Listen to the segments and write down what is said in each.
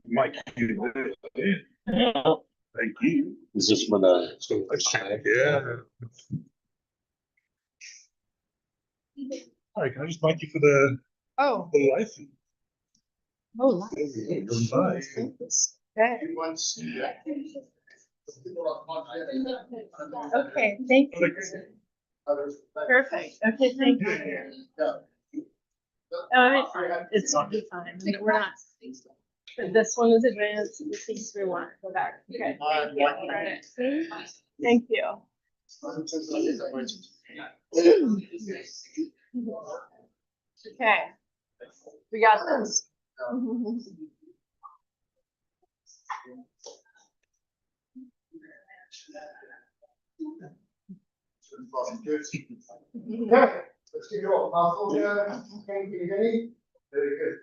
Mike, thank you. Is this for the? Yeah. All right, can I just thank you for the license? License. Okay. Okay, thank you. Perfect. Okay, thank you. It's fine. We're not. This one is advanced. This piece we want to go back. Okay. Thank you. Okay. We got this. Okay, let's kick it off. Can you hear me? Very good.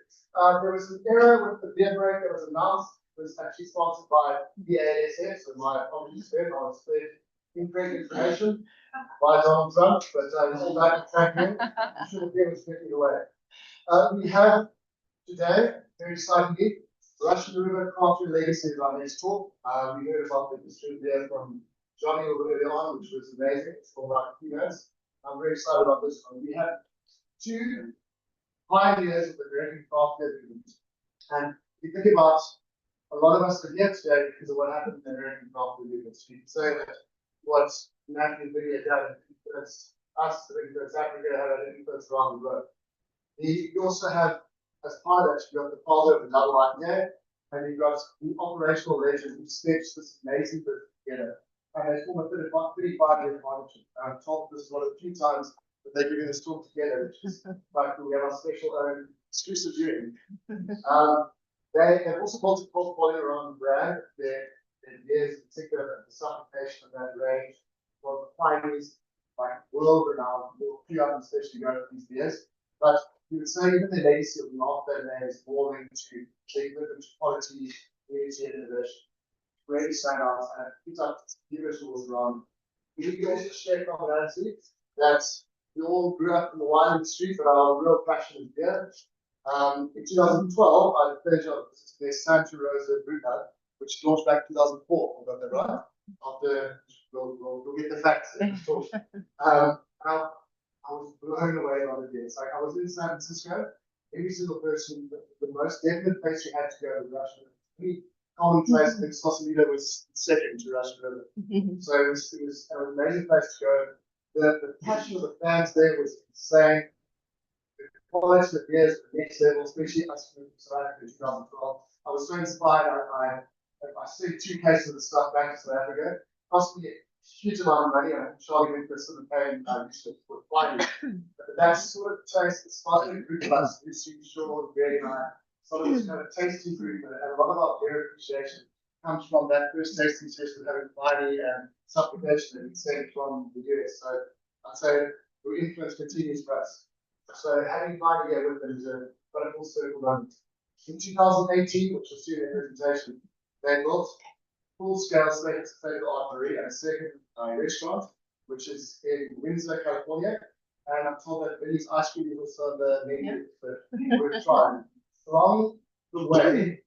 There was an error with the beer break that was announced. It was actually sponsored by BASF, so my apologies there. I was fed incorrect information by Donald Trump, but this is back to track here. I'm sure the beer was taken away. We have today, very excitingly, Russian River Craft Brewer Legacy is our next talk. We heard about the history there from Johnny over early on, which was amazing. It's for about 2 minutes. I'm very excited about this one. We have 2 pioneers of the American craft beer movement. And if you think about a lot of us are here today because of what happened in the American craft beer movement. So you can say that what Natalie Video done influenced us, influenced Africa, had an influence around the world. You also have, as part of that, you've got the father of the double IPA, and you've got the operational legend who stitched this amazing bit together. And they form a 35-year partnership. I've told this a few times that they're giving this talk together, which is like we have our special own exclusive viewing. They have also built a portfolio around the brand. Their beers, in particular, the supplication of that range, for the pioneers, like world renowned, a few others especially go for these beers. But you would say even the legacy of Martha and is more into the commitment to quality, unity, and innovation. Really stand out and put up the visuals around. We also share commonality that we all grew up in the wine industry, but our real passion is beer. In 2012, I had the pleasure of visiting their Santa Rosa brew hub, which launched back in 2004. I got that right. After we'll get the facts. I was blown away by the beer. It's like I was in San Francisco. Every single person, the most definite place you had to go was Russia. Common place, I think Sausalito was second to Russian River. So it was an amazing place to go. The passion of the fans there was insane. The quality of the beers at the next level, especially us from South Africa in 2012. I was so inspired. I sent 2 cases of the stuff back to South Africa. It cost me a huge amount of money. I think Charlie went for some paying for flying. But that sort of taste, the sparkling fruit plus, is super short, very nice. Some of this kind of tasty fruit, and a lot of our beer appreciation comes from that first tasting session with having Pliny and supplication that we sent from the US. So I'd say the influence continues for us. So having Pliny here with them is a full circle moment. In 2018, which you'll see in the presentation, they built full-scale state-of-the-art brewery and a second restaurant, which is in Windsor, California. And I'm told that Billy's ice cream is also on the menu, so we're trying. Along the way,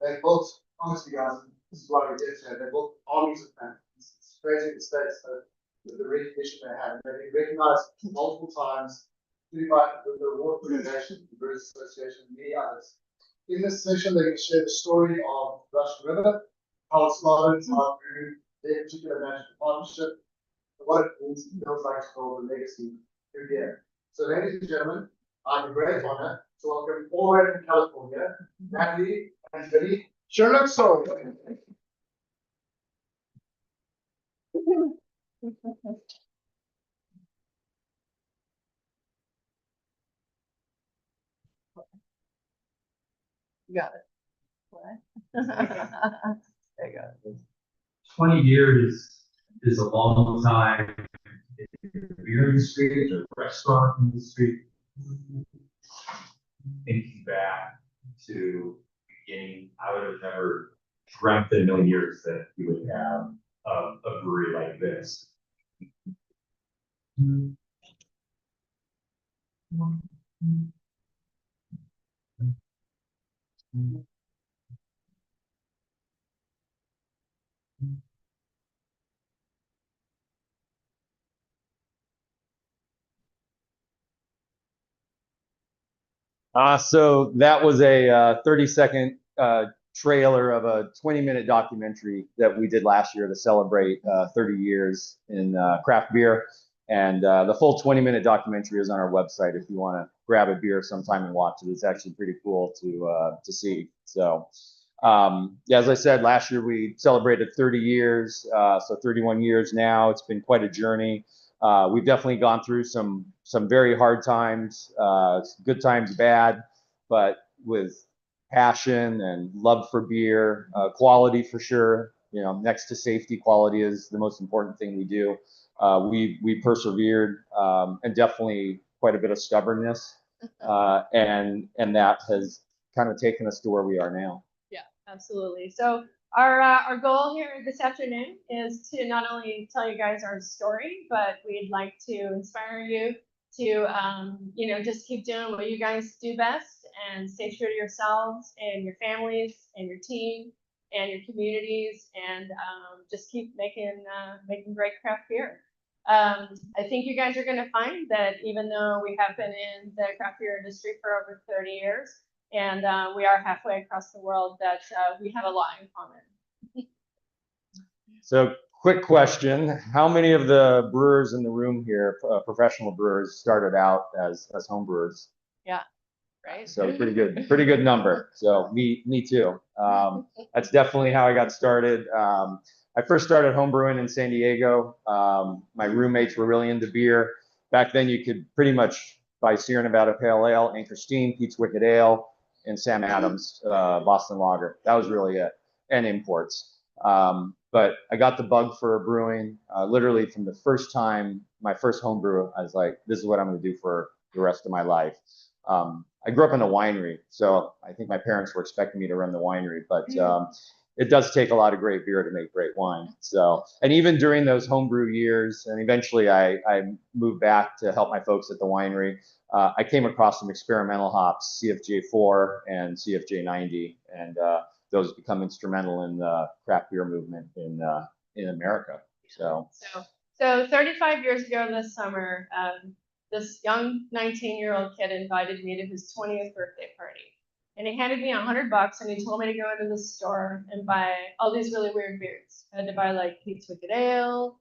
they built, honestly guys, this is why we did here, they built armies of fans. It's crazy in the States, with the recognition they have. They've been recognized multiple times, with the award for innovation, the Brewers Association, and many others. In this session, they're going to share the story of Russian River, how it started, how it grew, their particular national partnership, and what it means, it feels like to build a legacy through here. So, ladies and gentlemen, I have a great honor to welcome all the way from California, Natalie and Billy Sherlock Soul. You got it. There you go. 20 years is a long time in the beer industry, the restaurant industry. Thinking back to the beginning, I would have never dreamt in a million years that you would have a brewery like this. So that was a 30-second trailer of a 20-minute documentary that we did last year to celebrate 30 years in craft beer. And the full 20-minute documentary is on our website if you want to grab a beer sometime and watch it. It's actually pretty cool to see. So yeah, as I said, last year we celebrated 30 years, so 31 years now. It's been quite a journey. We've definitely gone through some very hard times, good times, bad, but with passion and love for beer, quality for sure. You know, next to safety, quality is the most important thing we do. We persevered, and definitely quite a bit of stubbornness, and that has kind of taken us to where we are now. Yeah, absolutely. So our goal here this afternoon is to not only tell you guys our story, but we'd like to inspire you to, you know, just keep doing what you guys do best and stay true to yourselves and your families and your team and your communities, and just keep making great craft beer. I think you guys are going to find that even though we have been in the craft beer industry for over 30 years, and we are halfway across the world, that we have a lot in common. So, quick question: how many of the brewers in the room here, professional brewers, started out as home brewers? Yeah, right. So pretty good number. So me too. That's definitely how I got started. I first started home brewing in San Diego. My roommates were really into beer. Back then, you could pretty much buy Sierra Nevada Pale Ale, Anchor Steam, Pete's Wicked Ale, and Sam Adams Boston Lager. That was really it, and imports. But I got the bug for brewing literally from the first time, my first home brew. I was like, this is what I'm going to do for the rest of my life. I grew up in a winery, so I think my parents were expecting me to run the winery, but it does take a lot of great beer to make great wine. So, and even during those homebrew years, and eventually I moved back to help my folks at the winery, I came across some experimental hops, CFJ4 and CFJ90, and those become instrumental in the craft beer movement in America. So 35 years ago this summer, this young 19-year-old kid invited me to his 20th birthday party. And he handed me $100 and he told me to go into the store and buy all these really weird beers. I had to buy like Pete's Wicked Ale,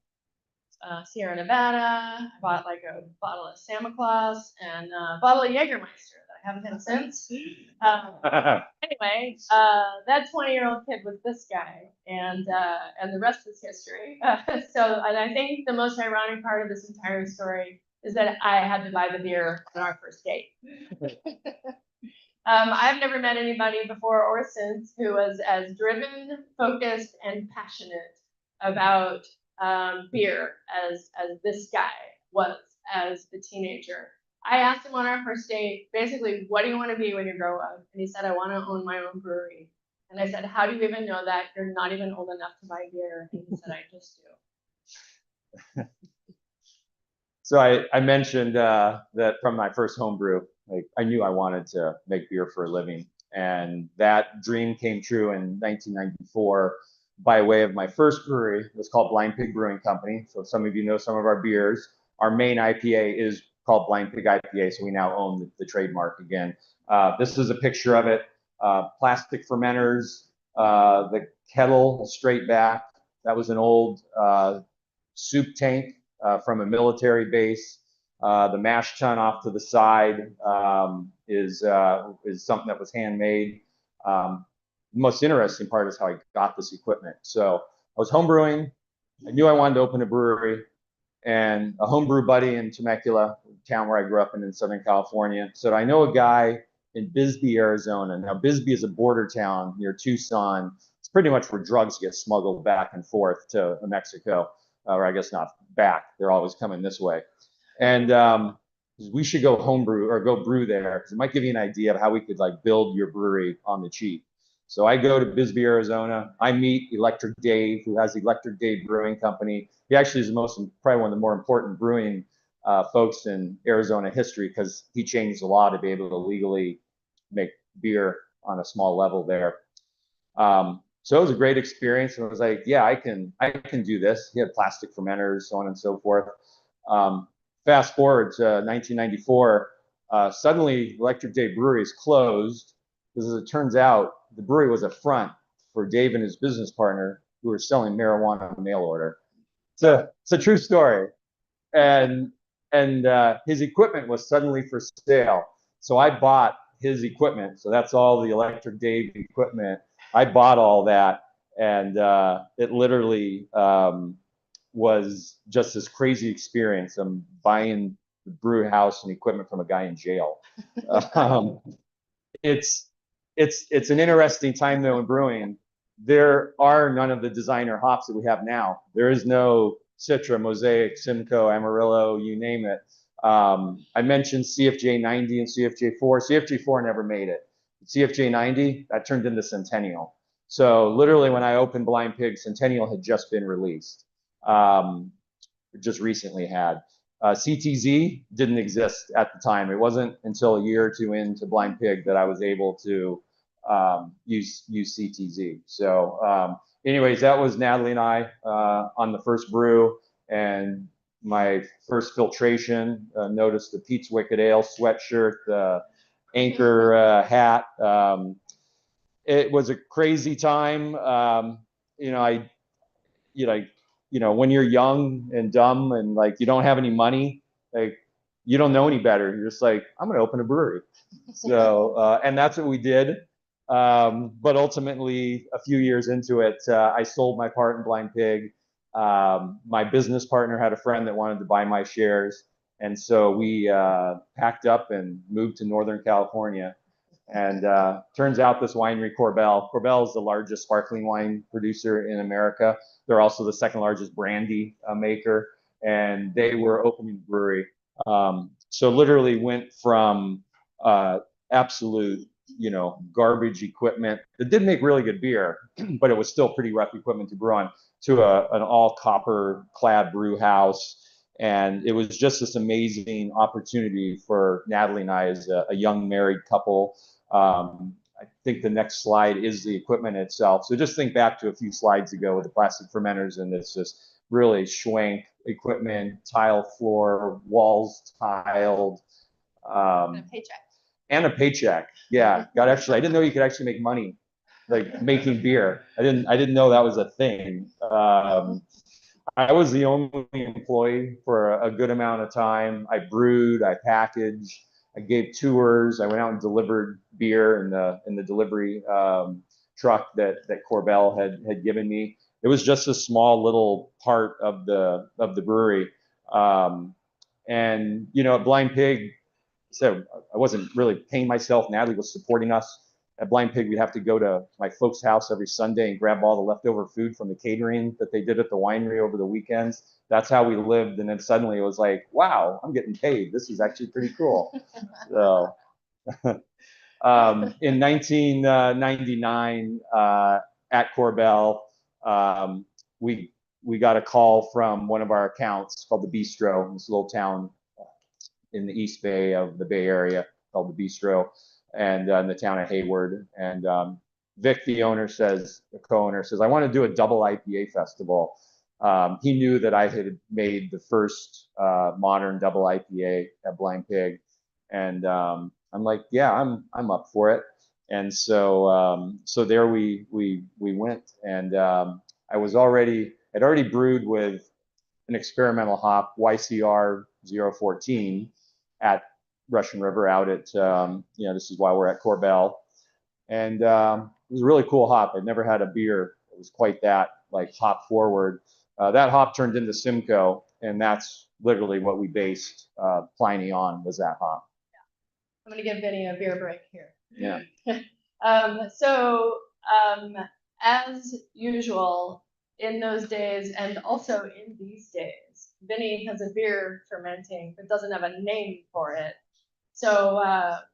Sierra Nevada. I bought like a bottle of Santa Claus and a bottle of Jägermeister that I haven't had since. Anyway, that 20-year-old kid was this guy, and the rest is history. And I think the most ironic part of this entire story is that I had to buy the beer on our first date. I've never met anybody before or since who was as driven, focused, and passionate about beer as this guy was as a teenager. I asked him on our first date, basically, what do you want to be when you grow up? And he said, I want to own my own brewery. And I said, how do you even know that? You're not even old enough to buy beer. And he said, I just do. So I mentioned that from my first home brew, like I knew I wanted to make beer for a living, and that dream came true in 1994 by way of my first brewery. It was called Blind Pig Brewing Company. So some of you know some of our beers. Our main IPA is called Blind Pig IPA, so we now own the trademark again. This is a picture of it. Plastic fermenters, the kettle straight back. That was an old soup tank from a military base. The mash tun off to the side is something that was handmade. The most interesting part is how I got this equipment. So I was homebrewing. I knew I wanted to open a brewery, and a homebrew buddy in Temecula, town where I grew up in Southern California, said, I know a guy in Bisbee, Arizona. Now, Bisbee is a border town near Tucson. It's pretty much where drugs get smuggled back and forth to Mexico, or I guess not back. They're always coming this way. And we should go homebrew or go brew there, because it might give you an idea of how we could like build your brewery on the cheap. So I go to Bisbee, Arizona. I meet Electric Dave, who has Electric Dave Brewing Company. He actually is probably one of the more important brewing folks in Arizona history, because he changed the law to be able to legally make beer on a small level there. So it was a great experience, and I was like, yeah, I can do this. He had plastic fermenters, so on and so forth. Fast forward to 1994, suddenly Electric Dave Brewery is closed, because as it turns out, the brewery was a front for Dave and his business partner, who were selling marijuana on mail order. It's a true story. And his equipment was suddenly for sale. So I bought his equipment. So that's all the Electric Dave equipment. I bought all that, and it literally was just this crazy experience. I'm buying the brew house and equipment from a guy in jail. It's an interesting time though in brewing. There are none of the designer hops that we have now. There is no Citra, Mosaic, Simcoe, Amarillo, you name it. I mentioned CFJ 90 and CFJ 4. CFJ 4 never made it. CFJ 90, that turned into Centennial. So literally when I opened Blind Pig, Centennial had just been released. Just recently had. CTZ didn't exist at the time. It wasn't until a year or two into Blind Pig that I was able to use CTZ. So anyways, that was Natalie and I on the first brew, and my first filtration. Noticed the Pete's Wicked Ale sweatshirt, the anchor hat. It was a crazy time. When you're young and dumb and like you don't have any money, like you don't know any better. You're just like, I'm gonna open a brewery. So and that's what we did. But ultimately, a few years into it, I sold my part in Blind Pig. My business partner had a friend that wanted to buy my shares, and so we packed up and moved to Northern California. And turns out this winery, Corbel is the largest sparkling wine producer in America. They're also the second largest brandy maker, and they were opening a brewery. So literally went from absolute, garbage equipment that did make really good beer, but it was still pretty rough equipment to brew on, to an all copper clad brew house. And it was just this amazing opportunity for Natalie and I as a young married couple. I think the next slide is the equipment itself. So just think back to a few slides ago with the plastic fermenters, and it's just really schwank equipment, tile floor, walls tiled. And a paycheck. And a paycheck. Yeah. I didn't know you could actually make money like making beer. I didn't know that was a thing. I was the only employee for a good amount of time. I brewed, I packaged, I gave tours. I went out and delivered beer in the delivery truck that Corbel had given me. It was just a small little part of the brewery. And at Blind Pig, so I wasn't really paying myself. Natalie was supporting us. At Blind Pig, we'd have to go to my folks' house every Sunday and grab all the leftover food from the catering that they did at the winery over the weekends. That's how we lived. And then suddenly it was like, wow, I'm getting paid. This is actually pretty cool. So in 1999 at Corbel, we got a call from one of our accounts called the Bistro, this little town in the East Bay of the Bay Area called the Bistro, and in the town of Hayward. And Vic, the owner, the co-owner says, I want to do a double IPA festival. He knew that I had made the first modern double IPA at Blind Pig, and I'm like, yeah, I'm up for it. And so there we went, and I'd already brewed with an experimental hop, YCR 014, at Russian River out at, this is why we're at Corbel. And it was a really cool hop. I'd never had a beer that was quite that, like, hop forward. That hop turned into Simcoe, and that's literally what we based Pliny on, was that hop. Yeah. I'm going to give Vinny a beer break here. Yeah. As usual, in those days, and also in these days, Vinny has a beer fermenting but doesn't have a name for it. So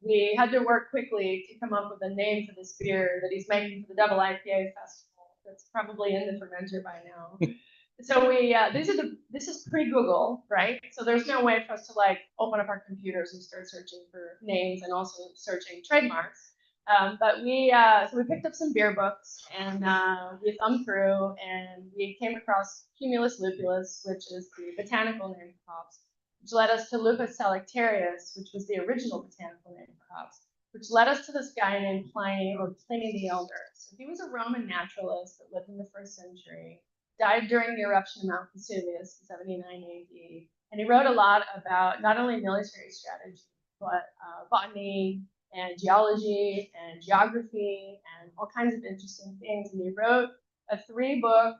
we had to work quickly to come up with a name for this beer that he's making for the Double IPA Festival. That's probably in the fermenter by now. So this is pre-Google, right? So there's no way for us to like open up our computers and start searching for names and also searching trademarks. But so we picked up some beer books and we thumbed through and we came across Cumulus lupulus, which is the botanical name for hops, which led us to Lupus selectarius, which was the original botanical name for hops, which led us to this guy named Pliny or Pliny the Elder. So he was a Roman naturalist that lived in the 1st century, died during the eruption of Mount Vesuvius in 79 AD, and he wrote a lot about not only military strategy, but botany and geology and geography and all kinds of interesting things. And he wrote a 3-book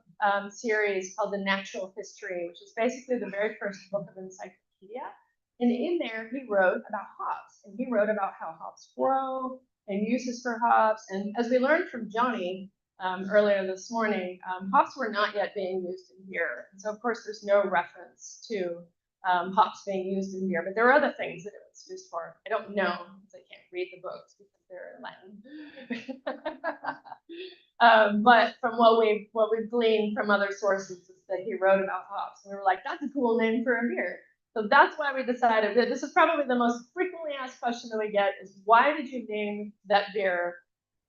series called The Natural History, which is basically the very first book of encyclopedia. And in there, he wrote about hops, and he wrote about how hops grow and uses for hops. And as we learned from Johnny earlier this morning, hops were not yet being used in beer. And so, of course, there's no reference to hops being used in beer, but there are other things that it was used for. I don't know because I can't read the books because they're in Latin. But from what we've gleaned from other sources is that he wrote about hops. And we were like, that's a cool name for a beer. So that's why we decided that this is probably the most frequently asked question that we get is why did you name that beer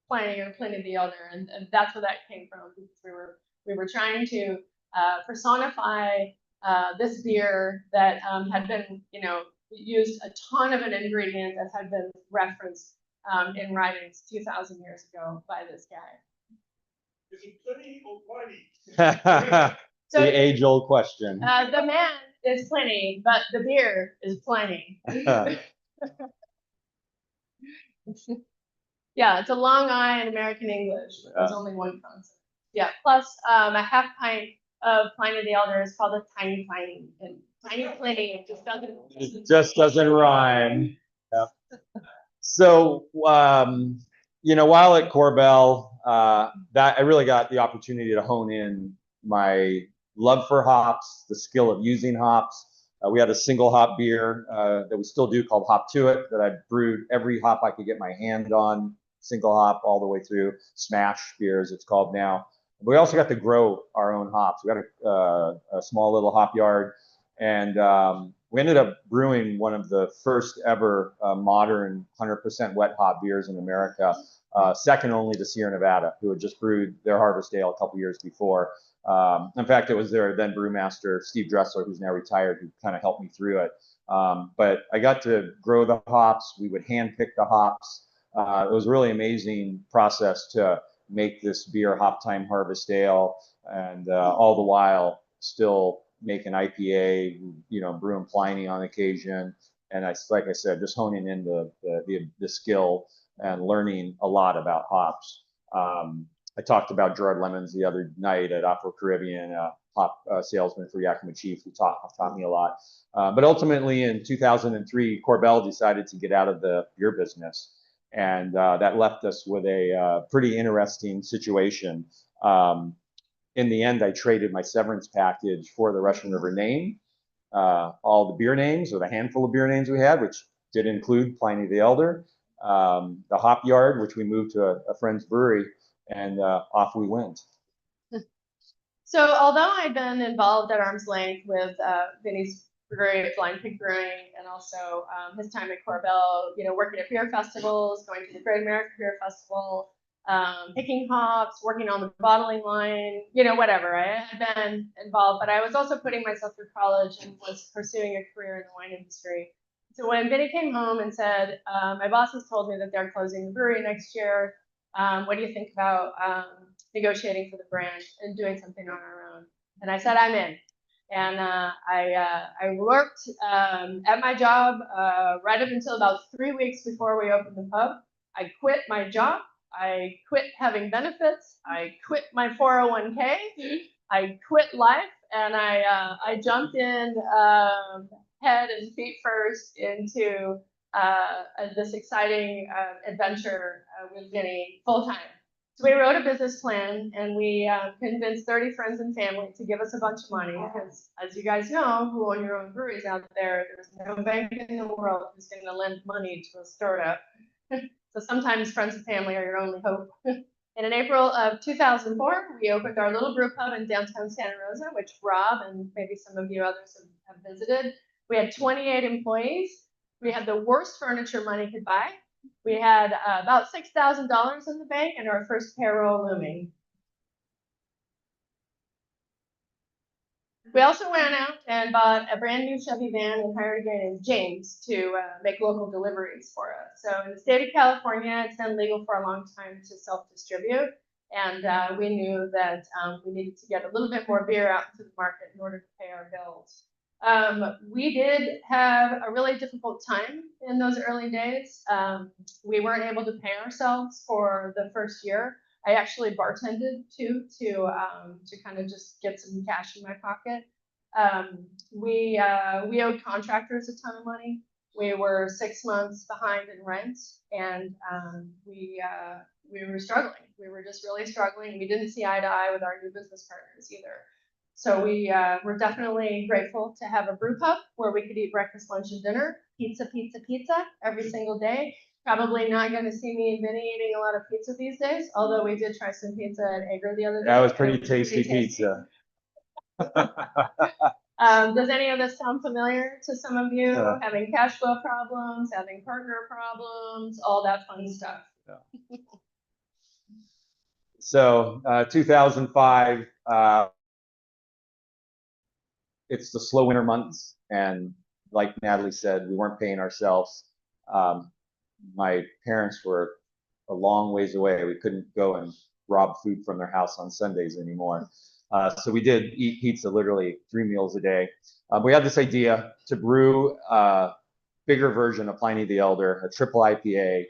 Pliny or Pliny the Elder? And that's where that came from, because we were trying to personify this beer that had been, used a ton of an ingredient that had been referenced in writings 2,000 years ago by this guy. Is it Pliny or Pliny? So the age-old question. the man is Pliny, but the beer is Pliny. Yeah, it's a long I in American English, but there's only one consonant. Yeah, plus a half pint of Pliny the Elder is called a tiny Pliny. And tiny Pliny just doesn't rhyme. Yeah. So, while at Korbel, that I really got the opportunity to hone in my love for hops, the skill of using hops. We had a single hop beer that we still do called Hop to It that I brewed every hop I could get my hand on, single hop all the way through, smash beer as it's called now. We also got to grow our own hops. We got a small little hop yard, and we ended up brewing one of the first ever modern 100% wet hop beers in America, second only to Sierra Nevada, who had just brewed their Harvest Ale a couple years before. In fact, it was their then brewmaster, Steve Dressler, who's now retired, who kind of helped me through it. But I got to grow the hops. We would hand pick the hops. It was a really amazing process to make this beer, Hop Time Harvest Ale, and all the while still make an IPA, brewing Pliny on occasion. And like I said, just honing in the skill and learning a lot about hops. I talked about Gerard Lemons the other night at Afro Caribbean, hop salesman for Yakima Chief, who taught me a lot. But ultimately in 2003, Korbel decided to get out of the beer business. And that left us with a pretty interesting situation. In the end, I traded my severance package for the Russian River name, all the beer names, or the handful of beer names we had, which did include Pliny the Elder, the hop yard, which we moved to a friend's brewery, and off we went. So although I've been involved at arm's length with Vinny's brewery at Blind Pig Brewing, and also his time at Korbel, working at beer festivals, going to the Great American Beer Festival, picking hops, working on the bottling line, whatever. I had been involved, but I was also putting myself through college and was pursuing a career in the wine industry. So when Vinny came home and said, my bosses told me that they're closing the brewery next year, what do you think about negotiating for the brand and doing something on our own? And I said, I'm in. And I worked at my job right up until about 3 weeks before we opened the pub. I quit my job. I quit having benefits. I quit my 401k. I quit life, and I jumped in head and feet first into this exciting adventure with Vinny full time. So we wrote a business plan, and we convinced 30 friends and family to give us a bunch of money, because as you guys know, who own your own breweries out there, there's no bank in the world who's going to lend money to a startup. So sometimes friends and family are your only hope. And in April of 2004, we opened our little brew pub in downtown Santa Rosa, which Rob and maybe some of you others have visited. We had 28 employees. We had the worst furniture money could buy. We had about $6,000 in the bank and our first payroll looming. We also went out and bought a brand new Chevy van and hired a guy named James to make local deliveries for us. So in the state of California, it's been legal for a long time to self-distribute. And we knew that we needed to get a little bit more beer out into the market in order to pay our bills. We did have a really difficult time in those early days. We weren't able to pay ourselves for the first year. I actually bartended too to kind of just get some cash in my pocket. We owed contractors a ton of money. We were 6 months behind in rent, and we were struggling. We were just really struggling. We didn't see eye to eye with our new business partners either. So we were definitely grateful to have a brew pub where we could eat breakfast, lunch, and dinner, pizza, pizza, pizza every single day. Probably not going to see me and Vinny eating a lot of pizza these days, although we did try some pizza at Ager the other day. That was pretty tasty pizza. Does any of this sound familiar to some of you? Yeah. Having cash flow problems, having partner problems, all that fun stuff. Yeah. So 2005, it's the slow winter months, and like Natalie said, we weren't paying ourselves. My parents were a long ways away. We couldn't go and rob food from their house on Sundays anymore. So we did eat pizza literally 3 meals a day. We had this idea to brew a bigger version of Pliny the Elder, a triple IPA.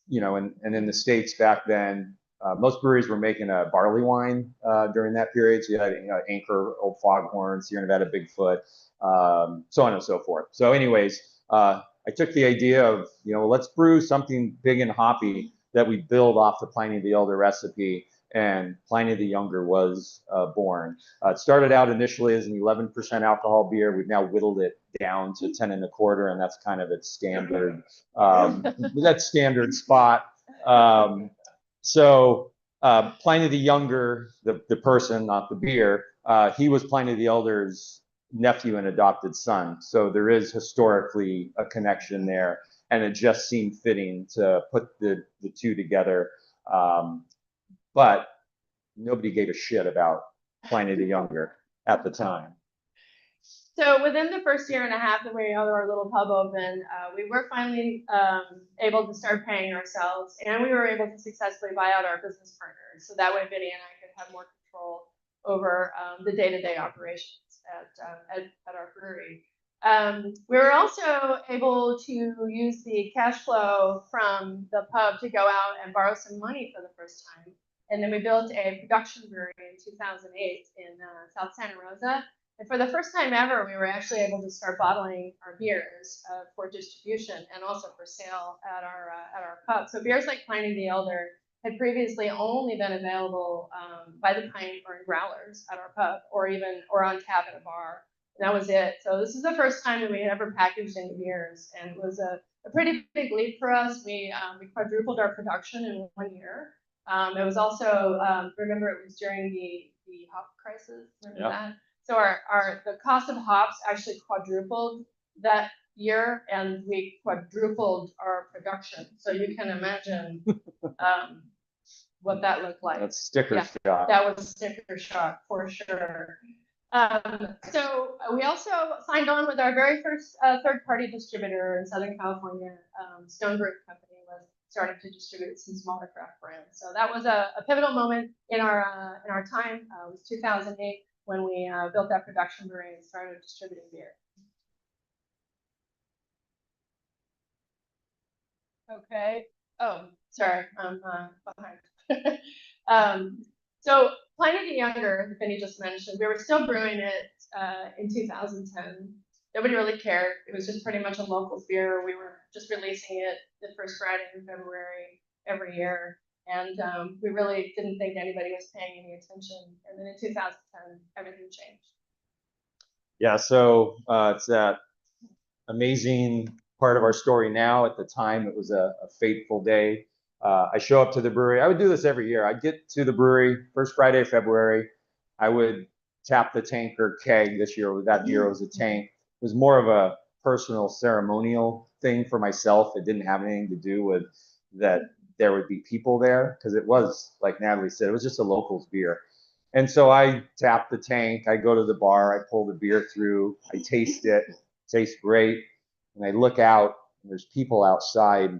You know, and in the States back then, most breweries were making a barley wine during that period. So you had, Anchor, Old Foghorn, Sierra Nevada, Bigfoot, so on and so forth. So anyways, I took the idea of, let's brew something big and hoppy that we build off the Pliny the Elder recipe, and Pliny the Younger was born. It started out initially as an 11% alcohol beer. We've now whittled it down to 10 1/4, and that's kind of its standard, that standard spot. So Pliny the Younger, the person, not the beer, he was Pliny the Elder's nephew and adopted son. So there is historically a connection there, and it just seemed fitting to put the two together. But nobody gave a shit about Pliny the Younger at the time. So within the first year and a half that we had our little pub open, we were finally able to start paying ourselves, and we were able to successfully buy out our business partners. So that way Vinny and I could have more control over the day-to-day operations at our brewery. We were also able to use the cash flow from the pub to go out and borrow some money for the first time. And then we built a production brewery in 2008 in South Santa Rosa. And for the first time ever, we were actually able to start bottling our beers for distribution and also for sale at our pub. So beers like Pliny the Elder had previously only been available by the pint or in growlers at our pub, or on tap at a bar. And that was it. So this is the first time that we had ever packaged any beers, and it was a pretty big leap for us. We quadrupled our production in 1 year. It was also, remember, it was during the hop crisis. Remember that? So the cost of hops actually quadrupled that year, and we quadrupled our production. So you can imagine what that looked like. That's sticker shock. That was sticker shock for sure. So we also signed on with our very first third-party distributor in Southern California. Stone Brew Company was starting to distribute some smaller craft brands. So that was a pivotal moment in our time. It was 2008 when we built that production brewery and started distributing beer. Okay. Oh, sorry, I'm behind. So Pliny the Younger, the Vinny just mentioned, we were still brewing it in 2010. Nobody really cared. It was just pretty much a local beer. We were just releasing it the first Friday in February every year. And we really didn't think anybody was paying any attention. And then in 2010, everything changed. Yeah, so it's that amazing part of our story now. At the time, it was a fateful day. I show up to the brewery. I would do this every year. I'd get to the brewery first Friday of February. I would tap the tank or keg. This year, that year was a tank. It was more of a personal ceremonial thing for myself. It didn't have anything to do with that there would be people there, because it was, like Natalie said, it was just a locals beer. And so I tap the tank, I go to the bar, I pull the beer through, I taste it, tastes great. And I look out, and there's people outside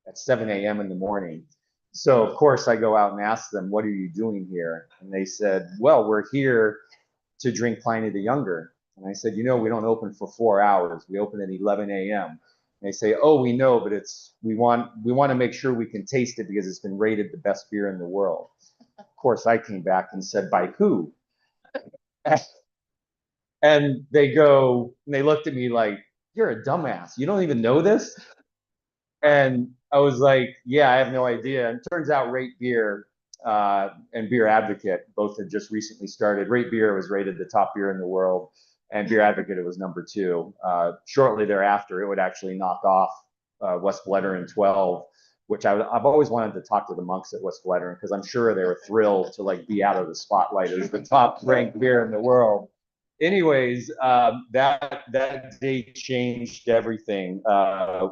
at 7 a.m. in the morning. So of course I go out and ask them, what are you doing here? And they said, well, we're here to drink Pliny the Younger. And I said, you know, we don't open for 4 hours. We open at 11 a.m. And they say, oh, we know, but we want to make sure we can taste it because it's been rated the best beer in the world. Of course, I came back and said, by who? And they looked at me like, you're a dumbass. You don't even know this? And I was like, yeah, I have no idea. And it turns out Rate Beer and Beer Advocate both had just recently started. Rate Beer was rated the top beer in the world, and Beer Advocate, it was number 2. Shortly thereafter, it would actually knock off West Blethren 12, which I've always wanted to talk to the monks at West Blethren, because I'm sure they were thrilled to like be out of the spotlight as the top ranked beer in the world. Anyways, that day changed everything.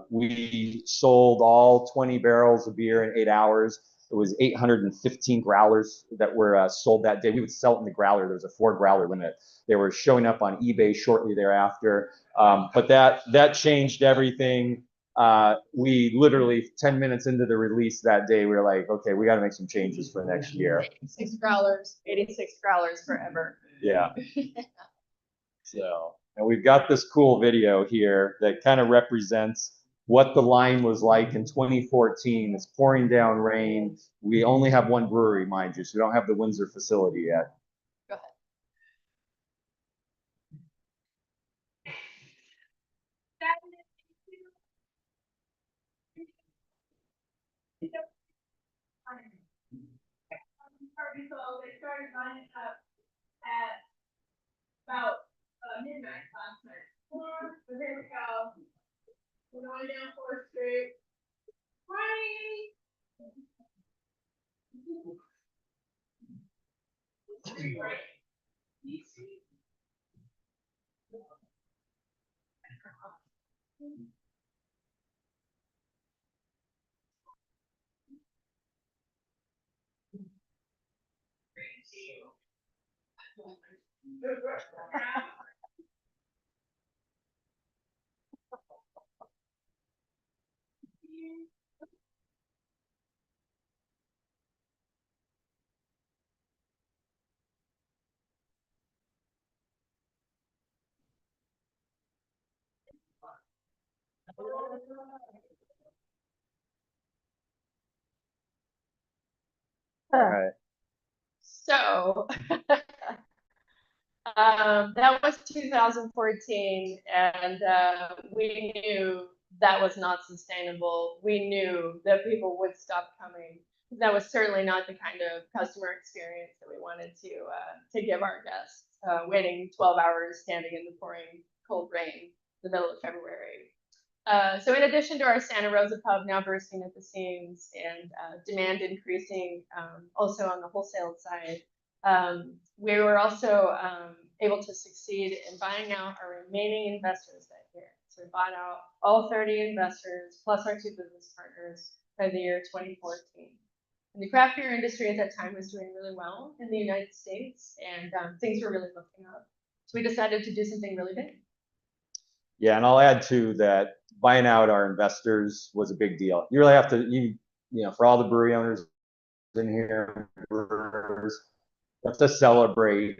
We sold all 20 barrels of beer in 8 hours. It was 815 growlers that were sold that day. We would sell it in the growler. There was a 4 growler limit. They were showing up on eBay shortly thereafter. But that changed everything. We literally 10 minutes into the release that day, we were like, okay, we got to make some changes for next year. 86 growlers forever. Yeah. So, and we've got this cool video here that kind of represents what the line was like in 2014. It's pouring down rain. We only have one brewery, mind you, so we don't have the Windsor facility yet. Go ahead. So they started lining up at about midnight last night. So here we go. We're going down 4th Street. Morning. All right. So that was 2014, and we knew that was not sustainable. We knew that people would stop coming. That was certainly not the kind of customer experience that we wanted to give our guests, waiting 12 hours standing in the pouring cold rain in the middle of February. So in addition to our Santa Rosa pub now bursting at the seams and demand increasing also on the wholesale side, we were also able to succeed in buying out our remaining investors that year. So we bought out all 30 investors plus our 2 business partners by the year 2014. And the craft beer industry at that time was doing really well in the United States, and things were really looking up. So we decided to do something really big. Yeah, and I'll add too that buying out our investors was a big deal. You really have to, you know, for all the brewery owners in here, brewers, you have to celebrate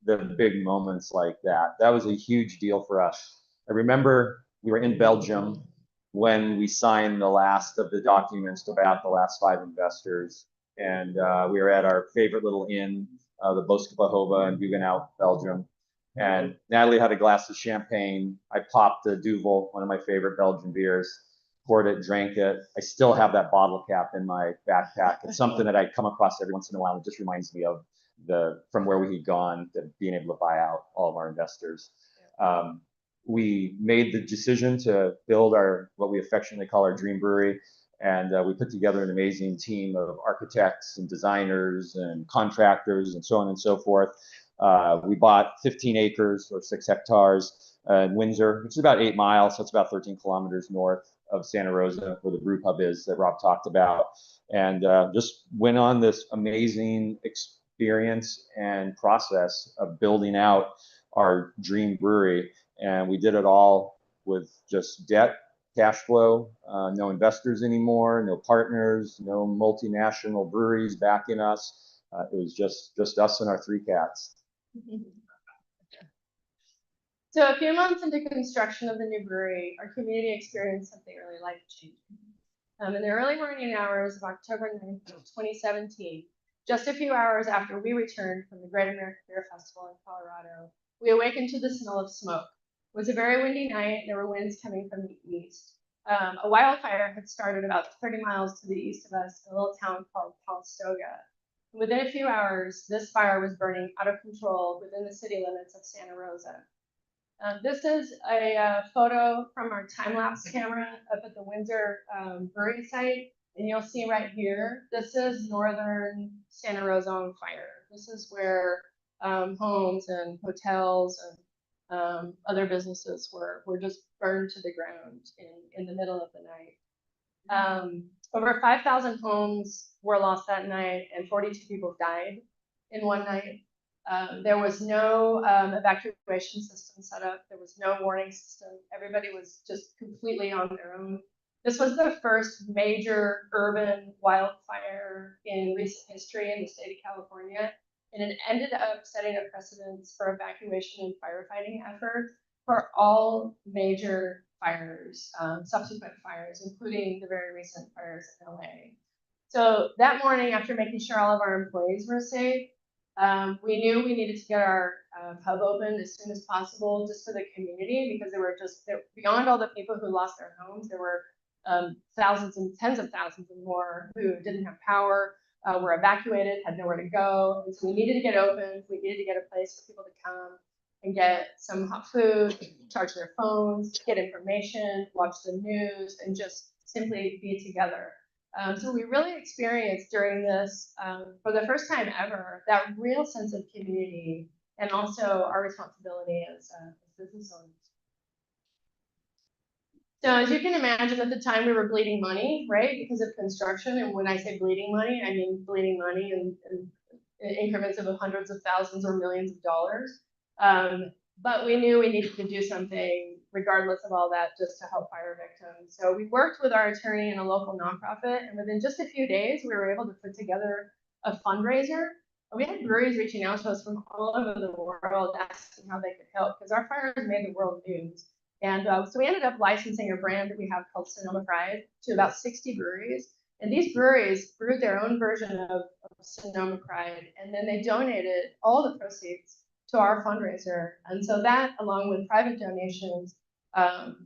the big moments like that. That was a huge deal for us. I remember we were in Belgium when we signed the last of the documents to buy out the last 5 investors, and we were at our favorite little inn, the Boskapahova in Bugenhout, Belgium. And Natalie had a glass of champagne. I popped a Duvel, one of my favorite Belgian beers. poured it, drank it. I still have that bottle cap in my backpack. It's something that I come across every once in a while. It just reminds me of from where we had gone, to being able to buy out all of our investors. We made the decision to build what we affectionately call our dream brewery. And we put together an amazing team of architects and designers and contractors and so on and so forth. We bought 15 acres or 6 hectares in Windsor, which is about 8 miles. So it's about 13 kilometers north of Santa Rosa, where the brew pub is that Rob talked about. And just went on this amazing experience and process of building out our dream brewery. And we did it all with just debt, cash flow, no investors anymore, no partners, no multinational breweries backing us. It was just us and our 3 cats. So a few months into construction of the new brewery, our community experienced something really life-changing. In the early morning hours of October 9th, 2017, just a few hours after we returned from the Great American Beer Festival in Colorado, we awakened to the smell of smoke. It was a very windy night. There were winds coming from the east. A wildfire had started about 30 miles to the east of us in a little town called Calistoga. Within a few hours, this fire was burning out of control within the city limits of Santa Rosa. This is a photo from our time-lapse camera up at the Windsor brewery site. And you'll see right here, this is northern Santa Rosa on fire. This is where homes and hotels and other businesses were just burned to the ground in the middle of the night. Over 5,000 homes were lost that night, and 42 people died in one night. There was no evacuation system set up. There was no warning system. Everybody was just completely on their own. This was the first major urban wildfire in recent history in the state of California, and it ended up setting a precedence for evacuation and firefighting efforts for all major fires, subsequent fires, including the very recent fires in LA. So that morning, after making sure all of our employees were safe, we knew we needed to get our pub open as soon as possible, just for the community, because beyond all the people who lost their homes, there were thousands and tens of thousands and more who didn't have power, were evacuated, had nowhere to go. And so we needed to get open. We needed to get a place for people to come and get some hot food, charge their phones, get information, watch the news, and just simply be together. So we really experienced during this, for the first time ever, that real sense of community and also our responsibility as business owners. So as you can imagine, at the time we were bleeding money, right, because of construction. And when I say bleeding money, I mean bleeding money in increments of hundreds of thousands or millions of dollars. But we knew we needed to do something regardless of all that, just to help fire victims. So we worked with our attorney and a local nonprofit, and within just a few days, we were able to put together a fundraiser. We had breweries reaching out to us from all over the world asking how they could help, because our fires made the world news. And so we ended up licensing a brand that we have called Sonoma Pride to about 60 breweries. And these breweries brewed their own version of Sonoma Pride, and then they donated all the proceeds to our fundraiser. And so that, along with private donations,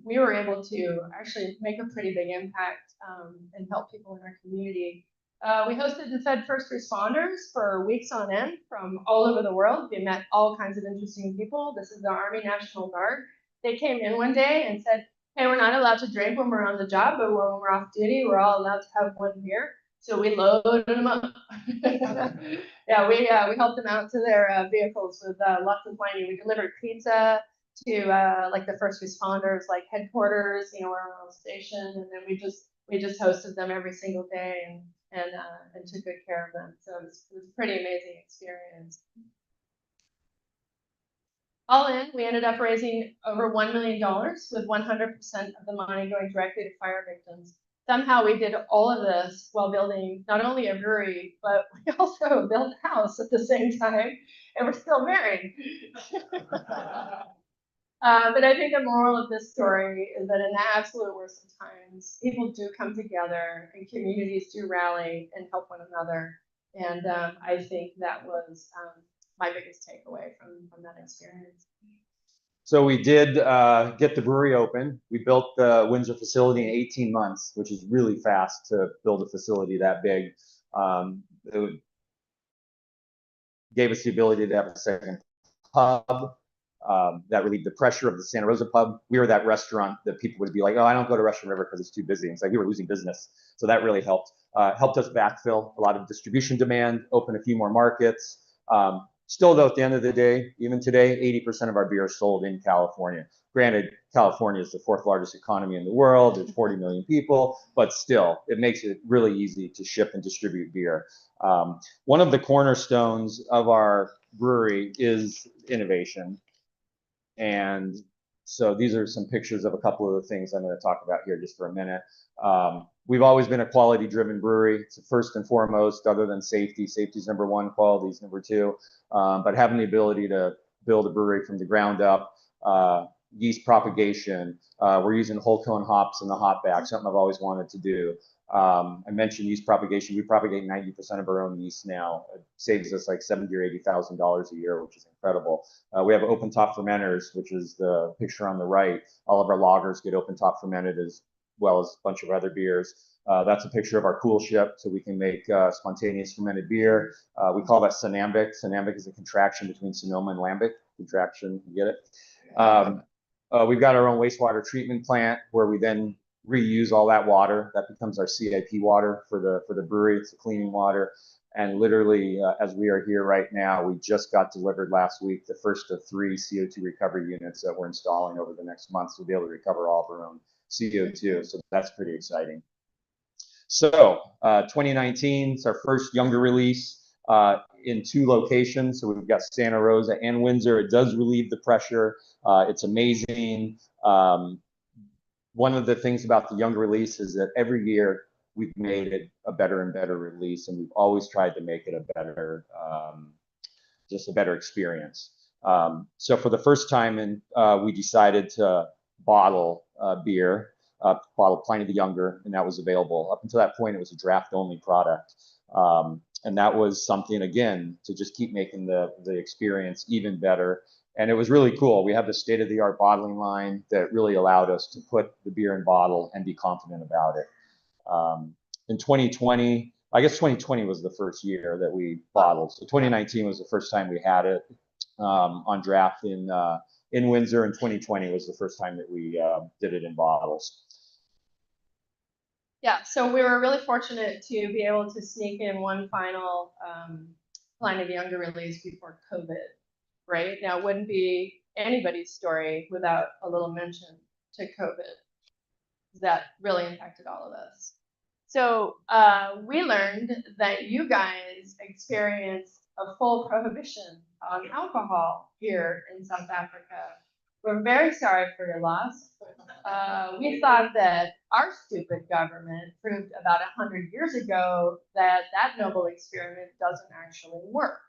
we were able to actually make a pretty big impact and help people in our community. We hosted and fed first responders for weeks on end from all over the world. We met all kinds of interesting people. This is the Army National Guard. They came in one day and said, hey, we're not allowed to drink when we're on the job, but when we're off duty, we're all allowed to have one beer. So we loaded them up. Yeah, we helped them out to their vehicles with lots of wine. We delivered pizza to like the first responders, like headquarters, you know, our own station, and then we just hosted them every single day and took good care of them. So it was a pretty amazing experience. All in, we ended up raising over $1 million with 100% of the money going directly to fire victims. Somehow we did all of this while building not only a brewery, but we also built a house at the same time, and we're still married. But I think the moral of this story is that in the absolute worst of times, people do come together and communities do rally and help one another. And I think that was my biggest takeaway from that experience. So we did get the brewery open. We built the Windsor facility in 18 months, which is really fast to build a facility that big. It gave us the ability to have a second pub. That relieved the pressure of the Santa Rosa pub. We were that restaurant that people would be like, oh, I don't go to Russian River because it's too busy. It's like we were losing business. So that really helped. Helped us backfill a lot of distribution demand, open a few more markets. Still, though, at the end of the day, even today, 80% of our beer is sold in California. Granted, California is the 4th largest economy in the world. There's 40 million people, but still, it makes it really easy to ship and distribute beer. One of the cornerstones of our brewery is innovation. And so these are some pictures of a couple of the things I'm going to talk about here just for a minute. We've always been a quality-driven brewery. It's first and foremost, other than safety. Safety is number one, quality is number two. But having the ability to build a brewery from the ground up, yeast propagation. We're using whole cone hops in the hop bag, something I've always wanted to do. I mentioned yeast propagation. We propagate 90% of our own yeast now. It saves us like $70,000 or $80,000 a year, which is incredible. We have open top fermenters, which is the picture on the right. All of our lagers get open top fermented as well as a bunch of other beers. That's a picture of our cool ship, so we can make spontaneous fermented beer. We call that Sonambic. Sonambic is a contraction between Sonoma and Lambic. Contraction, you get it? We've got our own wastewater treatment plant where we then reuse all that water. That becomes our CIP water for the brewery. It's the cleaning water. And literally, as we are here right now, we just got delivered last week the first of 3 CO2 recovery units that we're installing over the next month to be able to recover all of our own CO2. So that's pretty exciting. So 2019 is our first younger release in 2 locations. So we've got Santa Rosa and Windsor. It does relieve the pressure. It's amazing. One of the things about the younger release is that every year we've made it a better and better release, and we've always tried to make it a better, just a better experience. So for the first time, we decided to bottle beer, bottle Pliny the Younger, and that was available. Up until that point, it was a draft-only product. And that was something, again, to just keep making the experience even better. And it was really cool. We have the state-of-the-art bottling line that really allowed us to put the beer in bottle and be confident about it. In 2020, I guess 2020 was the first year that we bottled. So 2019 was the first time we had it on draft in Windsor, and 2020 was the first time that we did it in bottles. Yeah, so we were really fortunate to be able to sneak in one final Pliny the Younger release before COVID. Right now, it wouldn't be anybody's story without a little mention to COVID. That really impacted all of us. So we learned that you guys experienced a full prohibition on alcohol here in South Africa. We're very sorry for your loss. We thought that our stupid government proved about 100 years ago that that noble experiment doesn't actually work.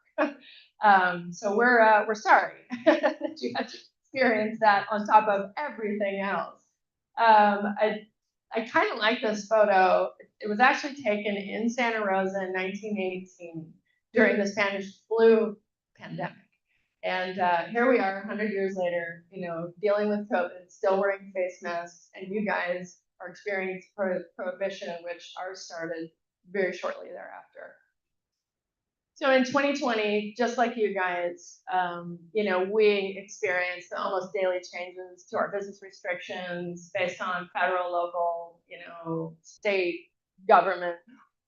So we're sorry that you had to experience that on top of everything else. I kind of like this photo. It was actually taken in Santa Rosa in 1918 during the Spanish flu pandemic. And here we are 100 years later, you know, dealing with COVID, still wearing face masks, and you guys are experiencing prohibition, which ours started very shortly thereafter. So in 2020, just like you guys, you know, we experienced almost daily changes to our business restrictions based on federal, local, you know, state government,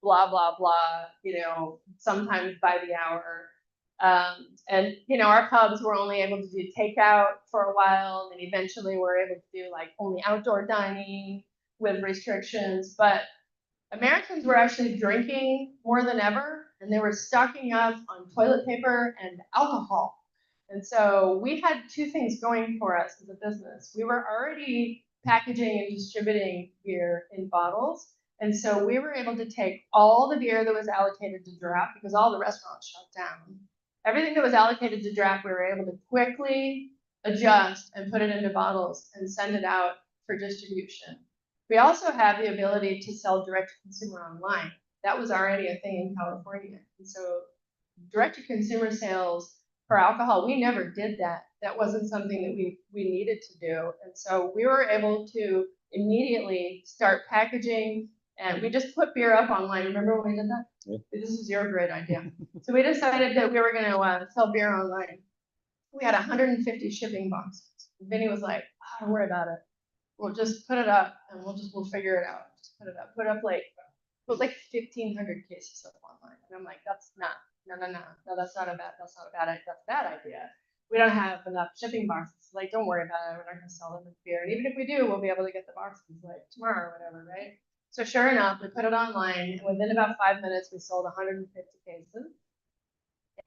blah, blah, blah, you know, sometimes by the hour. And, you know, our pubs were only able to do takeout for a while, and eventually we're able to do like only outdoor dining with restrictions. But Americans were actually drinking more than ever, and they were stocking up on toilet paper and alcohol. And so we had 2 things going for us as a business. We were already packaging and distributing beer in bottles. And so we were able to take all the beer that was allocated to draft, because all the restaurants shut down. Everything that was allocated to draft, we were able to quickly adjust and put it into bottles and send it out for distribution. We also have the ability to sell direct to consumer online. That was already a thing in California. And so direct to consumer sales for alcohol. We never did that. That wasn't something that we needed to do. And so we were able to immediately start packaging, and we just put beer up online. Remember when we did that? Yeah. This is your great idea. So we decided that we were going to sell beer online. We had 150 shipping boxes. Vinny was like, oh, don't worry about it. We'll just put it up and we'll figure it out. Just put it up. Put 1,500 cases up online. And I'm like, no, that's not a bad idea. We don't have enough shipping boxes. Like, don't worry about it. We're not going to sell them with beer. And even if we do, we'll be able to get the boxes like tomorrow or whatever, right? So sure enough, we put it online, and within about 5 minutes, we sold 150 cases.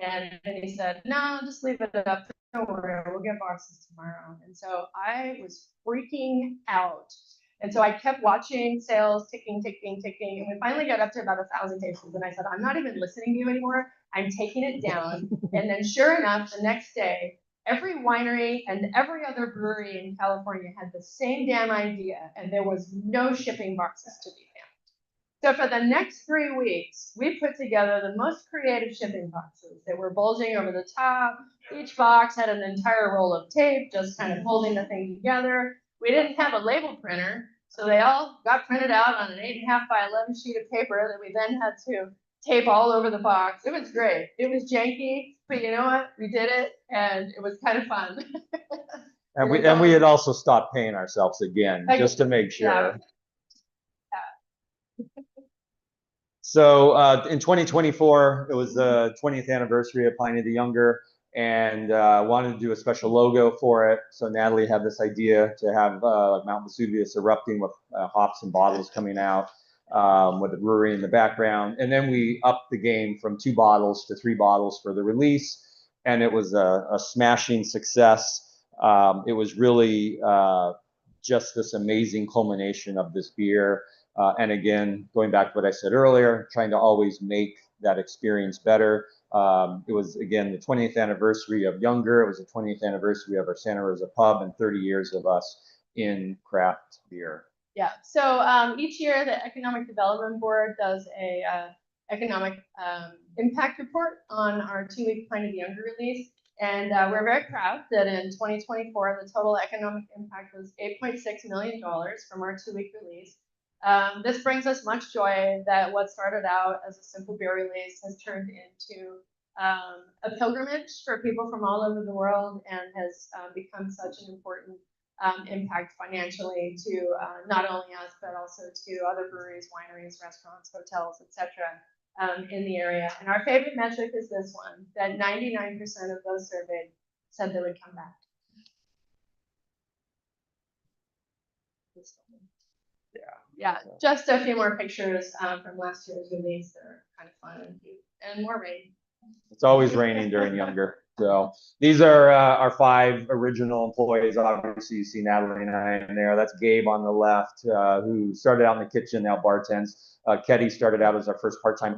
And he said, no, just leave it up. Don't worry, we'll get boxes tomorrow. And so I was freaking out. And so I kept watching sales ticking. And we finally got up to about 1,000 cases. And I said, I'm not even listening to you anymore. I'm taking it down. And then sure enough, the next day, every winery and every other brewery in California had the same damn idea. And there was no shipping boxes to be found. So for the next 3 weeks, we put together the most creative shipping boxes. They were bulging over the top. Each box had an entire roll of tape, just kind of holding the thing together. We didn't have a label printer, so they all got printed out on an 8.5 by 11 sheet of paper that we then had to tape all over the box. It was great. It was janky, but you know what? We did it, and it was kind of fun. And we had also stopped paying ourselves again, just to make sure. Yeah. So in 2024, it was the 20th anniversary of Pliny the Younger, and wanted to do a special logo for it. So Natalie had this idea to have Mount Vesuvius erupting with hops and bottles coming out, with the brewery in the background. And then we upped the game from 2 bottles to 3 bottles for the release, and it was a smashing success. It was really just this amazing culmination of this beer. And again, going back to what I said earlier, trying to always make that experience better. It was, again, the 20th anniversary of Younger. It was the 20th anniversary of our Santa Rosa pub, and 30 years of us in craft beer. Yeah, so each year the Economic Development Board does a economic impact report on our 2-week Pliny the Younger release. And we're very proud that in 2024, the total economic impact was $8.6 million from our 2-week release. This brings us much joy that what started out as a simple beer release has turned into a pilgrimage for people from all over the world, and has become such an important impact financially to not only us, but also to other breweries, wineries, restaurants, hotels, etc. In the area. And our favorite metric is this one, that 99% of those surveyed said they would come back. Yeah, just a few more pictures from last year's release that are kind of fun and cute, and more rain. It's always raining during Younger. So these are our 5 original employees. Obviously, you see Natalie and I in there. That's Gabe on the left, who started out in the kitchen, now bartends. Ketty started out as our first part-time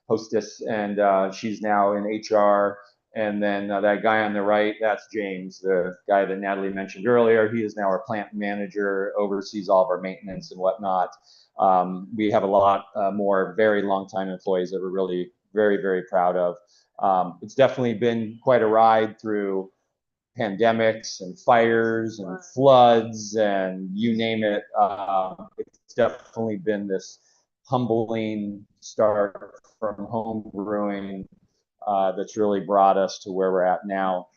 hostess, and she's now in HR. And then that guy on the right, that's James, the guy that Natalie mentioned earlier. He is now our plant manager, oversees all of our maintenance and whatnot. We have a lot more very long-time employees that we're really very, very proud of. It's definitely been quite a ride through pandemics and fires and floods and you name it. It's definitely been this humbling start from home brewing that's really brought us to where we're at now.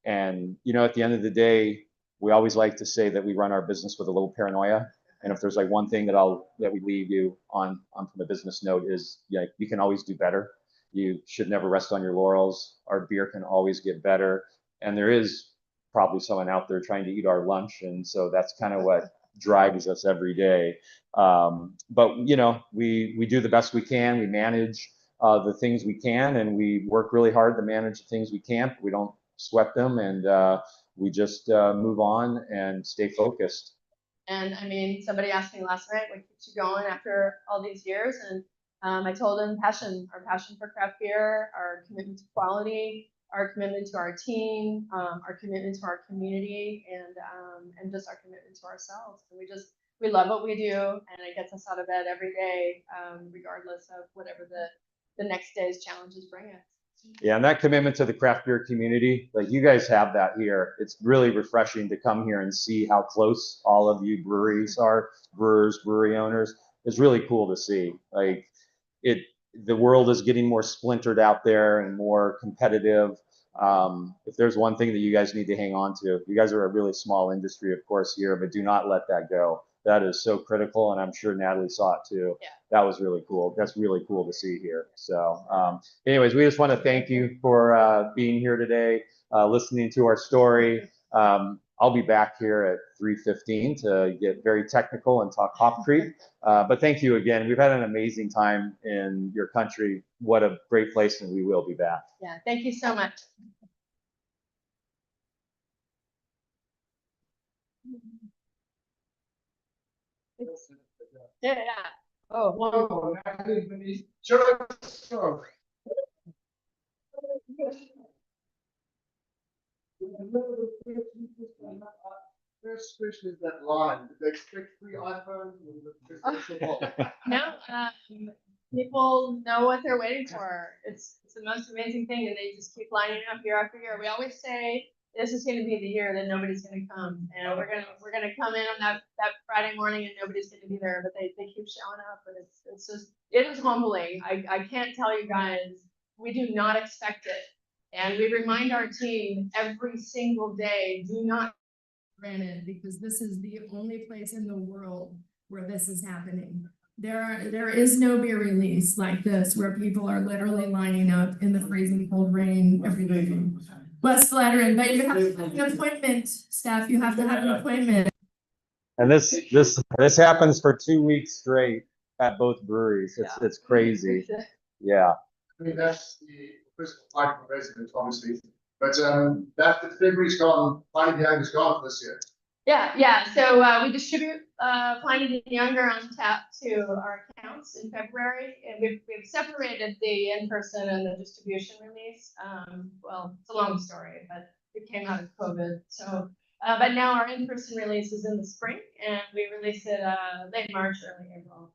And you know, at the end of the day, we always like to say that we run our business with a little paranoia. And if there's like one thing that we leave you on from the business note is, yeah, you can always do better. You should never rest on your laurels. Our beer can always get better. And there is probably someone out there trying to eat our lunch. And so that's kind of what drives us every day. But you know, we do the best we can. We manage the things we can, and we work really hard to manage the things we can't. We don't sweat them, and we just move on and stay focused. And I mean, somebody asked me last night, what keeps you going after all these years? And I told them our passion for craft beer, our commitment to quality, our commitment to our team, our commitment to our community, and just our commitment to ourselves. And we love what we do, and it gets us out of bed every day, regardless of whatever the next day's challenges bring us. Yeah, and that commitment to the craft beer community, like you guys have that here. It's really refreshing to come here and see how close all of you breweries are, brewers, brewery owners. It's really cool to see. Like it, the world is getting more splintered out there and more competitive. If there's one thing that you guys need to hang on to, you guys are a really small industry, of course, here, but do not let that go. That is so critical, and I'm sure Natalie saw it too. Yeah. That was really cool. That's really cool to see here. So, anyways, we just want to thank you for being here today, listening to our story. I'll be back here at 3:15 to get very technical and talk Hop Creek. But thank you again. We've had an amazing time in your country. What a great place, and we will be back. Yeah, thank you so much. Yeah, yeah. Oh, Whoa, Natalie, should I start? First question is that line. Did they expect free iPhones? no, people know what they're waiting for. It's the most amazing thing, and they just keep lining up year after year. We always say this is going to be the year that nobody's going to come, and we're gonna come in on that Friday morning, and nobody's going to be there, but they keep showing up, and it is humbling. I can't tell you guys, we do not expect it, and we remind our team every single day, do not granted, because this is the only place in the world where this is happening. There is no beer release like this where people are literally lining up in the freezing cold rain every day. West flattering, but you have to have an appointment, staff. You have to have an appointment. And this happens for 2 weeks straight at both breweries. It's crazy. Yeah. I mean, that's the first flight from residents, obviously. But that the February's gone, Pliny the Younger's gone for this year. Yeah. So we distribute Pliny the Younger on tap to our accounts in February, and we've separated the in-person and the distribution release. Well, it's a long story, but it came out of COVID. So, but now our in-person release is in the spring, and we release it late March, early April.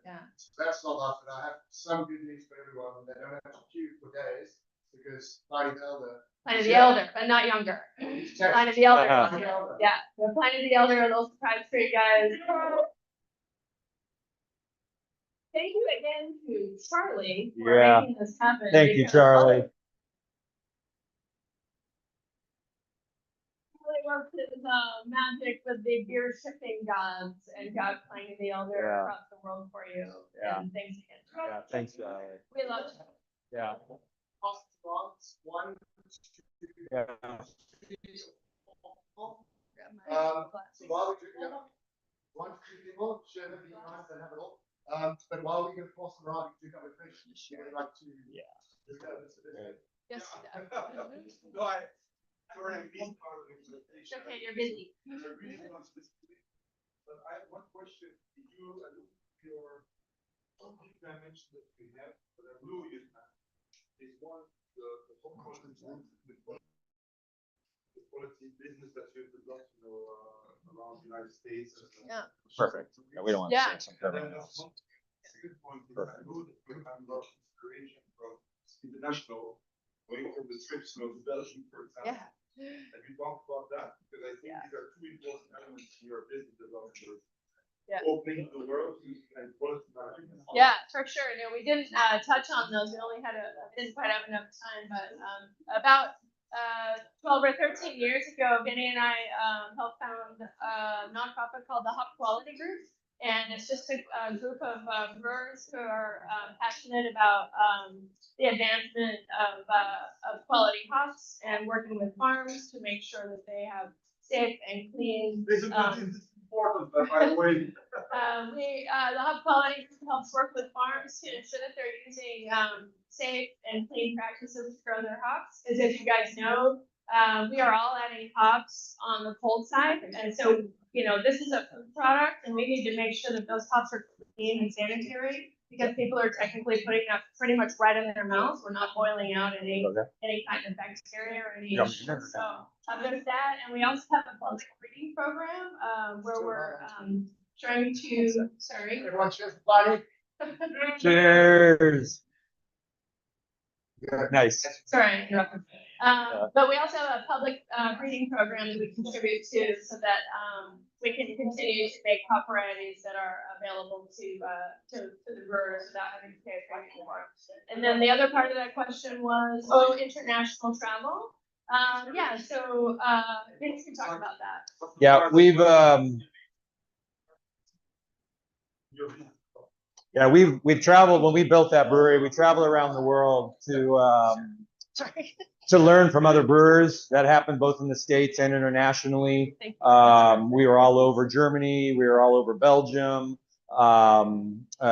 Yeah. So that's not enough, and I have some good news for everyone. They don't have to queue for days because Pliny the Elder. Pliny the Elder, but not younger. Pliny the Elder. Yeah. So Pliny the Elder, a little surprise for you guys. Thank you again to Charlie for making this happen. Thank you, Charlie. Charlie worked his magic with the beer shipping gods and got Pliny the Elder across the world for you. Yeah. And thanks again. Yeah, thanks, Charlie. We love you. Yeah. One, Yeah. so while we're doing one, two people, share the nice and have it all. But while we can pass around, we do have a question. I'd like to. Yeah. Yes. No, sorry, I'm being part of the It's presentation. okay, you're busy. I really want to speak, but I have one question. Did you look at your dimension that we have, but I blew you now. Is one the whole quality the quality business that you've developed, around the United States. Yeah. Perfect. Yeah, we don't want to say something. And then second point is I know that we have a lot of inspiration from international, going from the trips to Belgium, for example. Yeah. Have you talked about that? Because I think Yeah. these are two important elements in your business development. Yeah. Opening the world and quality management. Yeah, for sure. No, we didn't touch on those. We only had didn't quite have enough time, but about 12 or 13 years ago, Vinny and I helped found a nonprofit called the Hop Quality Group. And it's just a group of brewers who are passionate about the advancement of quality hops and working with farms to make sure that they have safe and clean. This is important, by the way. The Hop Quality Group helps work with farms to ensure that they're using safe and clean practices to grow their hops. Because as you guys know, we are all adding hops on the cold side, and so this is a food product, and we need to make sure that those hops are clean and sanitary because people are technically putting that pretty much right in their mouths. We're not boiling out any kind of bacteria or any issues. So there's that, and we also have a public reading program where we're trying to. Sorry. Everyone cheers, Pliny. Cheers. Nice. Sorry, I interrupted. But we also have a public breeding program that we contribute to so that we can continue to make hop varieties that are available to the brewers without having to pay a premium for it. And then the other part of that question was, international travel. Yeah, so Vince can talk about that. Yeah, we've traveled when we built that brewery. We traveled around the world to learn from other brewers. That happened both in the States and internationally. We were all over Germany. We were all over Belgium.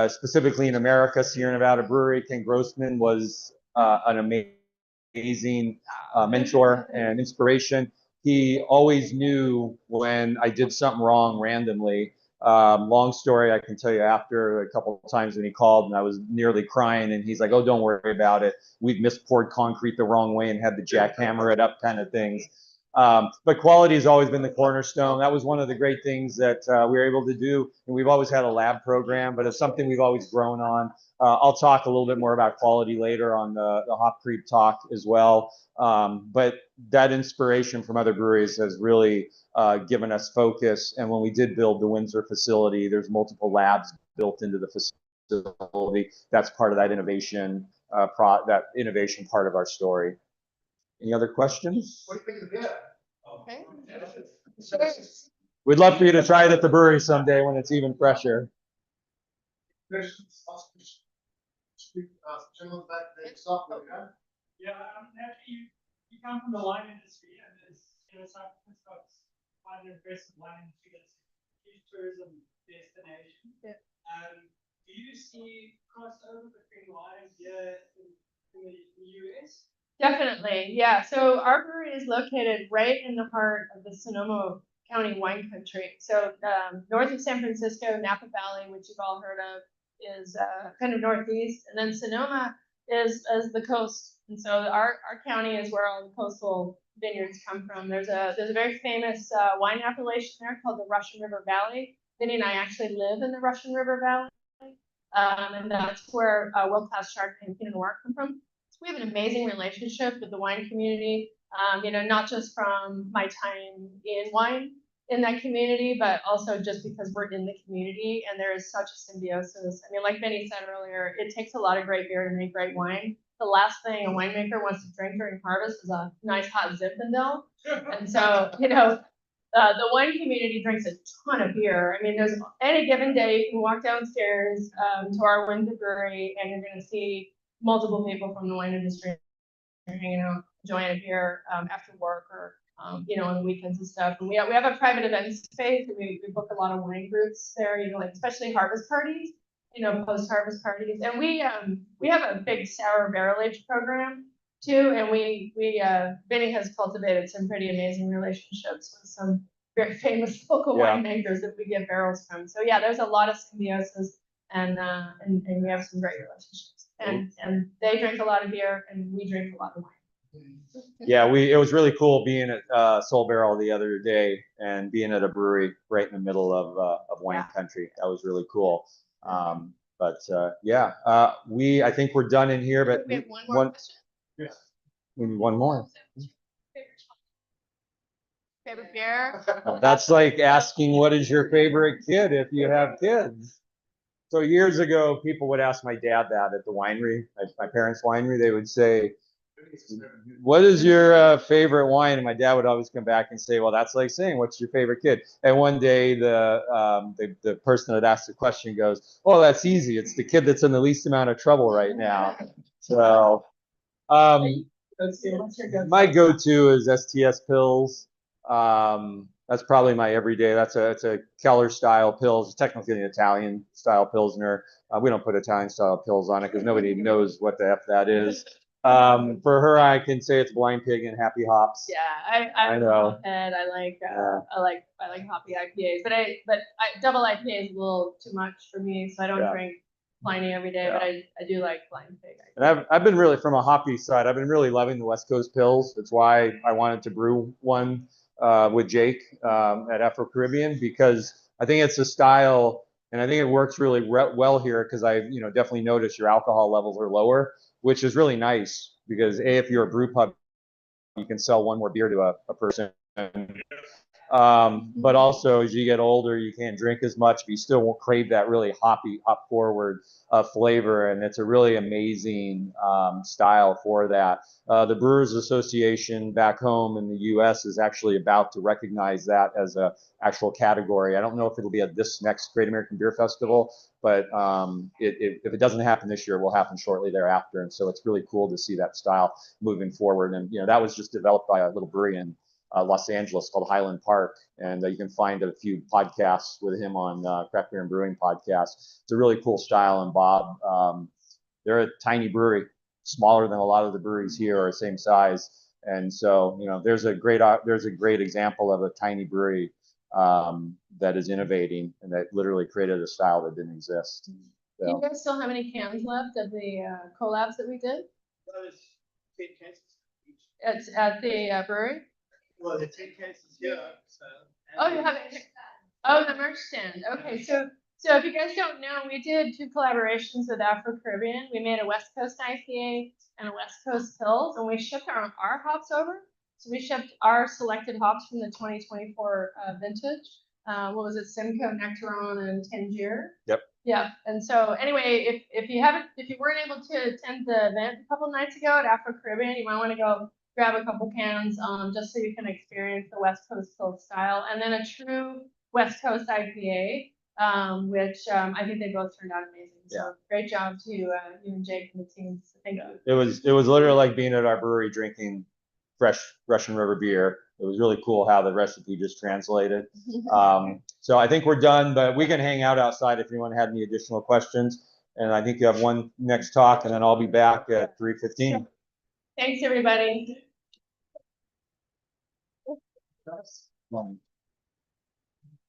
Specifically in America, Sierra Nevada Brewery. Ken Grossman was an amazing mentor and inspiration. He always knew when I did something wrong randomly. Long story, I can tell you after a couple of times when he called and I was nearly crying and he's like, oh, don't worry about it. We've mispoured concrete the wrong way and had to jackhammer it up kind of things. But quality has always been the cornerstone. That was one of the great things that we were able to do. And we've always had a lab program, but it's something we've always grown on. I'll talk a little bit more about quality later on the Hop Creep talk as well. But that inspiration from other breweries has really given us focus. And when we did build the Windsor facility, there's multiple labs built into the facility. That's part of that innovation, that innovation part of our story. Any other questions? What do you think of that? Okay. We'd love for you to try it at the brewery someday when it's even fresher. Questions? Gentlemen back there, stop with that. Yeah, actually, you come from the wine industry, and it's quite an impressive wine industry. That's a huge tourism destination. Yeah. Do you see crossover between wines here in the US? Definitely, yeah. So our brewery is located right in the heart of the Sonoma County wine country. So north of San Francisco, Napa Valley, which you've all heard of, is kind of northeast, and then Sonoma is the coast. And so our county is where all the coastal vineyards come from. There's a very famous wine appellation there called the Russian River Valley. Vinny and I actually live in the Russian River Valley, and that's where world-class Chardonnay and Pinot Noir come from. So we have an amazing relationship with the wine community. Not just from my time in wine in that community, but also just because we're in the community and there is such a symbiosis. I mean, like Vinny said earlier, it takes a lot of great beer to make great wine. The last thing a winemaker wants to drink during harvest is a nice hot Zinfandel. And so, the wine community drinks a ton of beer. I mean, there's any given day you can walk downstairs to our Windsor brewery and you're going to see multiple people from the wine industry hanging out, enjoying a beer after work or on the weekends and stuff. And we have a private event space. And we book a lot of wine groups there, like especially harvest parties, post-harvest parties. And we have a big sour barrel age program too. And Vinny has cultivated some pretty amazing relationships with some very famous local winemakers that we get barrels from. So yeah, there's a lot of symbiosis and we have some great relationships. And they drink a lot of beer and we drink a lot of wine. Yeah, it was really cool being at Soul Barrel the other day and being at a brewery right in the middle of wine country. That was really cool. I think we're done in here, but we have one more question. Yes. We need one more. Favorite beer? That's like asking what is your favorite kid if you have kids. So years ago, people would ask my dad that at the winery, at my parents' winery. They would say, what is your favorite wine? And my dad would always come back and say, well, that's like saying, what's your favorite kid? And one day the person that asked the question goes, oh, that's easy. It's the kid that's in the least amount of trouble right now. So my go-to is STS Pills. That's probably my everyday. That's a Keller style Pils. It's technically an Italian style Pilsner. We don't put Italian style Pils on it because nobody knows what the F that is. For her, I can say it's Blind Pig and Happy Hops. Yeah, I know. And I like hoppy IPAs, but double IPA is a little too much for me, so I don't drink Pliny every day. But I do like Blind Pig. And I've been really, from a hoppy side, I've been really loving the West Coast Pils. That's why I wanted to brew one with Jake at Afro Caribbean, because I think it's a style, and I think it works really well here because I definitely noticed your alcohol levels are lower, which is really nice because if you're a brew pub, you can sell one more beer to a person. But also as you get older, you can't drink as much, but you still won't crave that really hoppy, hop forward flavor. And it's a really amazing style for that. The Brewers Association back home in the US is actually about to recognize that as a actual category. I don't know if it'll be at this next Great American Beer Festival, but if it doesn't happen this year, it will happen shortly thereafter. And so it's really cool to see that style moving forward. And, you know, that was just developed by a little brewery in Los Angeles called Highland Park, and you can find a few podcasts with him on Craft Beer and Brewing podcast. It's a really cool style, and Bob, they're a tiny brewery, smaller than a lot of the breweries here, are the same size, and so you know there's a great example of a tiny brewery that is innovating and that literally created a style that didn't exist. Do you guys still have any cans left of the collabs that we did? At the brewery? Well, the 10 cases here. So, Oh, you have it. Oh, the merch stand. Okay, so if you guys don't know, we did 2 collaborations with Afro Caribbean. We made a West Coast IPA and a West Coast Pils, and we shipped our hops over. So we shipped our selected hops from the 2024 vintage. What was it? Simcoe, Nectaron, and Tangier. Yep. Yeah. And so anyway, if you weren't able to attend the event a couple nights ago at Afro Caribbean, you might want to go grab a couple cans, just so you can experience the West Coast Pils style, and then a true West Coast IPA, which I think they both turned out amazing. So great job to you and Jake and the team. So thank you. It was literally like being at our brewery drinking fresh Russian River beer. It was really cool how the recipe just translated. So I think we're done, but we can hang out outside if anyone had any additional questions. And I think you have one next talk, and then I'll be back at 3:15. Sure. Thanks, everybody.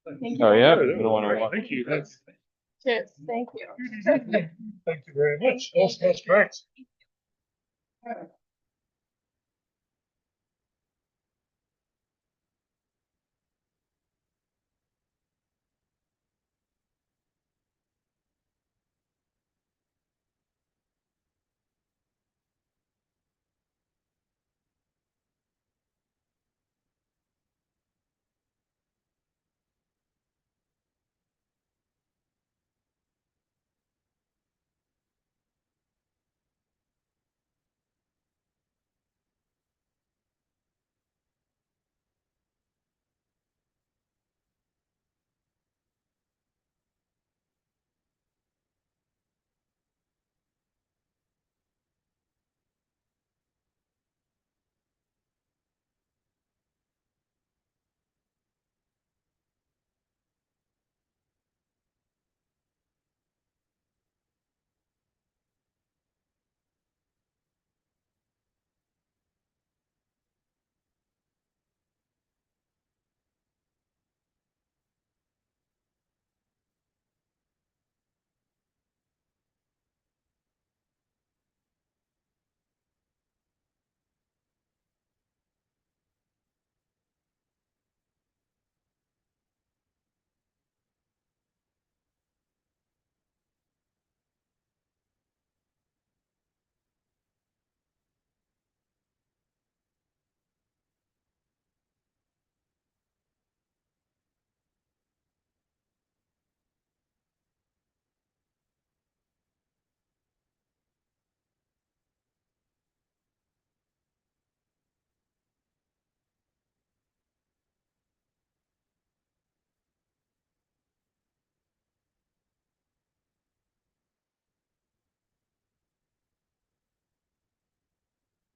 Thank you. Oh yeah, you don't want to. Thank you. Cheers. Thank you. Thank you very much. That's great.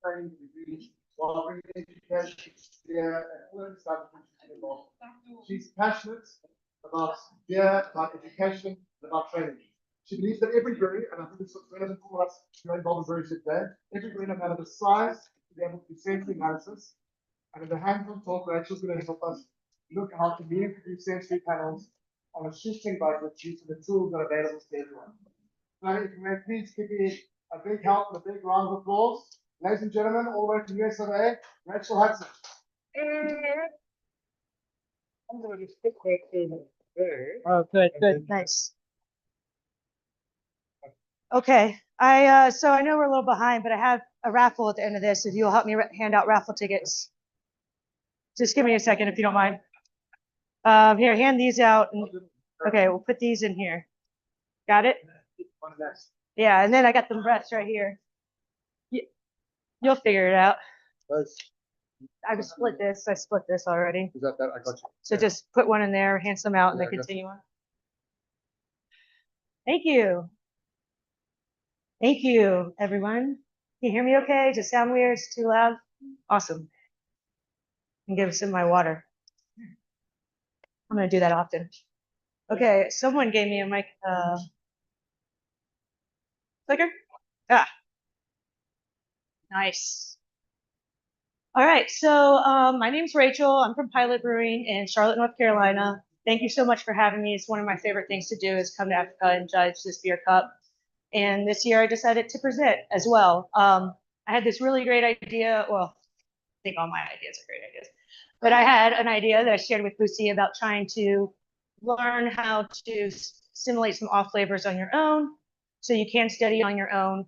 training degrees while bringing education, beer, and work establishments involved. She's passionate about beer, about education, and about training. She believes that every brewery, and I think this is relevant for us who are involved in breweries today, every brewery, no matter the size, to be able to do sensory analysis. And in the hands-on talk, Rachel's going to help us look at how to meaningfully do sensory panels on a shoestring budget due to the tools that are available to everyone. So if you may please give me a big help and a big round of applause. Ladies and gentlemen, all the way from US of A, Rachel Hudson. I'm going to just put that over there. Oh, good, nice. Okay, so I know we're a little behind, but I have a raffle at the end of this. If you'll help me hand out raffle tickets. Just give me a second if you don't mind. Here, hand these out. Okay, we'll put these in here. Got it? Yeah, and then I got the rest right here. You'll figure it out. I split this. I split this already. Is that I got you. So just put one in there, hand some out, and then continue on. Thank you. Thank you, everyone. Can you hear me okay? Does it sound weird? It's too loud? Awesome. And give some of my water. I'm going to do that often. Okay, someone gave me a mic clicker. Ah, nice. All right, so my name's Rachel. I'm from Pilot Brewing in Charlotte, North Carolina. Thank you so much for having me. It's one of my favorite things to do is come to Africa and judge this beer cup. And this year I decided to present as well. I had this really great idea. Well, I think all my ideas are great ideas. But I had an idea that I shared with Lucy about trying to learn how to simulate some off flavors on your own. So you can study on your own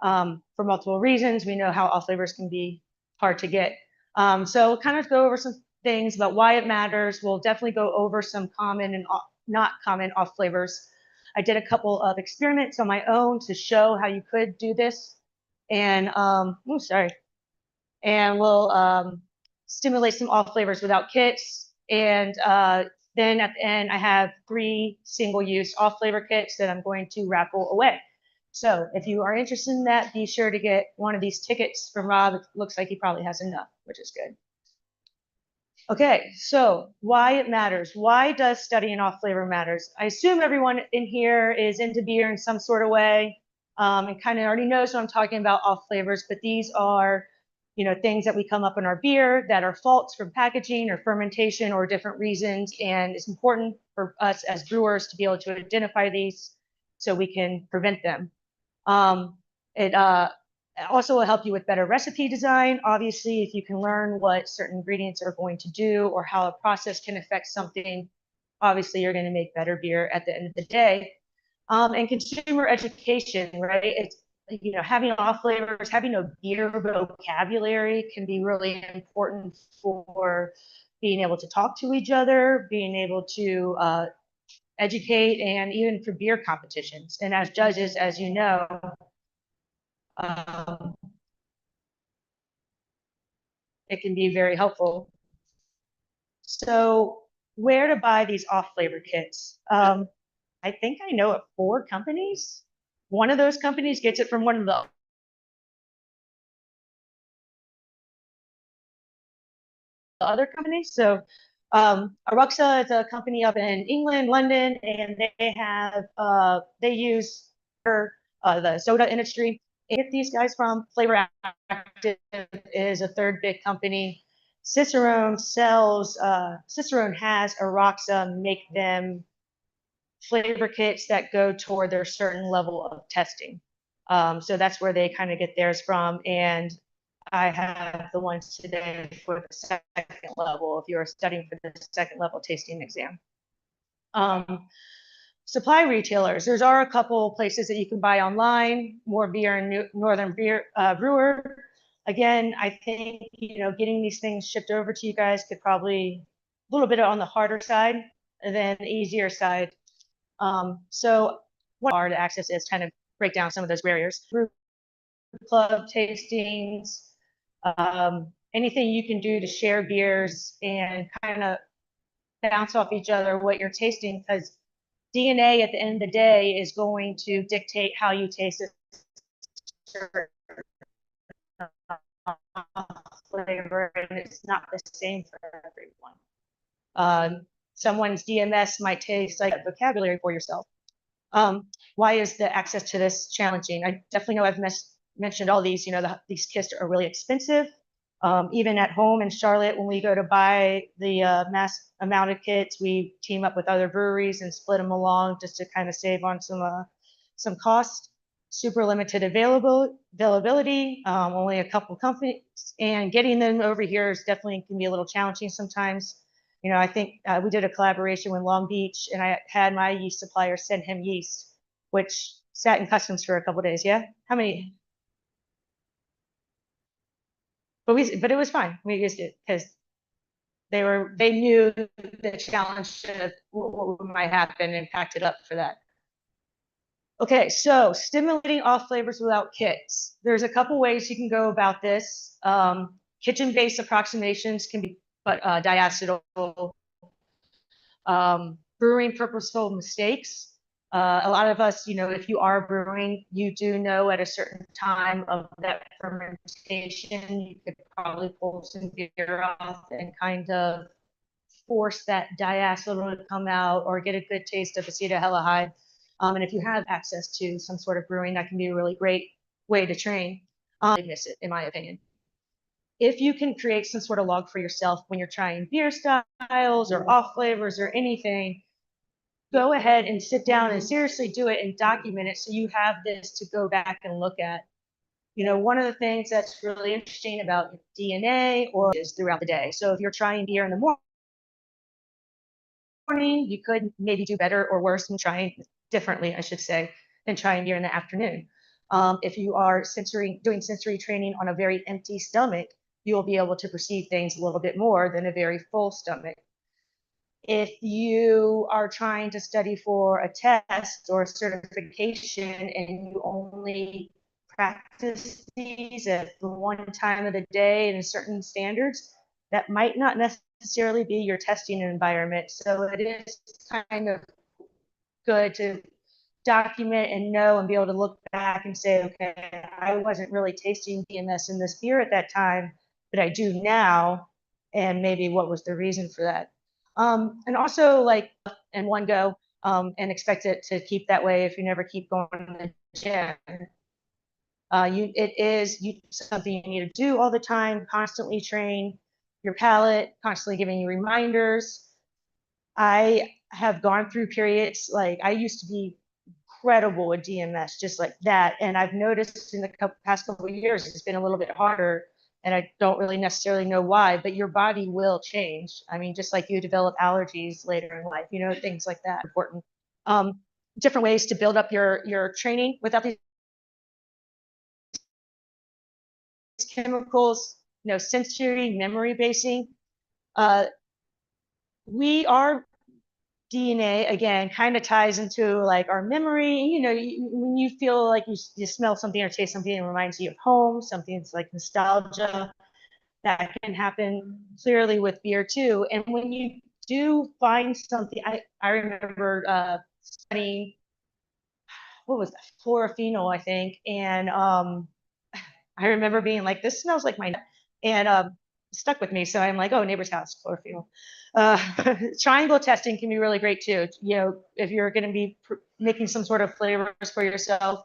for multiple reasons. We know how off flavors can be hard to get. So we'll kind of go over some things about why it matters. We'll definitely go over some common and not common off flavors. I did a couple of experiments on my own to show how you could do this. And, and we'll stimulate some off flavors without kits. And then at the end, I have 3 single-use off flavor kits that I'm going to raffle away. So if you are interested in that, be sure to get one of these tickets from Rob. It looks like he probably has enough, which is good. Okay, so why it matters. Why does studying off flavor matters? I assume everyone in here is into beer in some sort of way and kind of already knows what I'm talking about off flavors, but these are, you know, things that we come up in our beer that are faults from packaging or fermentation or different reasons. And it's important for us as brewers to be able to identify these so we can prevent them. It also will help you with better recipe design. Obviously, if you can learn what certain ingredients are going to do or how a process can affect something, obviously you're going to make better beer at the end of the day. And consumer education, right? It's, you know, having off flavors, having a beer vocabulary can be really important for being able to talk to each other, being able to educate, and even for beer competitions. And as judges, as you know, it can be very helpful. So where to buy these off flavor kits? I think I know of 4 companies. One of those companies gets it from one of the other companies. So Aruxa is a company up in England, London, and they have they use the soda industry. Get these guys from Flavor Active is a 3rd big company. Cicerone sells, Cicerone has Aruxa make them flavor kits that go toward their certain level of testing. So that's where they kind of get theirs from. And I have the ones today for the 2nd level, if you're studying for the 2nd level tasting exam. Supply retailers, there are a couple places that you can buy online, More Beer and Northern Beer Brewer. Again, I think, you know, getting these things shipped over to you guys could probably a little bit on the harder side than the easier side. So what are to access is kind of break down some of those barriers. Brew club tastings, anything you can do to share beers and kind of bounce off each other what you're tasting, because DNA at the end of the day is going to dictate how you taste it. Flavor, and it's not the same for everyone. Someone's DMS might taste like a vocabulary for yourself. Why is the access to this challenging? I definitely know I've mentioned all these, you know, these kits are really expensive. Even at home in Charlotte, when we go to buy the mass amount of kits, we team up with other breweries and split them along just to kind of save on some cost. Super limited availability, only a couple companies, and getting them over here is definitely can be a little challenging sometimes. You know, I think we did a collaboration with Long Beach, and I had my yeast supplier send him yeast, which sat in customs for a couple days. Yeah, how many? but it was fine. We used it because they knew the challenge of what might happen and packed it up for that. Okay, so stimulating off flavors without kits. There's a couple ways you can go about this. Kitchen-based approximations can be diacetyl. Brewing purposeful mistakes. A lot of us, if you are brewing, you do know at a certain time of that fermentation, you could probably pull some beer off and kind of force that diacetyl to come out or get a good taste of acetaldehyde. And if you have access to some sort of brewing, that can be a really great way to train. Miss it, in my opinion. If you can create some sort of log for yourself when you're trying beer styles or off flavors or anything, go ahead and sit down and seriously do it and document it so you have this to go back and look at. One of the things that's really interesting about DNA or is throughout the day. So if you're trying beer in the morning, you could maybe do better or worse than trying differently, I should say, than trying beer in the afternoon. If you are doing sensory training on a very empty stomach, you will be able to perceive things a little bit more than a very full stomach. If you are trying to study for a test or a certification and you only practice these at the one time of the day and certain standards, that might not necessarily be your testing environment. So it is kind of good to document and know and be able to look back and say, okay, I wasn't really tasting DMS in this beer at that time, but I do now, and maybe what was the reason for that. And also like in one go and expect it to keep that way if you never keep going to the gym. It is something you need to do all the time, constantly train your palate, constantly giving you reminders. I have gone through periods, like I used to be incredible at DMS, just like that. And I've noticed in the past couple of years, it's been a little bit harder. And I don't really necessarily know why, but your body will change. I mean, just like you develop allergies later in life, things like that. Important. Different ways to build up your training without these chemicals, sensory memory basing. Our DNA again kind of ties into like our memory. When you feel like you smell something or taste something, it reminds you of home. Something's like nostalgia. That can happen clearly with beer too. And when you do find something, I remember studying, what was that, chlorophenol, I think, and I remember being like, this smells like my, and stuck with me. So I'm like, oh, neighbor's house, chlorophenol. Triangle testing can be really great too. If you're going to be making some sort of flavors for yourself,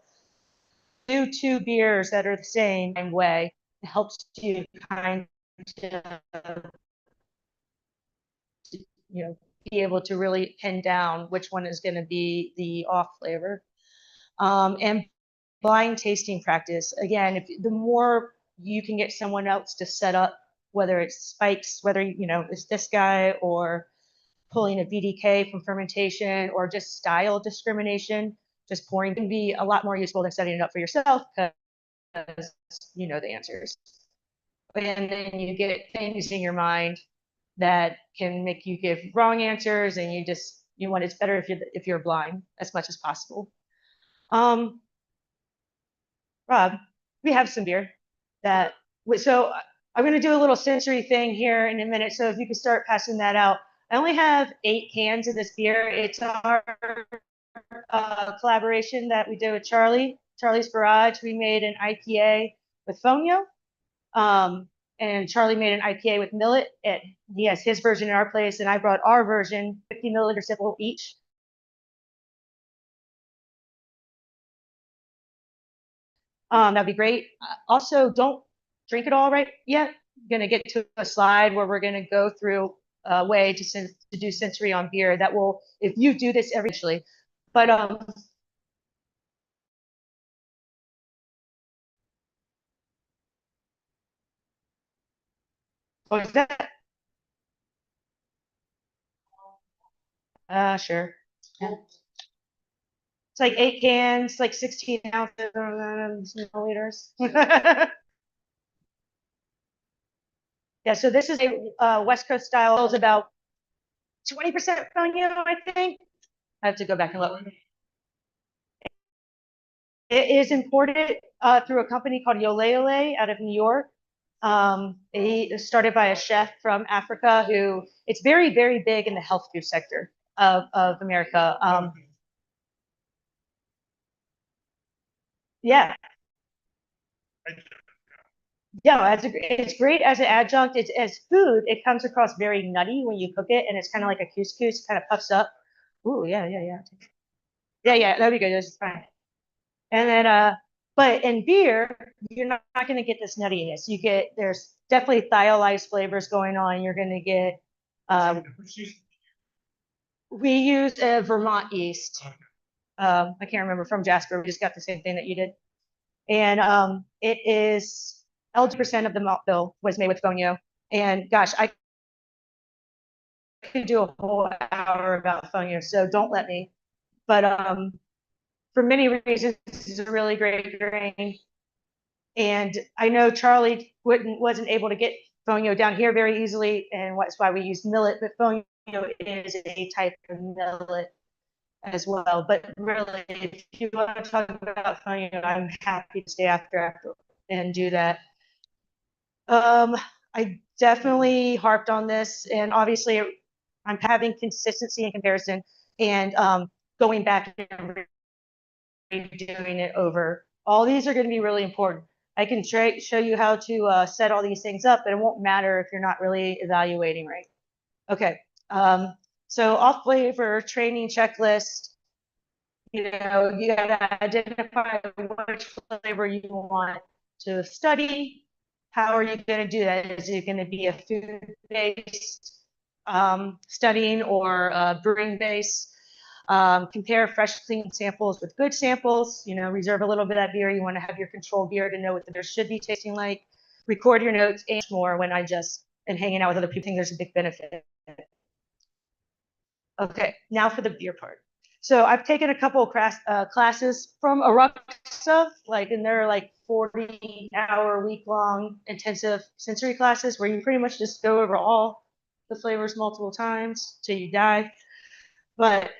do 2 beers that are the same way. It helps you kind of, be able to really pin down which one is going to be the off flavor. And blind tasting practice. Again, the more you can get someone else to set up, whether it's spikes, whether it's this guy or pulling a VDK from fermentation or just style discrimination, just pouring can be a lot more useful than setting it up for yourself because you know the answers. And then you get things in your mind that can make you give wrong answers, and it's better if you're blind as much as possible. Rob, we have some beer so I'm going to do a little sensory thing here in a minute. So if you could start passing that out. I only have 8 cans of this beer. It's our collaboration that we did with Charlie's Garage. We made an IPA with Fonio. And Charlie made an IPA with millet. He has his version in our place, and I brought our version, 50 milliliter sipple each. That'd be great. Also, don't drink it all right yet. I'm gonna get to a slide where we're gonna go through a way to do sensory on beer that will, if you do this eventually, but what was that? Sure. Yeah. It's like 8 cans, like 16 ounces milliliters. Yeah, so this is a West Coast style. It's about 20% fonio, I think. I have to go back and look. It is imported through a company called Yole out of New York. It started by a chef from Africa who, it's very, very big in the health food sector of America. Yeah. Yeah, it's great as an adjunct. It's as food, it comes across very nutty when you cook it, and it's kind of like a couscous, kind of puffs up. Ooh, yeah. Yeah, that'd be good. That's fine. And then, but in beer, you're not going to get this nuttiness. There's definitely thiolized flavors going on. You're going to get, we use a Vermont yeast. I can't remember, from Jasper. We just got the same thing that you did. And it is 80% of the malt bill was made with fonio. And gosh, I could do a whole hour about fonio, so don't let me. But for many reasons, this is a really great grain. And I know Charlie wasn't able to get fonio down here very easily, and that's why we use millet, but fonio is a type of millet as well. But really, if you want to talk about fonio, I'm happy to stay after and do that. I definitely harped on this, and obviously I'm having consistency and comparison, and going back and redoing it over. All these are going to be really important. I can show you how to set all these things up, but it won't matter if you're not really evaluating right. Okay, so off flavor training checklist. You know, you got to identify which flavor you want to study. How are you going to do that? Is it going to be a food-based studying or brewing-based? Compare fresh, clean samples with good samples. You know, reserve a little bit of that beer. You want to have your control beer to know what the beer should be tasting like. Record your notes and more when I just am hanging out with other people. I think there's a big benefit. Okay, now for the beer part. So I've taken a couple of classes from Aruxa, and they're like 40-hour week-long intensive sensory classes where you pretty much just go over all the flavors multiple times till you die. But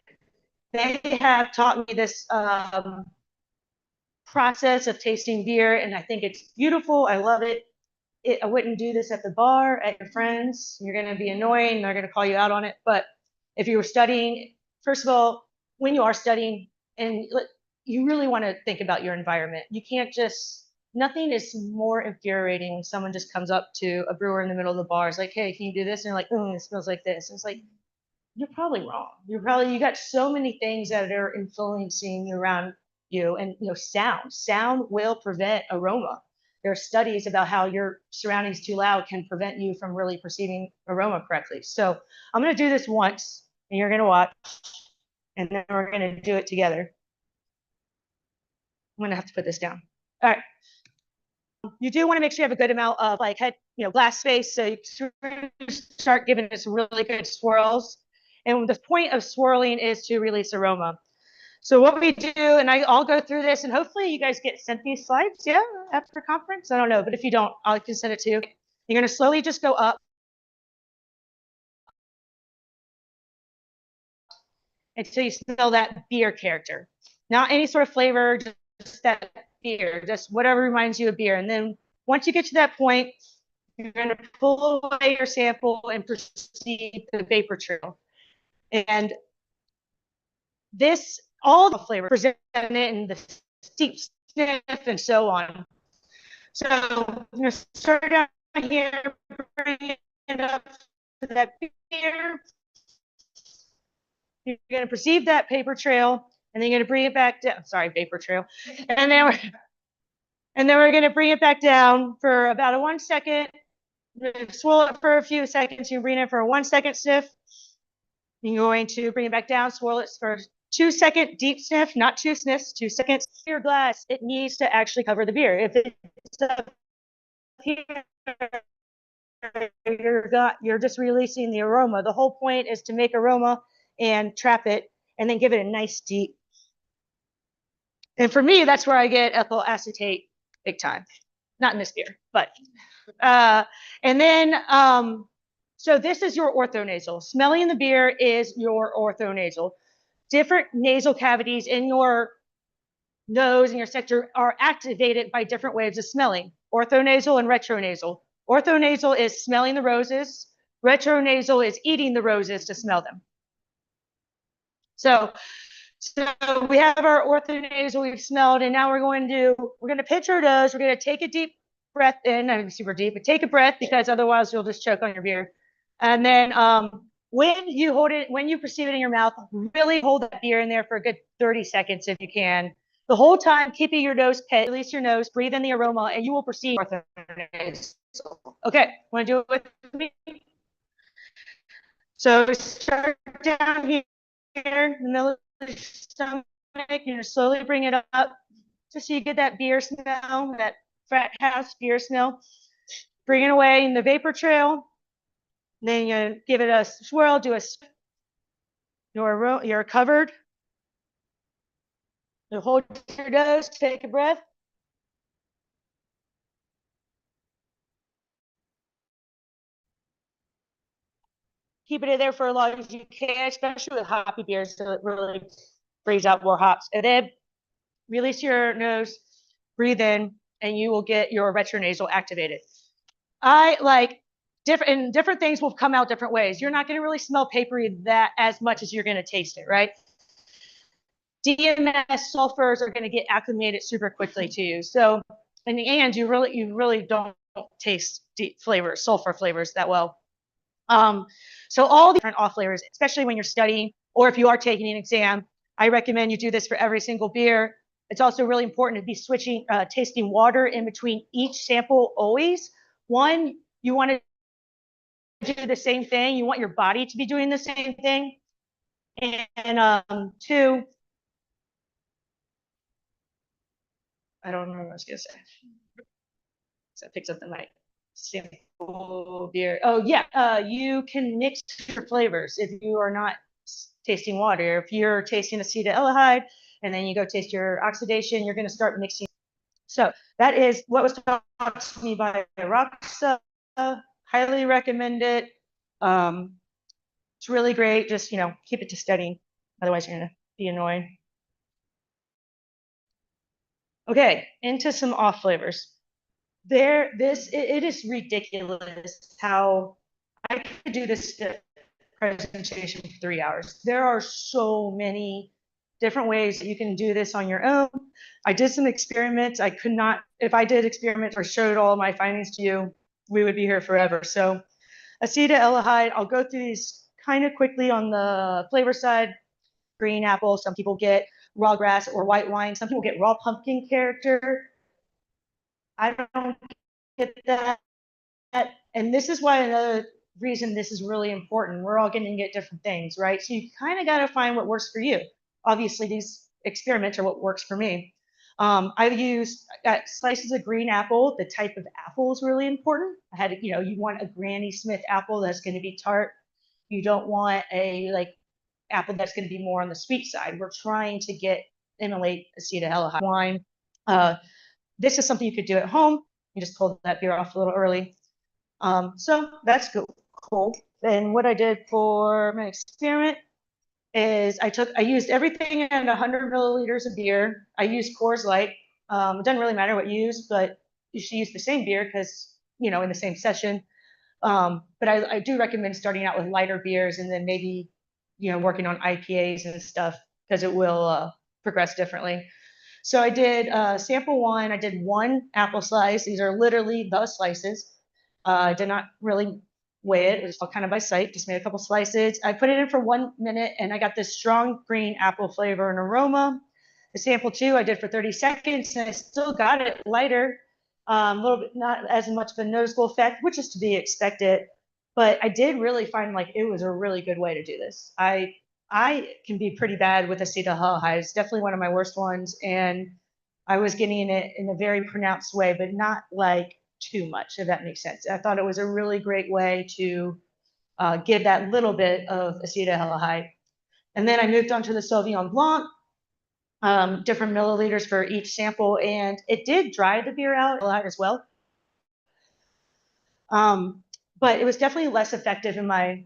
they have taught me this process of tasting beer, and I think it's beautiful. I love it. I wouldn't do this at the bar, at your friends. You're going to be annoying. They're going to call you out on it. But if you were studying, first of all, when you are studying, and you really want to think about your environment. You can't just, nothing is more infuriating when someone just comes up to a brewer in the middle of the bar. It's like, hey, can you do this? And they're like, oh, it smells like this. And it's like, you're probably wrong. You got so many things that are influencing around you. And, you know, sound will prevent aroma. There are studies about how your surroundings too loud can prevent you from really perceiving aroma correctly. So I'm going to do this once, and you're going to watch, and then we're going to do it together. I'm going to have to put this down. All right. You do want to make sure you have a good amount of glass space, so you start giving it some really good swirls. And the point of swirling is to release aroma. So what we do, and I'll go through this, and hopefully you guys get sent these slides, yeah, after conference. I don't know, but if you don't, I can send it to you. You're going to slowly just go up until you smell that beer character. Not any sort of flavor, just that beer, just whatever reminds you of beer. And then once you get to that point, you're going to pull away your sample and proceed the vapor trail. And this, all the flavor presented in the steep sniff and so on. So I'm going to start down here, bring it up to that beer. You're going to perceive that paper trail, and then you're going to bring it back down. Sorry, vapor trail. And then we're going to bring it back down for about a 1 second. Swirl it for a few seconds. You bring it for a 1 second sniff. You're going to bring it back down, swirl it for 2 second deep sniff, not 2 sniffs, 2 seconds. Your glass, it needs to actually cover the beer. If it's up here, you're just releasing the aroma. The whole point is to make aroma and trap it, and then give it a nice deep. And for me, that's where I get ethyl acetate big time. Not in this beer, but And then, so this is your orthonasal. Smelling the beer is your orthonasal. Different nasal cavities in your nose and your sector are activated by different waves of smelling, orthonasal and retronasal. Orthonasal is smelling the roses. Retronasal is eating the roses to smell them. So we have our orthonasal we've smelled, and now we're going to pinch our nose. We're going to take a deep breath in, not super deep, but take a breath because otherwise you'll just choke on your beer. And then when you perceive it in your mouth, really hold that beer in there for a good 30 seconds if you can. The whole time, keeping your nose pit, release your nose, breathe in the aroma, and you will perceive orthonasal. Okay, want to do it with me? So start down here in the middle of the stomach, slowly bring it up just so you get that beer smell, that frat house beer smell. Bring it away in the vapor trail. Then you give it a swirl, you're covered. You hold your nose, take a breath. Keep it in there for as long as you can, especially with hoppy beers, so it really brings out more hops. And then release your nose, breathe in, and you will get your retronasal activated. Different things will come out different ways. You're not going to really smell papery that as much as you're going to taste it, right? DMS sulfurs are going to get acclimated super quickly to you. So in the end, you really don't taste deep flavors, sulfur flavors that well. So all the different off flavors, especially when you're studying or if you are taking an exam, I recommend you do this for every single beer. It's also really important to be tasting water in between each sample always. One, you want to do the same thing. You want your body to be doing the same thing. And two, I don't know what I was going to say. So I picked up the mic. Sample beer. Oh yeah, you can mix your flavors if you are not tasting water. If you're tasting acetaldehyde and then you go taste your oxidation, you're going to start mixing. So that is what was taught to me by Roxa. Highly recommend it. It's really great. Just keep it to studying. Otherwise, you're going to be annoyed. Okay, into some off flavors. It is ridiculous how I could do this presentation for 3 hours. There are so many different ways that you can do this on your own. I did some experiments. I could not, if I did experiments or showed all my findings to you, we would be here forever. So acetaldehyde, I'll go through these kind of quickly on the flavor side. Green apple, some people get raw grass or white wine. Some people get raw pumpkin character. I don't get that. And this is why another reason this is really important. We're all going to get different things, right? So you kind of got to find what works for you. Obviously, these experiments are what works for me. I've used slices of green apple. The type of apple is really important. I had, you want a Granny Smith apple that's going to be tart. You don't want a apple that's going to be more on the sweet side. We're trying to emulate acetaldehyde wine. This is something you could do at home. You just pull that beer off a little early. So that's cool. And what I did for my experiment is I used everything in 100 milliliters of beer. I used Coors Light. It doesn't really matter what you use, but you should use the same beer because, in the same session. But I do recommend starting out with lighter beers and then maybe, working on IPAs and stuff because it will progress differently. So I did sample one. I did one apple slice. These are literally the slices. I did not really weigh it. It was all kind of by sight. Just made a couple slices. I put it in for 1 minute and I got this strong green apple flavor and aroma. The sample two I did for 30 seconds and I still got it lighter. A little bit, not as much of a noticeable effect, which is to be expected. But I did really find it was a really good way to do this. I can be pretty bad with acetaldehyde. It's definitely one of my worst ones. And I was getting it in a very pronounced way, but not too much, if that makes sense. I thought it was a really great way to give that little bit of acetaldehyde. And then I moved on to the Sauvignon Blanc, different milliliters for each sample. And it did dry the beer out as well. But it was definitely less effective in my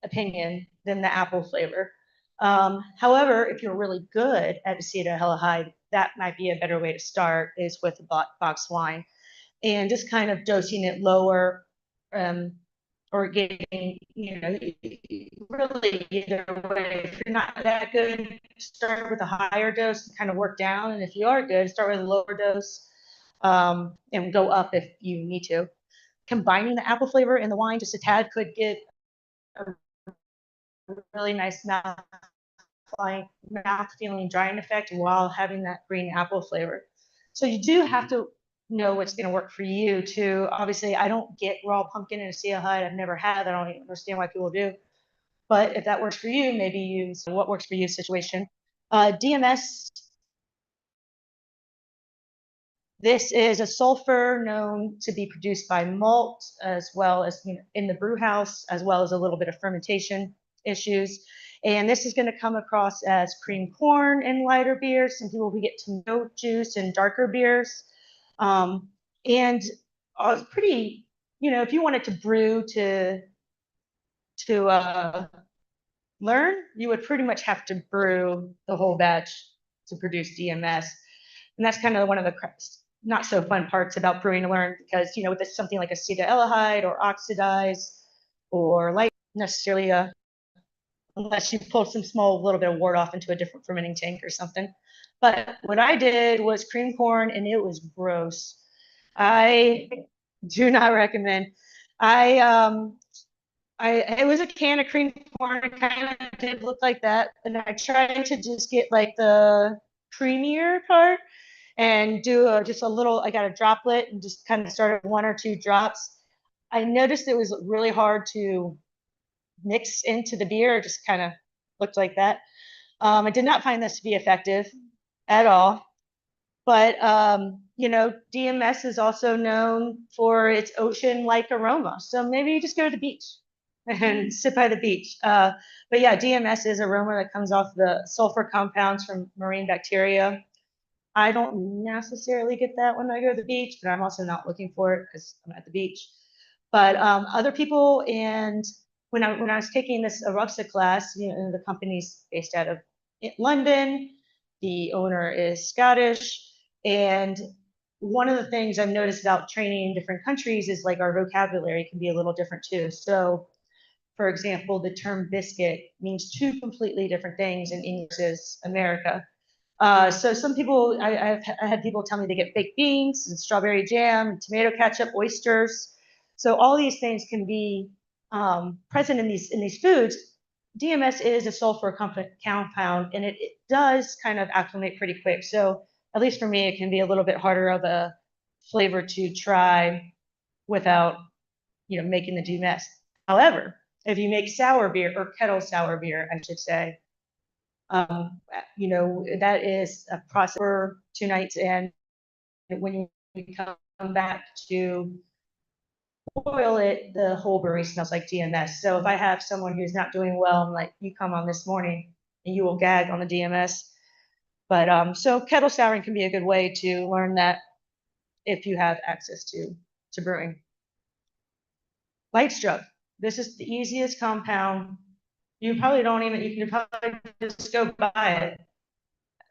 opinion than the apple flavor. However, if you're really good at acetaldehyde, that might be a better way to start, is with a box wine and just kind of dosing it lower, or getting, really either way. If you're not that good, start with a higher dose and kind of work down. And if you are good, start with a lower dose, and go up if you need to. Combining the apple flavor in the wine just a tad could get a really nice mouth feeling drying effect while having that green apple flavor. So you do have to know what's going to work for you too. Obviously, I don't get raw pumpkin and acetaldehyde. I've never had. I don't even understand why people do. But if that works for you, maybe use what works for you situation. DMS. This is a sulfur known to be produced by malt, as well as in the brew house, as well as a little bit of fermentation issues. And this is going to come across as cream corn in lighter beers. Some people, we get tomato juice in darker beers. And pretty, if you wanted to brew to learn, you would pretty much have to brew the whole batch to produce DMS. And that's kind of one of the not so fun parts about brewing to learn, because, with something like acetaldehyde or oxidized or light, necessarily unless you pulled some small little bit of wort off into a different fermenting tank or something. But what I did was cream corn, and it was gross. I do not recommend. It was a can of cream corn. It kind of did look like that, and I tried to just get like the creamier part and do just a little. I got a droplet and just kind of started 1 or 2 drops. I noticed it was really hard to mix into the beer. It just kind of looked like that. I did not find this to be effective at all. But, DMS is also known for its ocean-like aroma. So maybe you just go to the beach and sit by the beach. But yeah, DMS is aroma that comes off the sulfur compounds from marine bacteria. I don't necessarily get that when I go to the beach, but I'm also not looking for it because I'm at the beach. But other people, and when I was taking this Aruxa class, the company's based out of London. The owner is Scottish. And one of the things I've noticed about training in different countries is like our vocabulary can be a little different too. So, for example, the term biscuit means 2 completely different things in English versus America. So some people, I had people tell me they get baked beans and strawberry jam, tomato ketchup, oysters. So all these things can be present in these foods. DMS is a sulfur compound, and it does kind of acclimate pretty quick. So at least for me, it can be a little bit harder of a flavor to try without, making the DMS. However, if you make sour beer, or kettle sour beer, I should say, that is a process for 2 nights. And when you come back to boil it, the whole brewery smells like DMS. So if I have someone who's not doing well, I'm like, you come on this morning and you will gag on the DMS. But so kettle souring can be a good way to learn that if you have access to brewing. Light strug. This is the easiest compound. You probably don't even, you can probably just go buy it,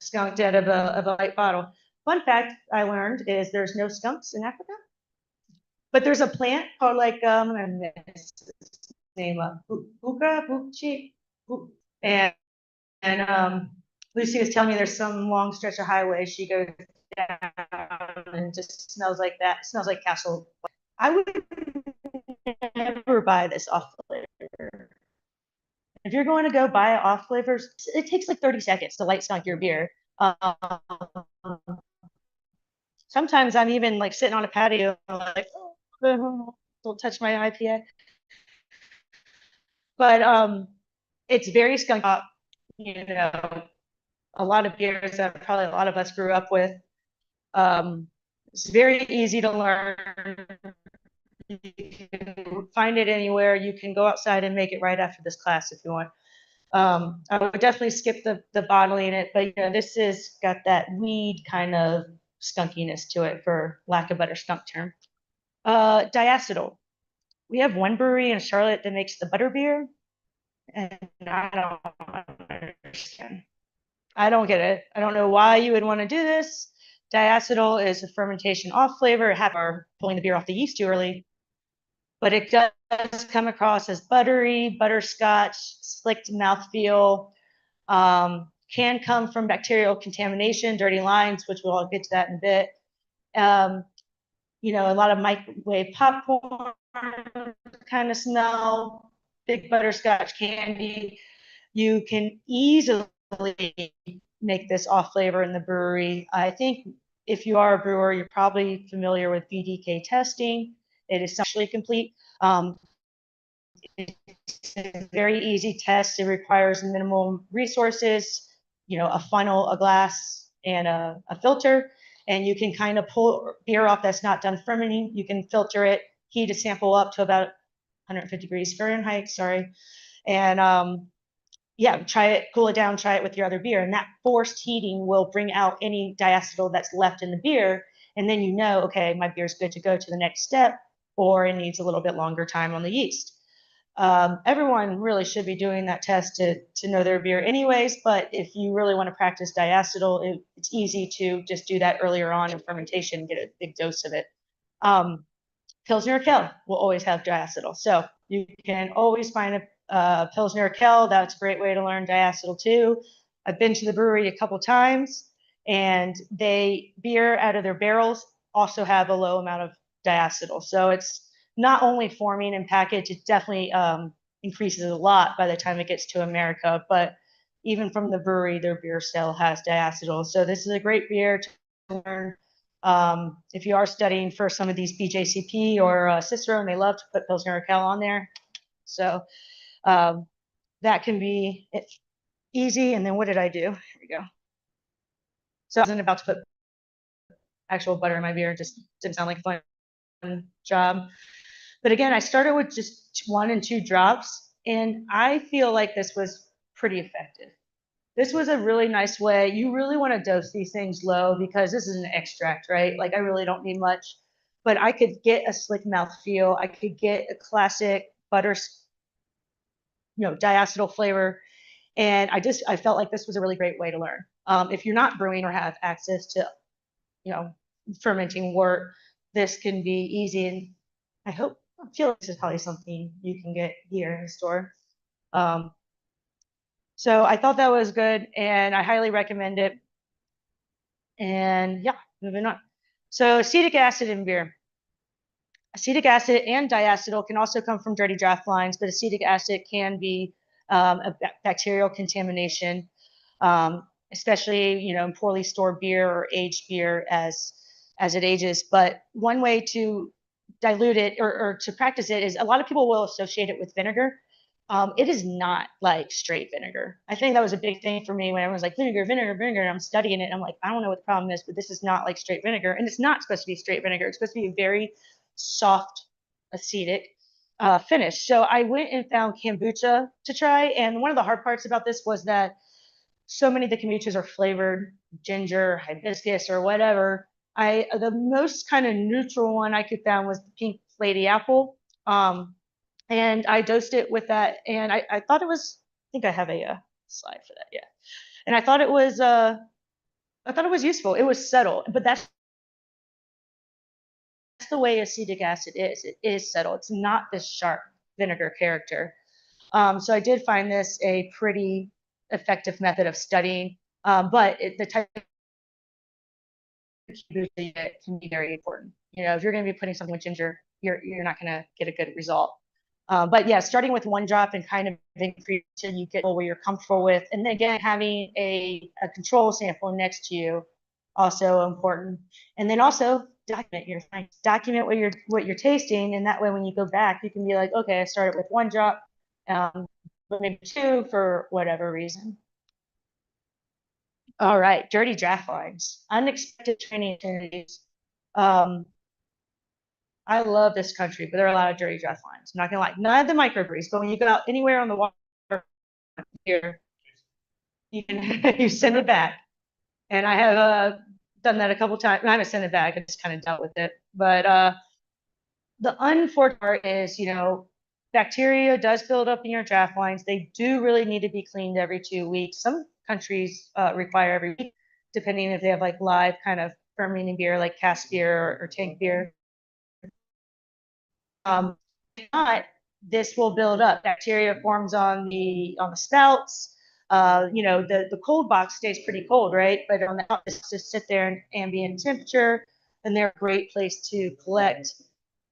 skunked out of a light bottle. Fun fact I learned is there's no skunks in Africa, but there's a plant called like, I'm gonna miss its name, and Lucy was telling me there's some long stretch of highway she goes down and it just smells like that. It smells like castle. I would never buy this off flavor. If you're going to go buy off flavors, it takes like 30 seconds to light skunk your beer. Sometimes I'm even like sitting on a patio, like, oh, don't touch my IPA. But it's very skunk up, a lot of beers that probably a lot of us grew up with. It's very easy to learn. You can find it anywhere. You can go outside and make it right after this class if you want. I would definitely skip the bottling it, but this is got that weed kind of skunkiness to it, for lack of a better skunk term. Diacetyl. We have one brewery in Charlotte that makes the butter beer. We have one brewery in Charlotte that makes the butter beer. And I don't understand. I don't get it. I don't know why you would want to do this. Diacetyl is a fermentation off flavor. It are pulling the beer off the yeast too early. But it does come across as buttery, butterscotch, slicked mouthfeel. Can come from bacterial contamination, dirty lines, which we'll all get to that in a bit. You know, a lot of microwave popcorn kind of smell, big butterscotch candy. You can easily make this off flavor in the brewery. I think if you are a brewer, you're probably familiar with BDK testing. It is actually complete. It's a very easy test. It requires minimum resources, you know, a funnel, a glass, and a filter. And you can kind of pull beer off that's not done fermenting. You can filter it, heat a sample up to about 150 degrees Fahrenheit, sorry. And yeah, try it, cool it down, try it with your other beer. And that forced heating will bring out any diacetyl that's left in the beer. And then you know, okay, my beer's good to go to the next step, or it needs a little bit longer time on the yeast. Everyone really should be doing that test to know their beer anyways, but if you really want to practice diacetyl, it's easy to just do that earlier on in fermentation and get a big dose of it. Pilsner Urquell will always have diacetyl, so you can always find a Pilsner Urquell. That's a great way to learn diacetyl too. I've been to the brewery a couple times, and beer out of their barrels also have a low amount of diacetyl, so it's not only forming and package, it definitely increases a lot by the time it gets to America, but even from the brewery, their beer still has diacetyl. So this is a great beer to learn. If you are studying for some of these BJCP or Cicerone, they love to put Pilsner Urquell on there. So that can be easy. And then what did I do? Here we go. So I wasn't about to put actual butter in my beer. It just didn't sound like a fun job. But again, I started with just 1 and 2 drops, and I feel like this was pretty effective. This was a really nice way. You really want to dose these things low because this is an extract, right? Like I really don't need much, but I could get a slick mouth feel. I could get a classic butter, you know, diacetyl flavor. And I felt like this was a really great way to learn. If you're not brewing or have access to, you know, fermenting wort, this can be easy. And I feel like this is probably something you can get here in the store. So I thought that was good, and I highly recommend it. And yeah, moving on. So acetic acid in beer. Acetic acid and diacetyl can also come from dirty draft lines, but acetic acid can be a bacterial contamination, especially, you know, in poorly stored beer or aged beer as it ages. But one way to dilute it or to practice it is a lot of people will associate it with vinegar. It is not like straight vinegar. I think that was a big thing for me when everyone's like vinegar, vinegar, vinegar, and I'm studying it. And I'm like, I don't know what the problem is, but this is not like straight vinegar. And it's not supposed to be straight vinegar. It's supposed to be a very soft acetic finish. So I went and found kombucha to try. And one of the hard parts about this was that so many of the kombuchas are flavored ginger, hibiscus, or whatever. The most kind of neutral one I could find was the pink lady apple. And I dosed it with that, and I thought it was, I think I have a slide for that, yeah. And I thought it was useful. It was subtle, but that's the way acetic acid is. It is subtle. It's not this sharp vinegar character. So I did find this a pretty effective method of studying, but the type of kombucha can be very important. You know, if you're going to be putting something with ginger, you're not going to get a good result. But yeah, starting with 1 drop and kind of increase till you get where you're comfortable with. And then again, having a control sample next to you, also important. And then also document what you're tasting. And that way, when you go back, you can be like, okay, I started with 1 drop, but maybe 2 for whatever reason. All right, dirty draft lines, unexpected training opportunities. I love this country, but there are a lot of dirty draft lines. I'm not gonna lie, none of the microbreweries, but when you go out anywhere on the water here, you can you send it back. And I have done that a couple times. I haven't sent it back. I just kind of dealt with it. But the unfortunate part is, you know, bacteria does build up in your draft lines. They do really need to be cleaned every 2 weeks. Some countries require every week, depending if they have like live kind of fermenting beer, like cask beer or tank beer. If not, this will build up. Bacteria forms on the spouts. You know, the cold box stays pretty cold, right? But on the outside, just sit there in ambient temperature, and they're a great place to collect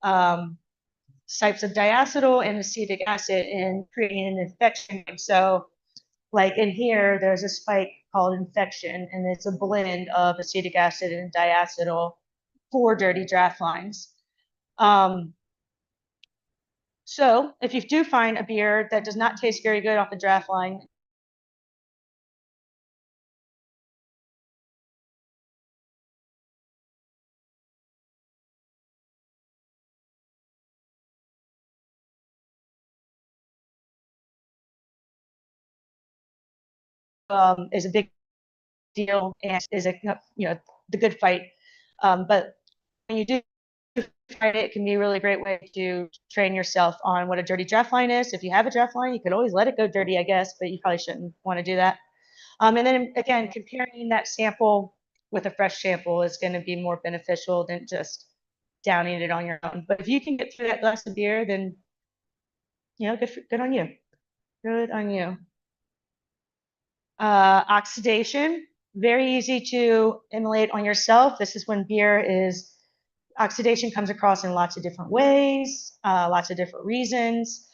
types of diacetyl and acetic acid and creating an infection. So, like in here, there's a spike called infection, and it's a blend of acetic acid and diacetyl for dirty draft lines. So if you do find a beer that does not taste very good off the draft line, is a big deal and is a, you know, the good fight. But when you do fight it, it can be a really great way to train yourself on what a dirty draft line is. If you have a draft line, you could always let it go dirty, I guess, but you probably shouldn't want to do that. And then again, comparing that sample with a fresh sample is going to be more beneficial than just downing it on your own. But if you can get through that glass of beer, then, you know, good on you. Good on you. Oxidation, very easy to emulate on yourself. This is when beer is, oxidation comes across in lots of different ways, lots of different reasons.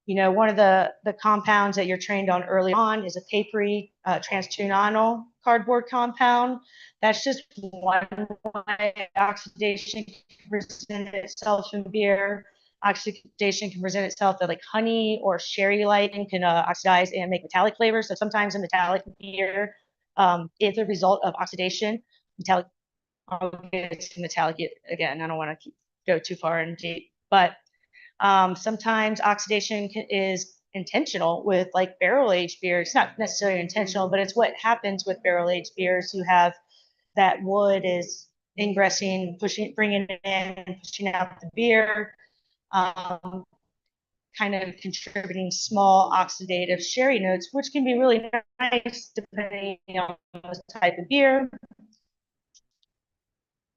You know, one of the compounds that you're trained on early on is a papery transturnanol cardboard compound. That's just one way oxidation can present itself in beer. Oxidation can present itself that like honey or sherry lighting can oxidize and make metallic flavors. So sometimes a metallic beer is a result of oxidation. Metallic, I'll get to metallic again. I don't want to go too far in deep, but sometimes oxidation is intentional with like barrel aged beers. It's not necessarily intentional, but it's what happens with barrel aged beers who have that wood is ingressing, bringing it in, pushing out the beer. Kind of contributing small oxidative sherry notes, which can be really nice depending on the type of beer.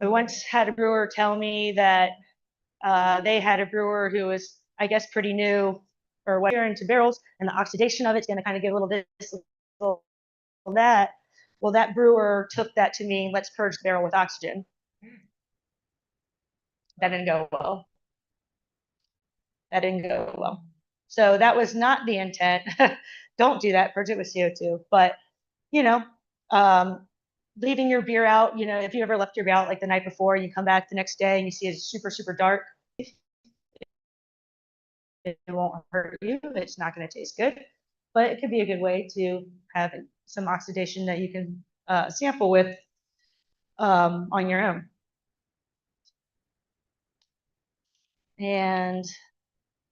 I once had a brewer tell me that they had a brewer who was, I guess, pretty new or what into barrels, and the oxidation of it's going to kind of give a little this, a little that. Well, that brewer took that to mean let's purge the barrel with oxygen. That didn't go well. That didn't go well. So that was not the intent. Don't do that, purge it with CO2. But, you know, leaving your beer out, you know, if you ever left your beer out like the night before, you come back the next day and you see it's super, super dark, it won't hurt you. It's not going to taste good, but it could be a good way to have some oxidation that you can sample with on your own. And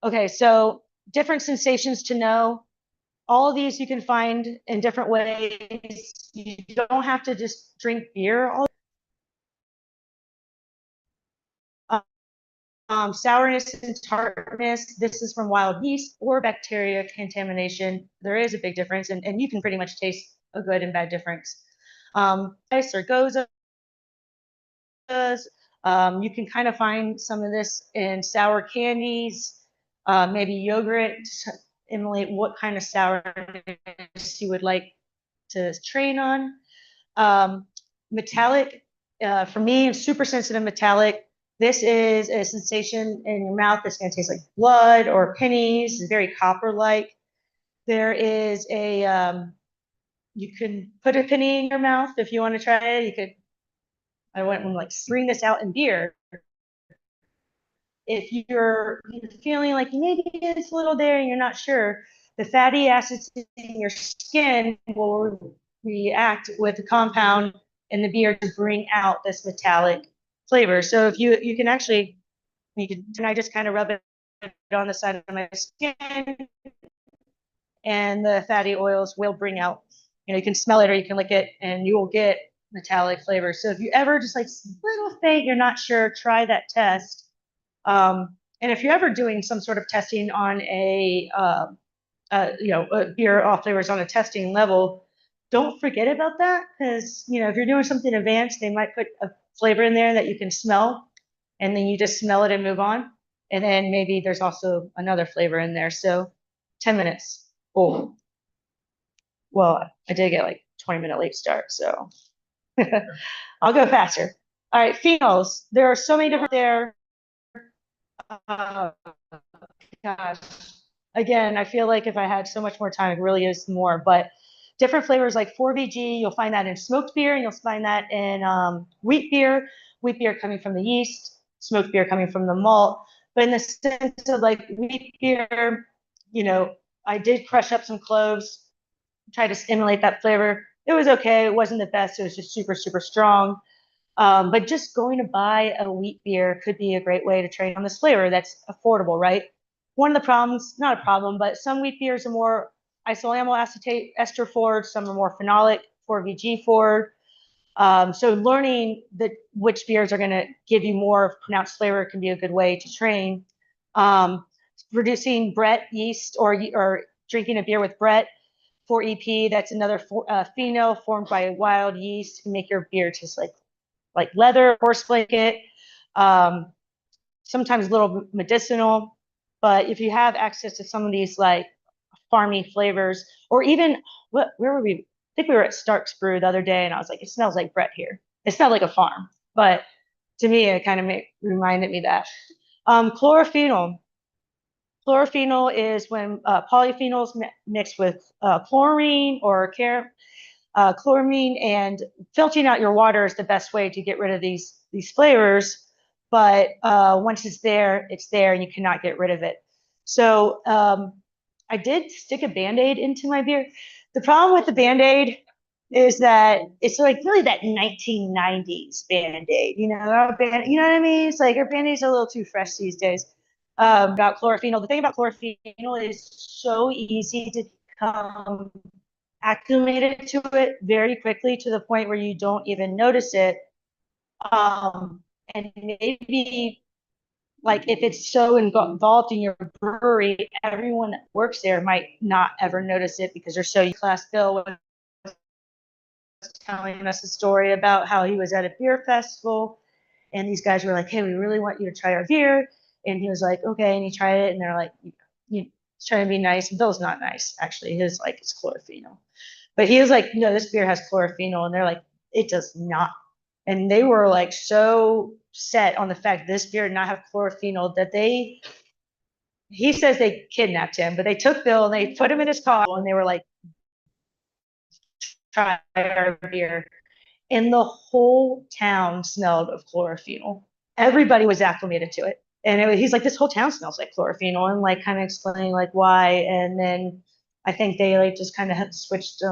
okay, so different sensations to know. All of these you can find in different ways. You don't have to just drink beer all sourness and tartness, this is from wild yeast or bacteria contamination. There is a big difference, and you can pretty much taste a good and bad difference. Ice or goza, you can kind of find some of this in sour candies, maybe yogurt, to emulate what kind of sourness you would like to train on. Metallic, for me, I'm super sensitive metallic. This is a sensation in your mouth that's going to taste like blood or pennies. It's very copper-like. There is a, you can put a penny in your mouth if you want to try it. You could, I went and like bring this out in beer. If you're feeling like maybe it's a little there and you're not sure, the fatty acids in your skin will react with the compound in the beer to bring out this metallic flavor. So if you can actually, and I just kind of rub it on the side of my skin, and the fatty oils will bring out, you know, you can smell it or you can lick it and you will get metallic flavor. So if you ever just like little faint, you're not sure, try that test And if you're ever doing some sort of testing on a beer off flavors on a testing level, don't forget about that, because if you're doing something advanced, they might put a flavor in there that you can smell, and then you just smell it and move on. And then maybe there's also another flavor in there. So 10 minutes. Oh, well, I did get like 20-minute late start, so I'll go faster. All right, phenols. There are so many different there. Gosh. Again, I feel like if I had so much more time, I could really use more, but different flavors like 4VG, you'll find that in smoked beer, and you'll find that in wheat beer coming from the yeast, smoked beer coming from the malt. But in the sense of like wheat beer, I did crush up some cloves, try to stimulate that flavor. It was okay. It wasn't the best. It was just super, super strong. But just going to buy a wheat beer could be a great way to train on this flavor that's affordable, right? One of the problems, not a problem, but some wheat beers are more isoamyl acetate ester forward, some are more phenolic, 4VG forward. So learning which beers are going to give you more pronounced flavor can be a good way to train. Producing Brett yeast or drinking a beer with Brett, 4EP, that's another phenol formed by wild yeast, can make your beer taste like leather, horse blanket, sometimes a little medicinal. But if you have access to some of these like farmy flavors, or even where were we? I think we were at Stark's Brew the other day, and I was like, it smells like Brett here. It smelled like a farm, but to me, it kind of reminded me that. Chlorophenol. Chlorophenol is when polyphenols mixed with chlorine or chloramine, and filtering out your water is the best way to get rid of these flavors. But once it's there, and you cannot get rid of it. So I did stick a Band-Aid into my beer. The problem with the Band-Aid is that it's like really that 1990s Band-Aid, you know what I mean? It's like our Band-Aids are a little too fresh these days. About chlorophenol, the thing about chlorophenol is so easy to become acclimated to it very quickly, to the point where you don't even notice it. And maybe like if it's so involved in your brewery, everyone that works there might not ever notice it because they're so class. Bill was telling us a story about how he was at a beer festival, and these guys were like, hey, we really want you to try our beer. And he was like, okay. And he tried it, and they're like, you trying to be nice. And Bill's not nice, actually. His like, it's chlorophenol. But he was like, no, this beer has chlorophenol. And they're like, it does not. And they were like so set on the fact this beer did not have chlorophenol that he says they kidnapped him, but they took Bill and they put him in his car, and they were like, try our beer. And the whole town smelled of chlorophenol. Everybody was acclimated to it. And he's like, this whole town smells like chlorophenol, and like kind of explaining like why. And then I think they like just kind of switched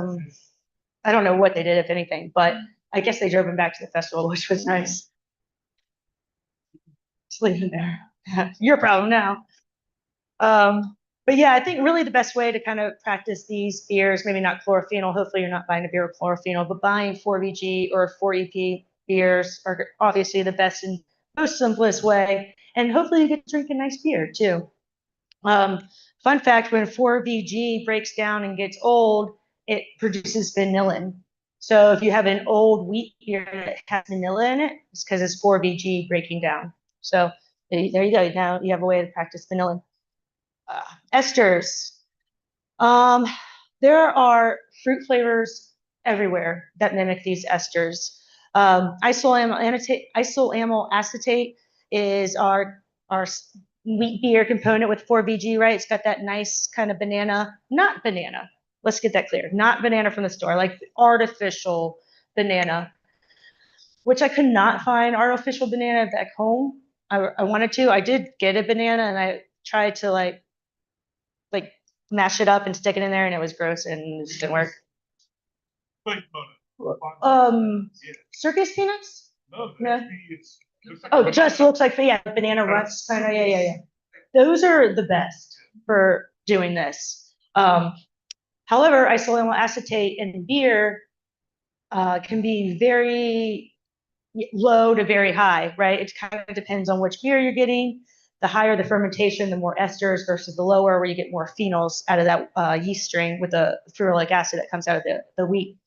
I don't know what they did, if anything, but I guess they drove him back to the festival, which was nice. Just leave him there. Your problem now. But yeah, I think really the best way to kind of practice these beers, maybe not chlorophenol, hopefully you're not buying a beer with chlorophenol, but buying 4VG or 4EP beers are obviously the best and most simplest way. And hopefully you get to drink a nice beer too. Fun fact, when 4VG breaks down and gets old, it produces vanillin. So if you have an old wheat beer that has vanilla in it, it's because it's 4VG breaking down. So there you go. Now you have a way to practice vanillin. Esters. There are fruit flavors everywhere that mimic these esters. Isoamyl acetate is our wheat beer component with 4VG, right? It's got that nice kind of banana, not banana. Let's get that clear. Not banana from the store, like artificial banana, which I could not find artificial banana back home. I wanted to. I did get a banana, and I tried to like mash it up and stick it in there, and it was gross and it just didn't work. Circus peanuts? No. Oh, it just looks like banana ruts kind of. Yeah. Those are the best for doing this. However, isoamyl acetate in beer can be very low to very high, right? It kind of depends on which beer you're getting. the higher the fermentation, the more esters versus the lower, where you get more phenols out of that yeast strain with the ferulic acid that comes out of the wheat.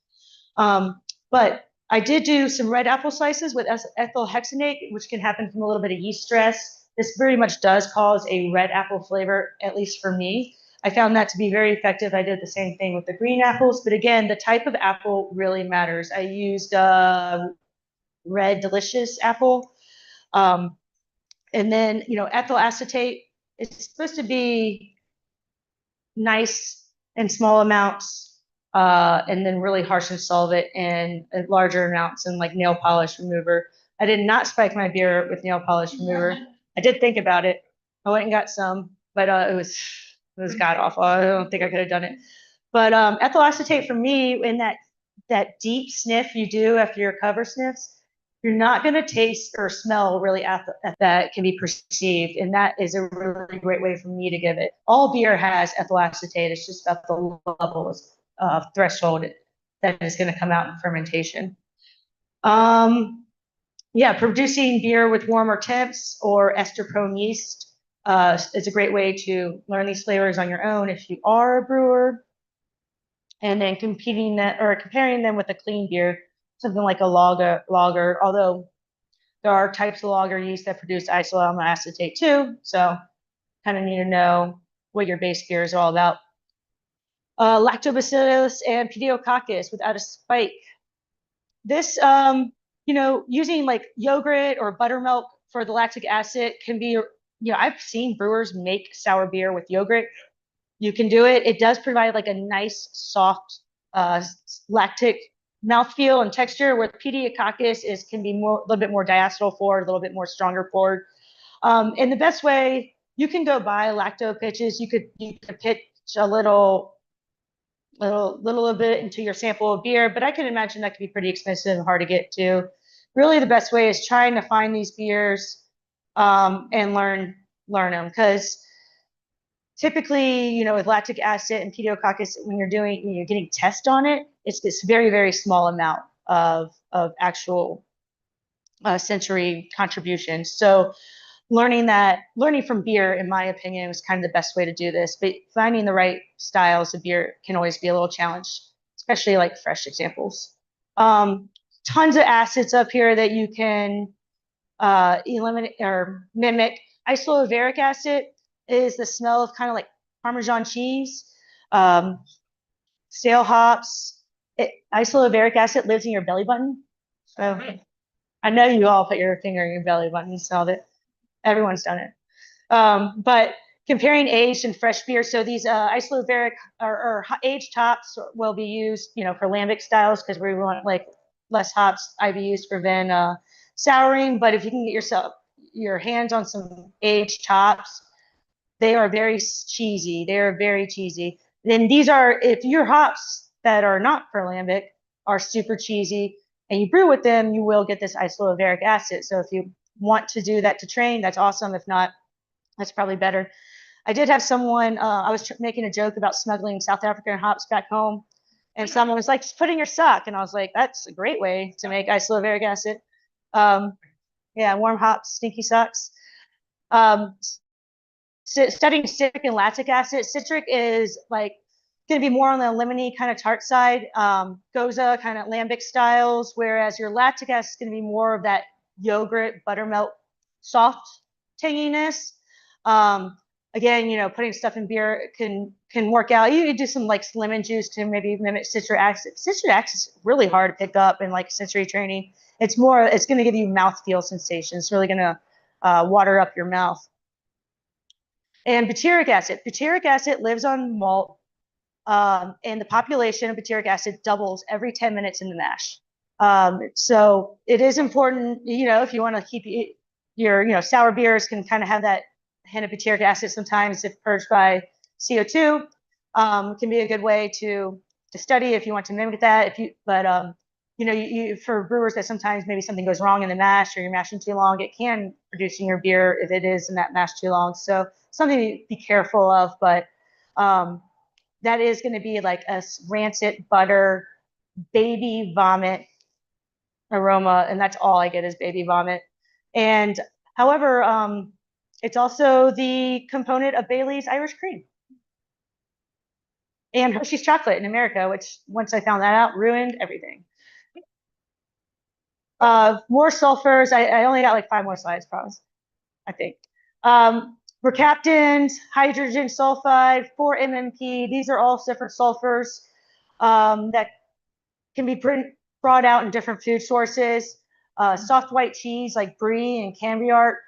But I did do some red apple slices with ethyl hexanate, which can happen from a little bit of yeast stress. This very much does cause a red apple flavor, at least for me. I found that to be very effective. I did the same thing with the green apples, but again, the type of apple really matters. I used red delicious apple. And then, ethyl acetate, it's supposed to be nice in small amounts, and then really harsh and solvent in larger amounts, and like nail polish remover. I did not spike my beer with nail polish remover. I did think about it. I went and got some, but it was god awful. I don't think I could have done it. But ethyl acetate for me, in that deep sniff you do after your cover sniffs, you're not going to taste or smell really that can be perceived. And that is a really great way for me to give it. All beer has ethyl acetate. It's just about the level of threshold that is going to come out in fermentation. Producing beer with warmer temps or ester-prone yeast is a great way to learn these flavors on your own if you are a brewer. And then comparing them with a clean beer, something like a lager, although there are types of lager yeast that produce isoamyl acetate too. So kind of need to know what your base beer is all about. Lactobacillus and pediococcus without a spike. This, using like yogurt or buttermilk for the lactic acid can be, I've seen brewers make sour beer with yogurt. You can do it. It does provide like a nice, soft, lactic mouthfeel and texture, where pediococcus can be a little bit more diacetyl forward, a little bit more stronger forward. And the best way, you can go buy lacto pitches. You could pitch a little bit into your sample of beer, but I can imagine that could be pretty expensive and hard to get to. Really, the best way is trying to find these beers and learn them, because typically, with lactic acid and pediococcus, when you're getting test on it, it's this very, very small amount of actual sensory contribution. So learning from beer, in my opinion, was kind of the best way to do this. But finding the right styles of beer can always be a little challenge, especially like fresh examples. Tons of acids up here that you can eliminate or mimic. Isovaleric acid is the smell of kind of like Parmesan cheese, stale hops. Isovaleric acid lives in your belly button. So I know you all put your finger in your belly button and smelled it. Everyone's done it. But comparing aged and fresh beer, so these isovaleric or aged hops will be used, for lambic styles, because we want like less hops IBUs to prevent souring. But if you can get your hands on some aged hops, they are very cheesy. They are very cheesy. Then if your hops that are not for lambic are super cheesy and you brew with them, you will get this isovaleric acid. So if you want to do that to train, that's awesome. If not, that's probably better. I did have someone, I was making a joke about smuggling South African hops back home, and someone was like, just put in your sock. And I was like, that's a great way to make isovaleric acid. Warm hops, stinky socks. Studying citric and lactic acid. Citric is like going to be more on the lemony kind of tart side, goza kind of lambic styles, whereas your lactic acid is going to be more of that yogurt, buttermilk, soft tanginess. Again, putting stuff in beer can work out. You could do some like lemon juice to maybe mimic citric acid. Citric acid is really hard to pick up in like sensory training. It's going to give you mouthfeel sensation. It's really going to water up your mouth. And butyric acid. Butyric acid lives on malt, and the population of butyric acid doubles every 10 minutes in the mash. So it is important, if you want to keep your sour beers can kind of have that hint of butyric acid sometimes if purged by CO2. Can be a good way to study if you want to mimic that. For brewers that sometimes maybe something goes wrong in the mash or you're mashing too long, it can produce in your beer if it is in that mash too long. So something to be careful of, but that is going to be like a rancid butter, baby vomit aroma, and that's all I get is baby vomit. And however, It's also the component of Bailey's Irish Cream and Hershey's chocolate in America, which once I found that out, ruined everything. More sulfurs. I only got like 5 more slides, promise. I think. Mercaptans, hydrogen sulfide, 4-MMP. These are all different sulfurs that can be brought out in different food sources. Soft white cheese like brie and camembert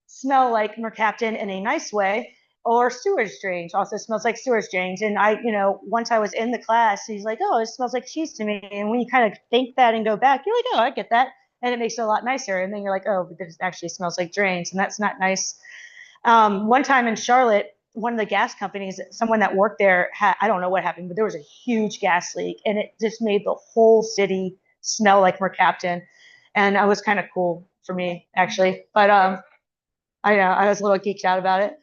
smell like mercaptan in a nice way, or sewage drains also smells like sewage drains. And once I was in the class, he's like, "Oh, it smells like cheese to me." And when you kind of think that and go back, you're like, "Oh, I get that." And it makes it a lot nicer. And then you're like, "Oh, but this actually smells like drains," and that's not nice. One time in Charlotte, one of the gas companies, someone that worked there I don't know what happened, but there was a huge gas leak, and it just made the whole city smell like mercaptan. And it was kind of cool for me, actually. But I know I was a little geeked out about it.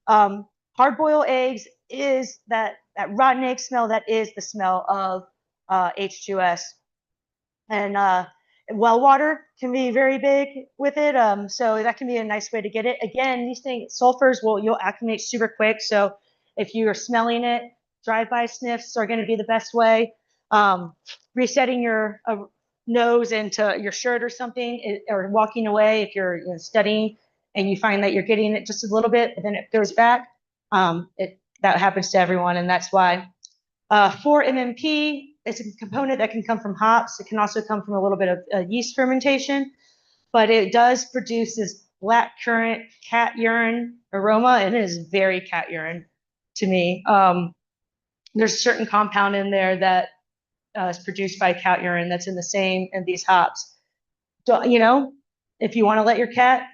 Hard boiled eggs is that rotten egg smell. That is the smell of H2S. And well water can be very big with it. So that can be a nice way to get it. Again, these things, sulfurs you'll acclimate super quick. So if you're smelling it, drive-by sniffs are going to be the best way. Resetting your nose into your shirt or something, or walking away if you're studying and you find that you're getting it just a little bit, and then it goes back. That happens to everyone, and that's why. 4-MMP, it's a component that can come from hops. It can also come from a little bit of yeast fermentation, but it does produce this black currant cat urine aroma, and it is very cat urine to me. There's a certain compound in there that is produced by cat urine that's in the same in these hops. So, if you want to let your cat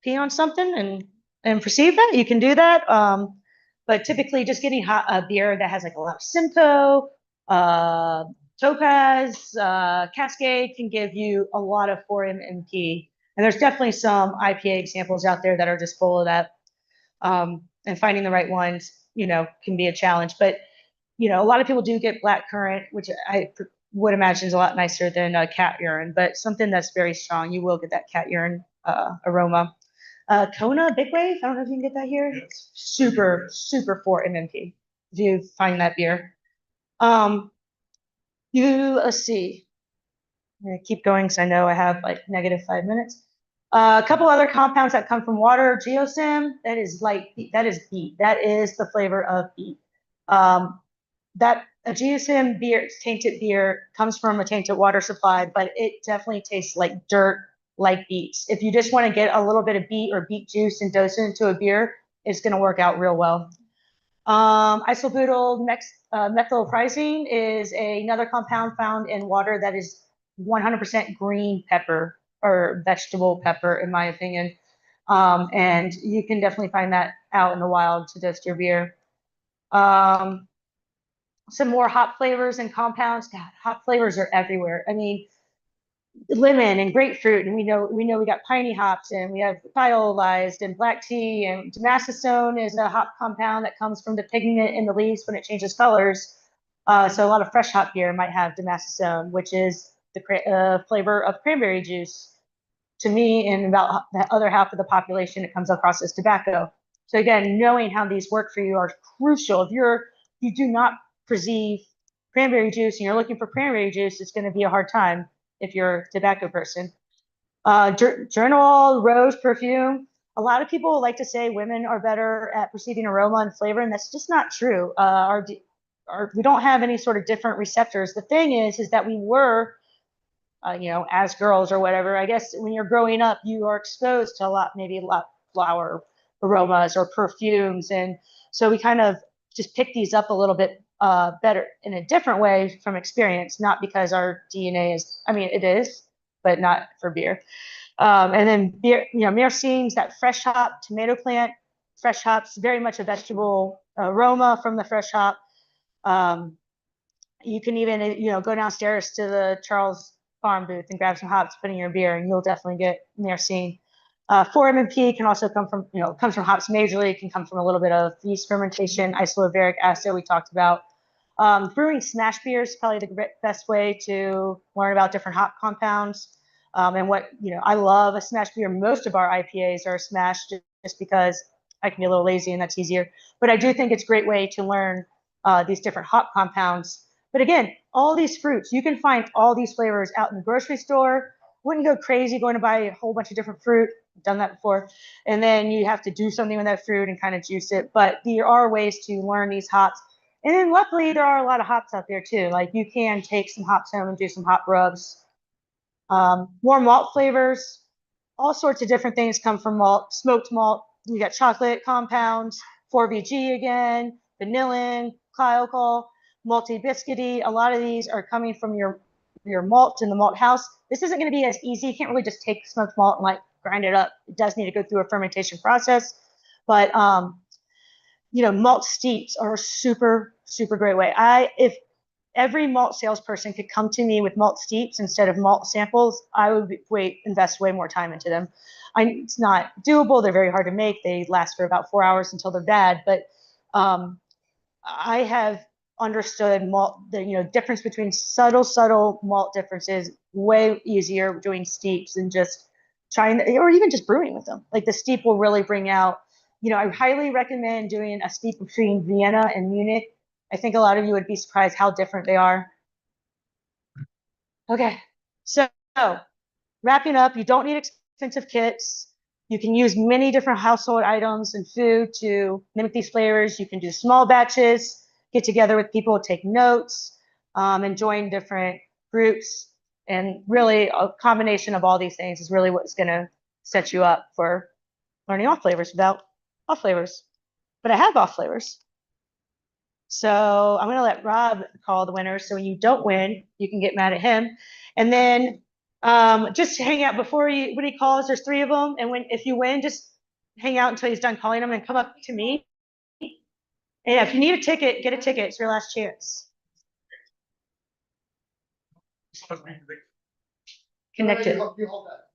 pee on something and perceive that, you can do that. But typically just getting a beer that has like a lot of Simcoe, Topaz, Cascade can give you a lot of 4-MMP. And there's definitely some IPA examples out there that are just full of that. And finding the right ones, can be a challenge. But, a lot of people do get black currant, which I would imagine is a lot nicer than cat urine. But something that's very strong, you will get that cat urine aroma. Kona Big Wave, I don't know if you can get that here. It's super 4-MMP if you find that beer. Let's see. I'm gonna keep going because I know I have like -5 minutes. A couple other compounds that come from water. Geosmin, that is beet. That is the flavor of beet. That a geosmin beer, tainted beer, comes from a tainted water supply, but it definitely tastes like dirt, like beets. If you just want to get a little bit of beet or beet juice and dose it into a beer, it's going to work out real well. Isobutyl methylprizine is another compound found in water that is 100% green pepper or vegetable pepper, in my opinion. And you can definitely find that out in the wild to dose your beer. Some more hop flavors and compounds. God, hop flavors are everywhere. I mean, lemon and grapefruit, and we know we got piney hops, and we have thiolized and black tea, and damascene is a hop compound that comes from the pigment in the leaves when it changes colors. So a lot of fresh hop beer might have damascene, which is the flavor of cranberry juice. To me, and about the other half of the population, it comes across as tobacco. So again, knowing how these work for you are crucial. If you do not perceive cranberry juice and you're looking for cranberry juice, it's going to be a hard time if you're a tobacco person. Journal, rose, perfume. A lot of people like to say women are better at perceiving aroma and flavor, and that's just not true. We don't have any sort of different receptors. The thing is that we were, as girls or whatever, I guess when you're growing up, you are exposed to a lot flower aromas or perfumes. And so we kind of just pick these up a little bit better in a different way from experience, not because our DNA it is, but not for beer. And then beer, myrcenes, that fresh hop tomato plant, fresh hops, very much a vegetable aroma from the fresh hop. You can even, go downstairs to the Charles Farm booth and grab some hops, put in your beer, and you'll definitely get myrcene. 4-MMP can also come from, comes from hops majorly. It can come from a little bit of yeast fermentation, isovaleric acid we talked about. Brewing smash beers is probably the best way to learn about different hop compounds. And what, I love a smash beer. Most of our IPAs are smashed just because I can be a little lazy and that's easier. But I do think it's a great way to learn these different hop compounds. But again, all these fruits, you can find all these flavors out in the grocery store. Wouldn't go crazy going to buy a whole bunch of different fruit. I've done that before. And then you have to do something with that fruit and kind of juice it. But there are ways to learn these hops. And then luckily there are a lot of hops out there too. Like you can take some hops home and do some hop rubs. More malt flavors, all sorts of different things come from malt, smoked malt. You got chocolate compounds, 4VG again, vanillin, alcohol, malty biscuity. A lot of these are coming from your malt in the malt house. This isn't going to be as easy. You can't really just take smoked malt and like grind it up. It does need to go through a fermentation process, but malt steeps are a super, super great way. If every malt salesperson could come to me with malt steeps instead of malt samples, I would invest way more time into them. It's not doable. They're very hard to make. They last for about 4 hours until they're bad. But I have understood malt, the difference between subtle malt differences way easier doing steeps than just or even just brewing with them. Like the steep will really bring out, I highly recommend doing a steep between Vienna and Munich. I think a lot of you would be surprised how different they are. Okay, so wrapping up, you don't need expensive kits. You can use many different household items and food to mimic these flavors. You can do small batches, get together with people, take notes, and join different groups. And really, a combination of all these things is really what's going to set you up for learning off flavors without off flavors. But I have off flavors. So I'm going to let Rob call the winners. So when you don't win, you can get mad at him. And then just hang out when he calls. There's 3 of them. And if you win, just hang out until he's done calling them and come up to me. And if you need a ticket, get a ticket. It's your last chance. Connected. You hold that.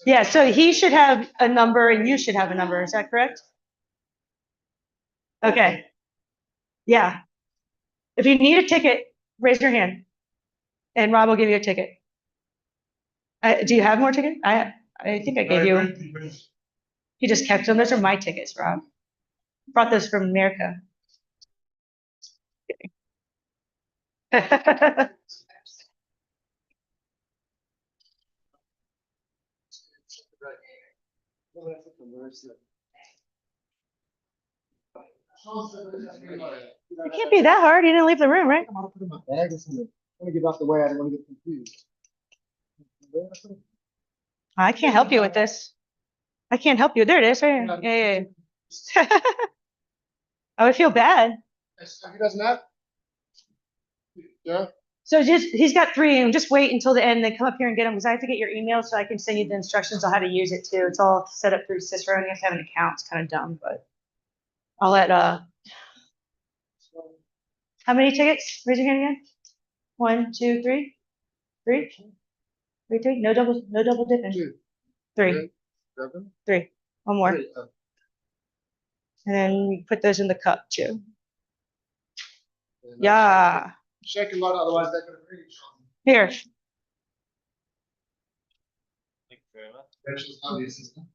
Yeah, so he should have a number and you should have a number. Is that correct? Okay. Yeah. If you need a ticket, raise your hand and Rob will give you a ticket. Do you have more tickets? I think I gave you. You just kept them. Those are my tickets, Rob. Brought those from America. It can't be that hard. You didn't leave the room, right? I'm gonna put in my bag. I want to get out the way. I don't want to get confused. I can't help you with this. I can't help you. There it is. Right here. Yeah. I would feel bad. He doesn't have. Yeah. So he's got 3 and just wait until the end. Then come up here and get them because I have to get your email so I can send you the instructions on how to use it too. It's all set up through Cicero and you have to have an account. It's kind of dumb, but I'll let how many tickets? Raise your hand again. 1, 2, 3. 3. 3. No double dipping. 2. 3. 7. 3. One more. 3. And then you put those in the cup too. Yeah. Shake a lot, otherwise they're going to reach. Here. Thank you very much. Rachel's not the assistant.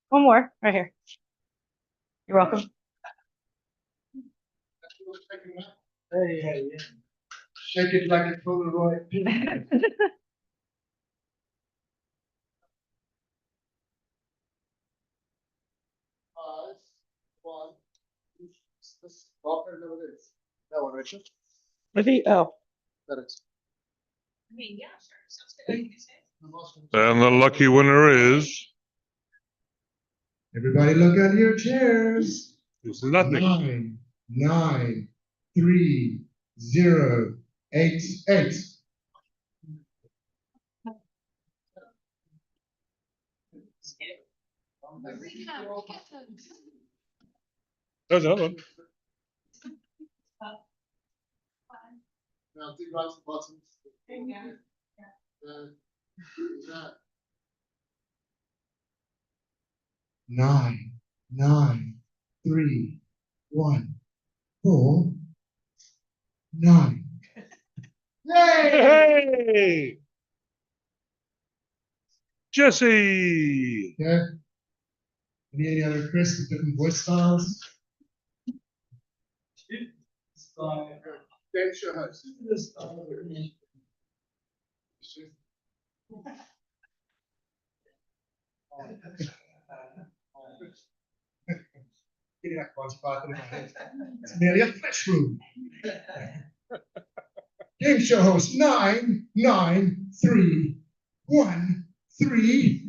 One more. Right here. You're welcome. Hey, yeah. Shake it like a Polaroid. This Walker, no, it is. That one, Rachel. Maybe. Oh. That is. I mean, yeah, sure. Sounds good. And the lucky winner is. Everybody look at your chairs. It's nothing. 9, 9, 3, 0, 8, 8. There's another one. Now, do right to the bottom. Nine, 9, 3, 1, 4, 9. Hey! Jesse! Okay. Any other requests with different voice styles? Game show host. Getting that quantified in my head. It's nearly a flesh wound. Game show host 99317. Yay!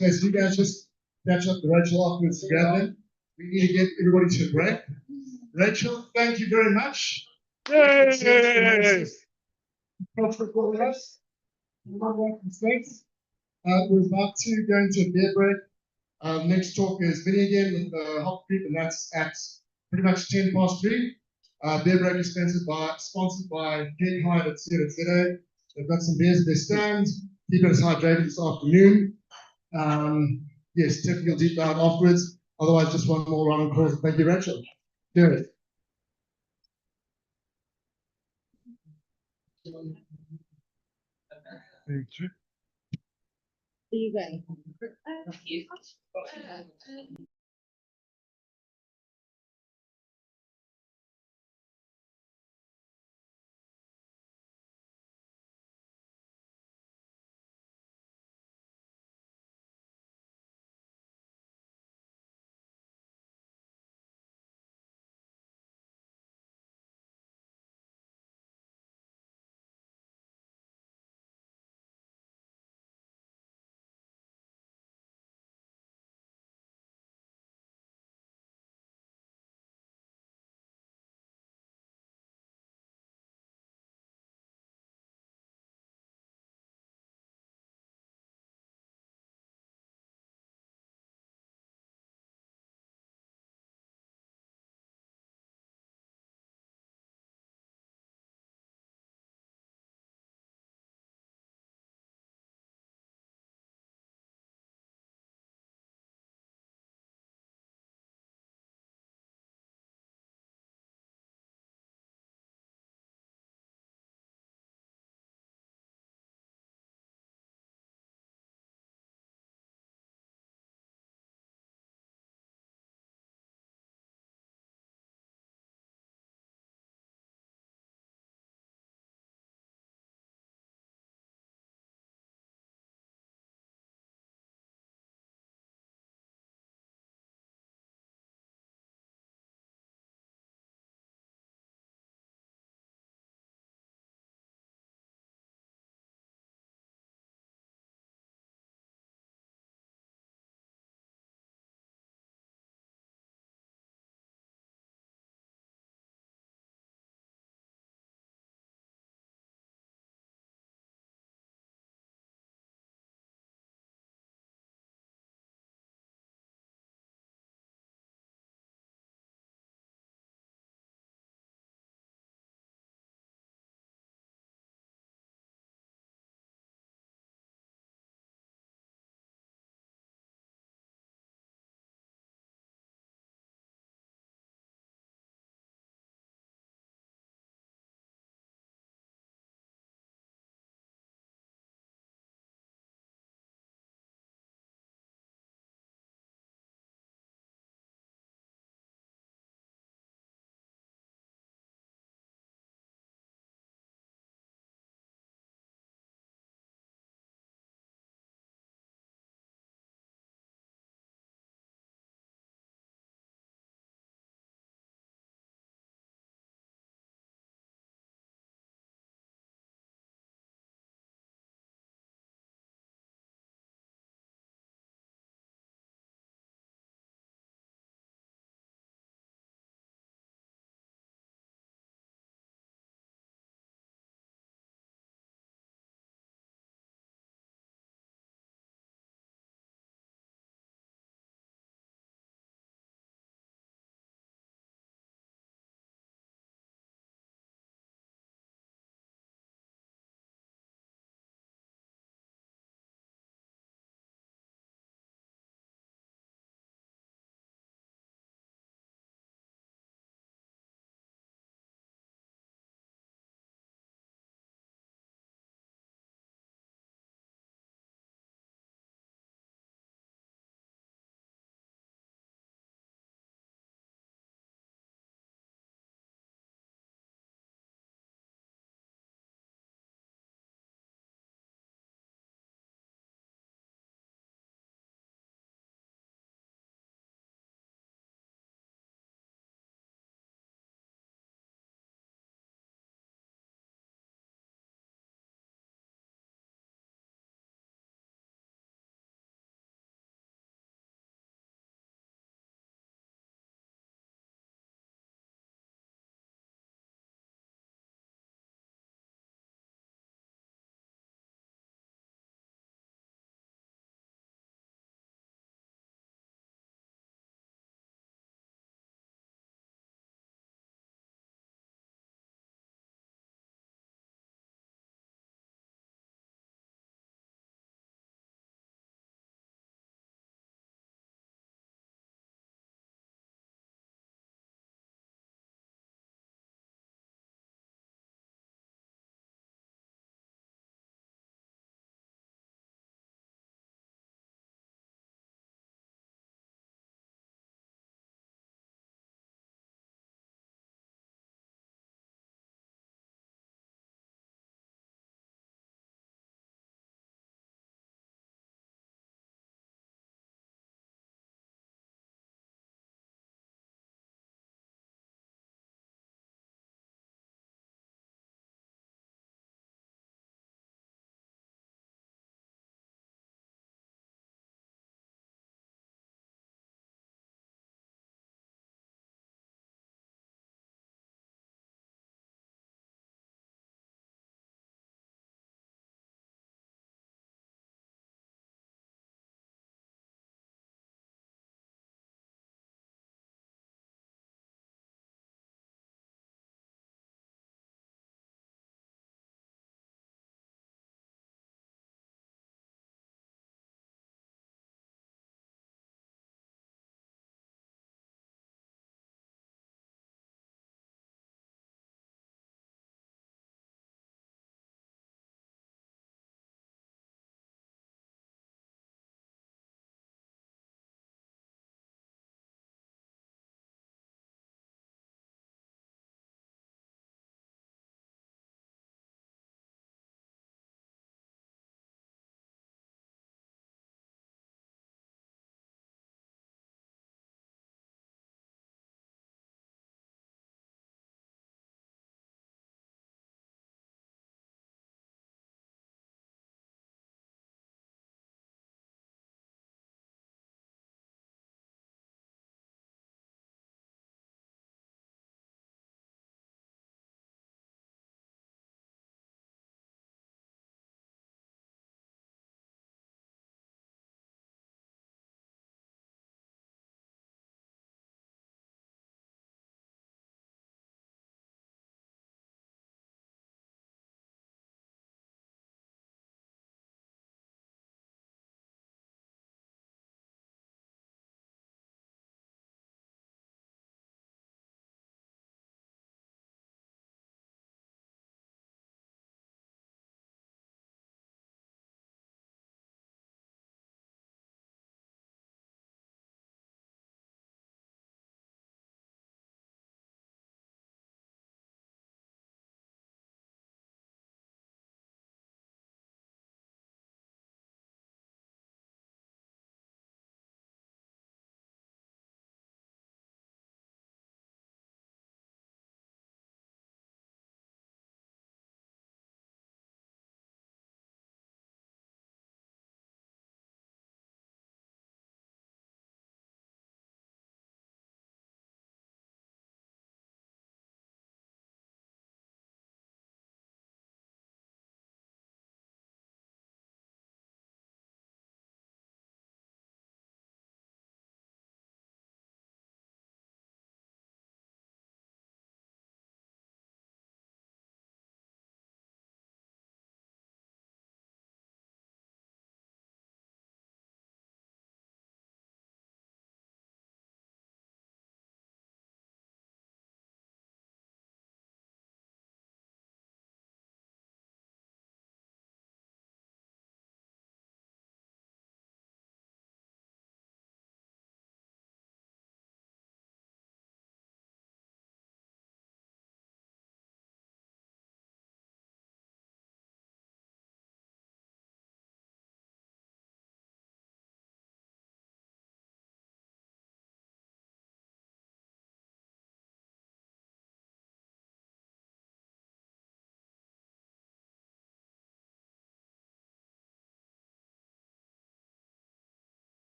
Okay, so you guys just catch up to Rachel afterwards to grab them. We need to get everybody to a break. Rachel, thank you very much. Yay! Thanks for calling us. Thanks. We're about to go into a beer break. Next talk is Vinny again with Hop Creek, and that's at pretty much 3:10. Beer break is sponsored by Gate High at CNZA. They've got some beers at their stand. Keep us hydrated this afternoon. Yes, typical deep dive afterwards. Otherwise, just one more round of calls. Thank you, Rachel. Cheers. Thank you. See you guys.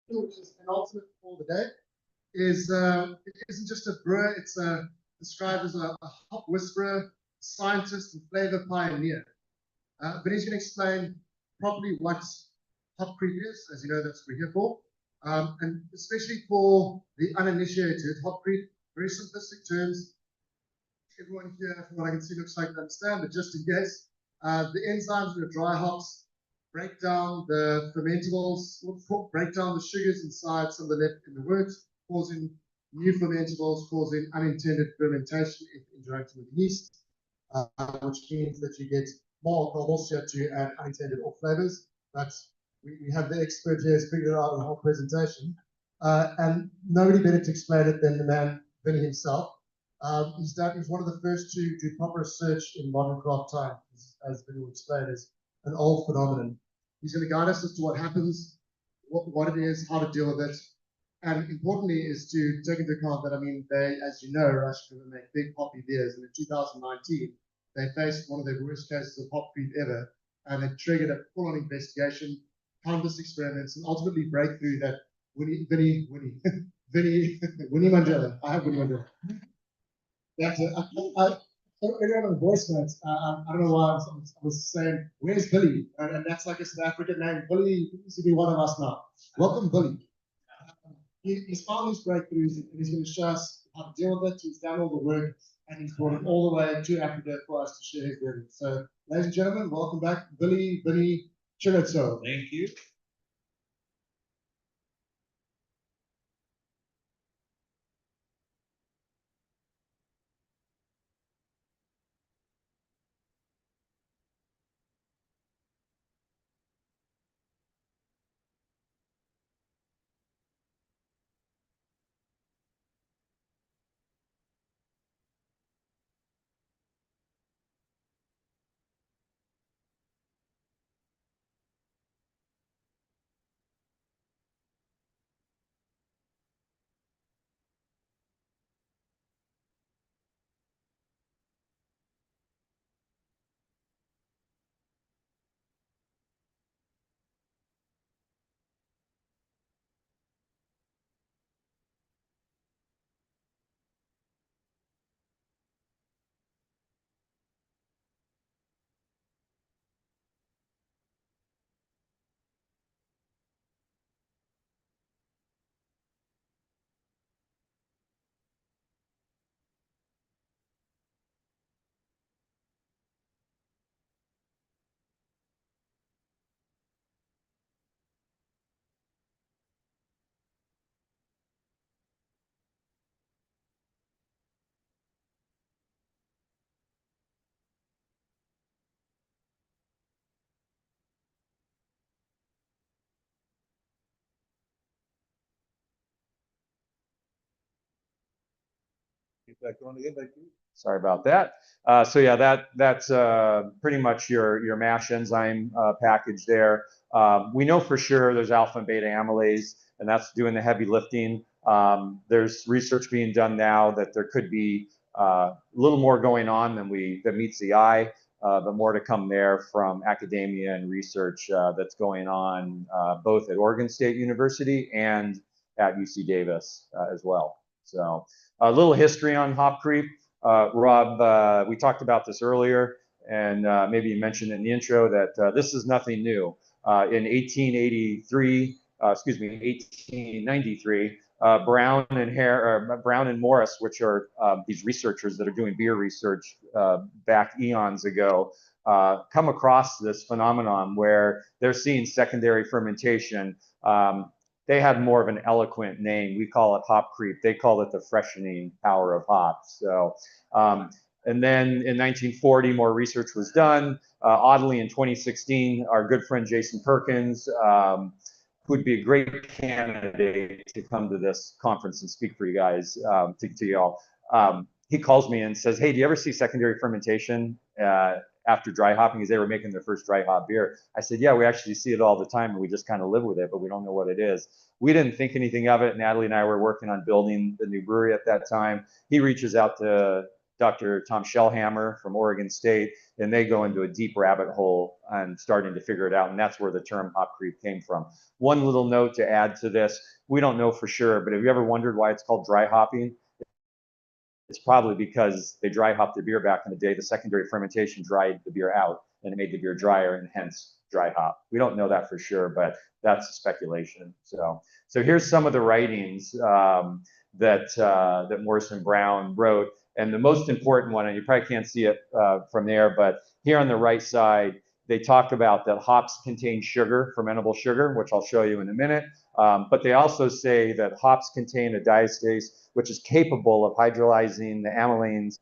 which is penultimate for the day, is it isn't just a brewer, it's described as a hop whisperer, scientist, and flavor pioneer. But he's going to explain properly what hop creep is. As you know, that's what we're here for. And especially for the uninitiated, hop creep, very simplistic terms. Everyone here, from what I can see, looks like they understand, but just in case, the enzymes in the dry hops break down the fermentables, break down the sugars inside some of the left in the wood, causing new fermentables, causing unintended fermentation if interacting with yeast, which means that you get more alcohol, more CO2, and unintended off flavors. But we have the expert here who's figured it out in the whole presentation. And nobody better to explain it than the man, Vinny himself. He's one of the first to do proper research in modern craft time, as Vinny will explain, is an old phenomenon. He's going to guide us as to what happens, what it is, how to deal with it, and importantly is to take into account that, I mean, they, as you know, Rush make big poppy beers, and in 2019, they faced one of their worst cases of hop creep ever, and it triggered a full-on investigation, countless experiments, and ultimately breakthrough that Winnie Mandela. I have Winnie Mandela. That's it. Earlier on the voice notes, I don't know why I was saying, where's Billy? And that's like a South African name. Billy used to be one of us now. Welcome, Billy. He's found these breakthroughs and he's going to show us how to deal with it. He's done all the work and he's brought it all the way to Africa for us to share his learning. So, ladies and gentlemen, welcome back, Billy Chiletso. Thank you. Get back on again, thank you. Sorry about that. So yeah, that's pretty much your MASH enzyme package there. We know for sure there's alpha and beta amylase, and that's doing the heavy lifting. There's research being done now that there could be a little more going on than meets the eye, but more to come there from academia and research that's going on both at Oregon State University and at UC Davis as well. So a little history on hop creep. Rob, we talked about this earlier, and maybe you mentioned in the intro that this is nothing new. In 1893, Brown and Morris, which are these researchers that are doing beer research back eons ago, come across this phenomenon where they're seeing secondary fermentation. They had more of an eloquent name. We call it hop creep. They call it the freshening power of hops. So, and then in 1940, more research was done. Oddly, in 2016, our good friend Jason Perkins, who would be a great candidate to come to this conference and speak for you guys, to y'all. He calls me and says, "Hey, do you ever see secondary fermentation after dry hopping?" Because they were making their first dry hop beer. I said, "Yeah, we actually see it all the time, and we just kind of live with it, but we don't know what it is." We didn't think anything of it. Natalie and I were working on building the new brewery at that time. He reaches out to Dr. Tom Shellhammer from Oregon State, and they go into a deep rabbit hole and starting to figure it out, and that's where the term hop creep came from. One little note to add to this, we don't know for sure, but have you ever wondered why it's called dry hopping? It's probably because they dry hopped the beer back in the day. The secondary fermentation dried the beer out, and it made the beer drier, and hence dry hop. We don't know that for sure, but that's speculation. So here's some of the writings that Morrison Brown wrote, and the most important one, and you probably can't see it from there, but here on the right side, they talk about that hops contain sugar, fermentable sugar, which I'll show you in a minute. But they also say that hops contain a diastase, which is capable of hydrolyzing the amylase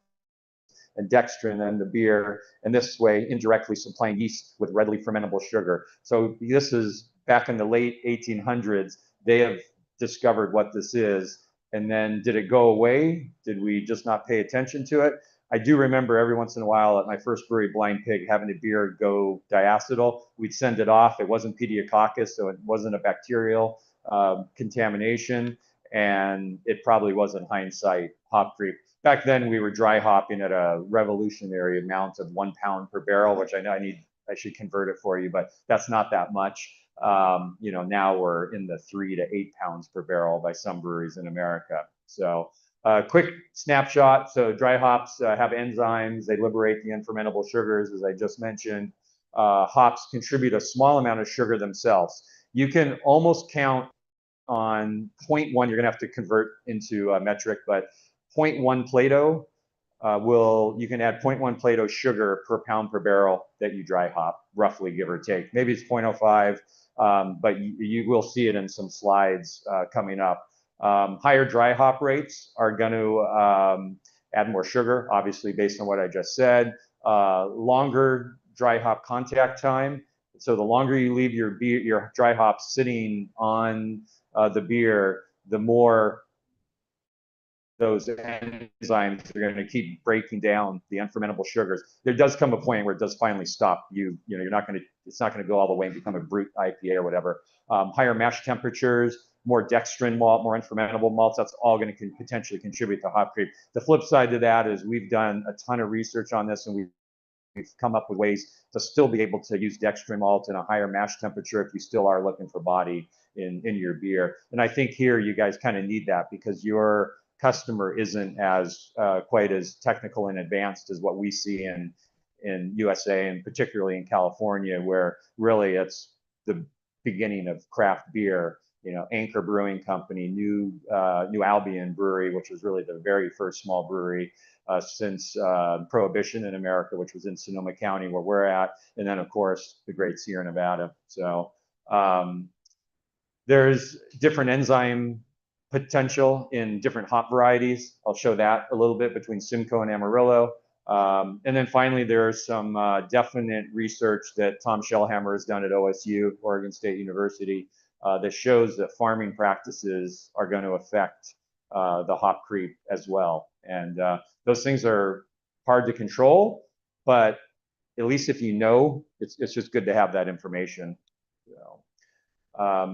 and dextrin in the beer, and this way indirectly supplying yeast with readily fermentable sugar. So this is back in the late 1800s, they have discovered what this is. And then did it go away? Did we just not pay attention to it? I do remember every once in a while at my first brewery, Blind Pig, having a beer go diacetyl. We'd send it off. It wasn't pediococcus, so it wasn't a bacterial contamination, and it probably wasn't hindsight hop creep. Back then, we were dry hopping at a revolutionary amount of 1 pound per barrel, which I should convert it for you, but that's not that much. You know, now we're in the 3 to 8 pounds per barrel by some breweries in America. So quick snapshot. So dry hops have enzymes. They liberate the unfermentable sugars, as I just mentioned. Hops contribute a small amount of sugar themselves. You can almost count on 0.1, you're gonna have to convert into a metric, but 0.1 Plato you can add 0.1 Plato sugar per pound per barrel that you dry hop, roughly, give or take. Maybe it's 0.05, but you will see it in some slides coming up. Higher dry hop rates are going to add more sugar, obviously, based on what I just said. Longer dry hop contact time. So the longer you leave your dry hops sitting on the beer, the more those enzymes are going to keep breaking down the unfermentable sugars. There does come a point where it does finally stop. It's not going to go all the way and become a brute IPA or whatever. Higher mash temperatures, more dextrin malt, more unfermentable malts. That's all going to potentially contribute to hop creep. The flip side to that is we've done a ton of research on this, and we've come up with ways to still be able to use dextrin malt in a higher mash temperature if you still are looking for body in your beer. And I think here you guys kind of need that because your customer isn't as quite as technical and advanced as what we see in USA, and particularly in California, where really it's the beginning of craft beer. Anchor Brewing Company, New Albion Brewery, which was really the very first small brewery since Prohibition in America, which was in Sonoma County, where we're at, and then of course the great Sierra Nevada. So there's different enzyme potential in different hop varieties. I'll show that a little bit between Simcoe and Amarillo. And then finally, there's some definite research that Tom Shellhammer has done at OSU, Oregon State University, that shows that farming practices are going to affect the hop creep as well. And those things are hard to control, but at least if you know, it's just good to have that information.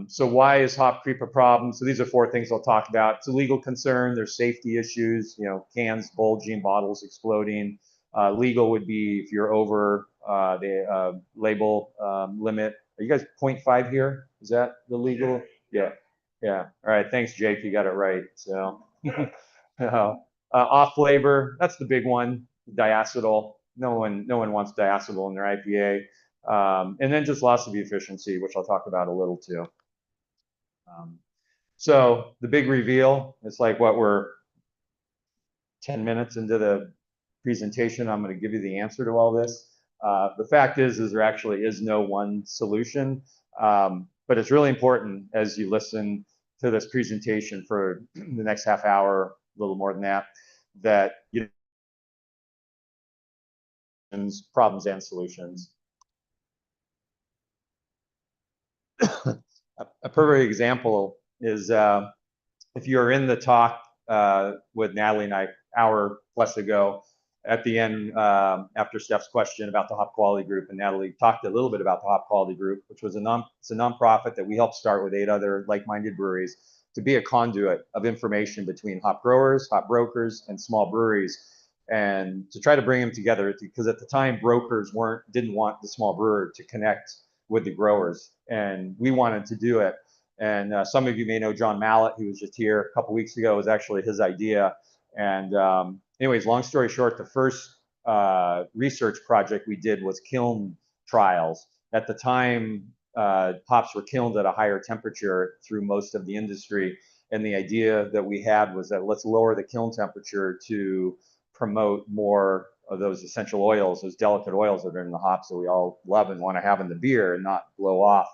So why is hop creep a problem? So these are 4 things I'll talk about. It's a legal concern. There's safety issues, cans bulging, bottles exploding. Legal would be if you're over the label limit. Are you guys 0.5 here? Is that the legal? Yeah. All right. Thanks, Jake. You got it right. So off flavor, that's the big one. Diacetyl. No one wants diacetyl in their IPA. And then just loss of efficiency, which I'll talk about a little too. So the big reveal, it's like we're 10 minutes into the presentation. I'm going to give you the answer to all this. The fact is there actually is no one solution, but it's really important as you listen to this presentation for the next half hour, a little more than that, that you problems and solutions. A perfect example is if you're in the talk with Natalie and I, hour plus ago, at the end, after Steph's question about the Hop Quality Group, and Natalie talked a little bit about the Hop Quality Group, which was it's a nonprofit that we helped start with 8 other like-minded breweries to be a conduit of information between hop growers, hop brokers, and small breweries. and to try to bring them together, because at the time brokers didn't want the small brewer to connect with the growers, and we wanted to do it. And some of you may know John Mallett, who was just here a couple weeks ago. It was actually his idea. And anyways, long story short, the first research project we did was kiln trials. At the time, hops were kilned at a higher temperature through most of the industry. And the idea that we had was that let's lower the kiln temperature to promote more of those essential oils, those delicate oils that are in the hops that we all love and want to have in the beer and not blow off.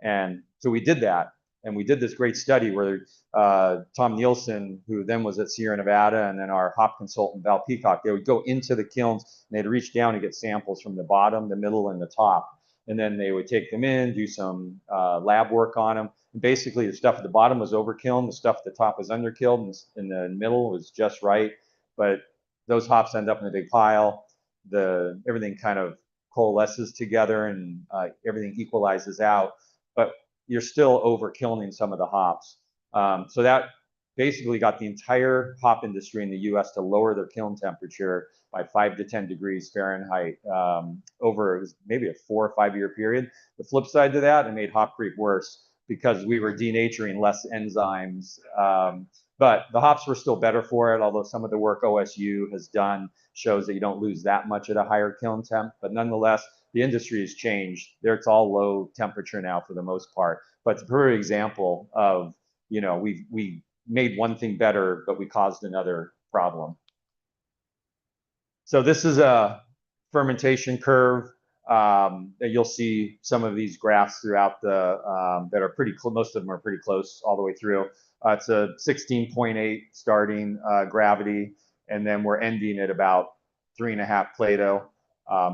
And so we did that. And we did this great study where Tom Nielsen, who then was at Sierra Nevada, and then our hop consultant, Val Peacock, they would go into the kilns and they'd reach down and get samples from the bottom, the middle, and the top. And then they would take them in, do some lab work on them. And basically, the stuff at the bottom was overkilled, the stuff at the top was underkilled, and the middle was just right. But those hops end up in a big pile. Everything kind of coalesces together, and everything equalizes out. But you're still over kilning some of the hops. So that basically got the entire hop industry in the US to lower their kiln temperature by 5 to 10 degrees Fahrenheit over maybe a 4 or 5 year period. The flip side to that, it made hop creep worse because we were denaturing less enzymes. But the hops were still better for it, although some of the work OSU has done shows that you don't lose that much at a higher kiln temp. But nonetheless, the industry has changed. It's all low temperature now for the most part. But it's a perfect example of, we made one thing better, but we caused another problem. So this is a fermentation curve. You'll see some of these graphs throughout that are pretty close. Most of them are pretty close all the way through. It's a 16.8 starting gravity, and then we're ending at about 3.5 Plato.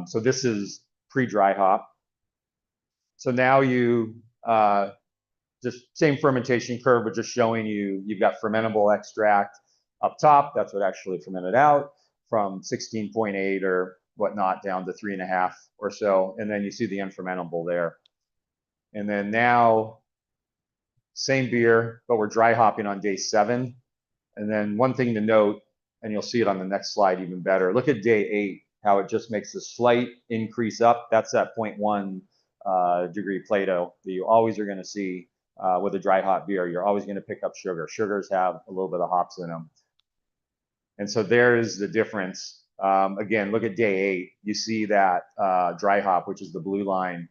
So this is pre-dry hop. So now you just same fermentation curve, but just showing you've got fermentable extract up top. That's what actually fermented out from 16.8 or whatnot down to 3.5 or so. And then you see the unfermentable there. And then now, same beer, but we're dry hopping on day 7. And then one thing to note, and you'll see it on the next slide even better, look at day 8, how it just makes a slight increase up. That's that 0.1 degree Plato that you always are going to see with a dry hop beer. You're always going to pick up sugar. Sugars have a little bit of hops in them. And so there's the difference. Again, look at day 8. You see that dry hop, which is the blue line,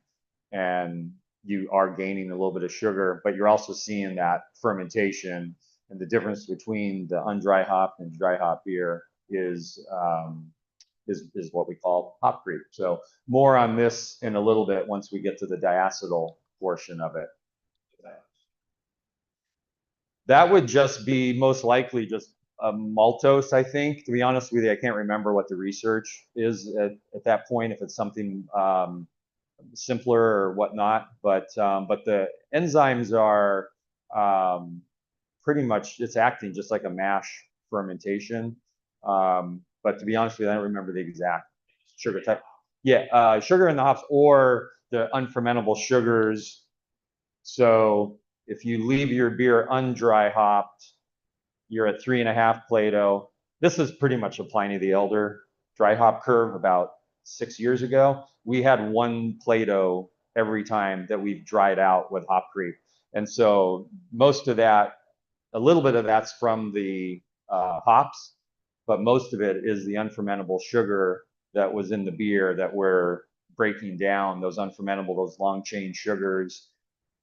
and you are gaining a little bit of sugar, but you're also seeing that fermentation, and the difference between the undry hop and dry hop beer is what we call hop creep. So more on this in a little bit once we get to the diacetyl portion of it. That would just be most likely just a maltose, I think. To be honest with you, I can't remember what the research is at that point, if it's something simpler or whatnot. But the enzymes are pretty much, it's acting just like a mash fermentation. But to be honest with you, I don't remember the exact sugar type. Yeah, sugar in the hops or the unfermentable sugars. So if you leave your beer undry hopped, you're at 3.5 Plato. This is pretty much a Pliny the Elder dry hop curve about 6 years ago. We had 1 Plato every time that we've dried out with hop creep. And so most of that, a little bit of that's from the hops, but most of it is the unfermentable sugar that was in the beer that we're breaking down, those unfermentable, those long chain sugars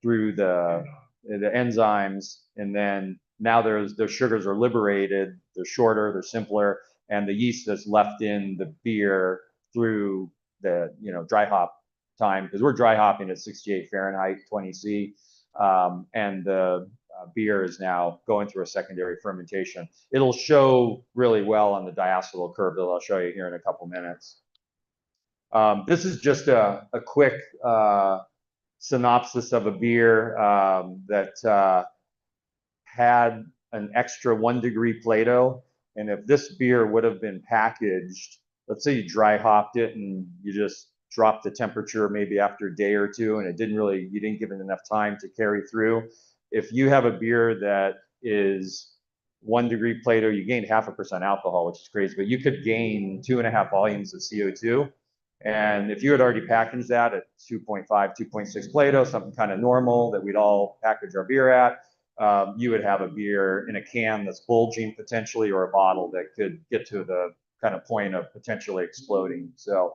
through the enzymes. And then now those sugars are liberated, they're shorter, they're simpler, and the yeast that's left in the beer through the dry hop time, because we're dry hopping at 68 Fahrenheit, 20 C, and the beer is now going through a secondary fermentation. It'll show really well on the diacetyl curve that I'll show you here in a couple minutes. This is just a quick synopsis of a beer that had an extra 1 degree Plato. And if this beer would have been packaged, let's say you dry hopped it and you just dropped the temperature maybe after a day or two, and you didn't give it enough time to carry through. If you have a beer that is 1 degree Plato, you gained 0.5% alcohol, which is crazy, but you could gain 2.5 volumes of CO2. And if you had already packaged that at 2.5, 2.6 Plato, something kind of normal that we'd all package our beer at, you would have a beer in a can that's bulging potentially, or a bottle that could get to the kind of point of potentially exploding. So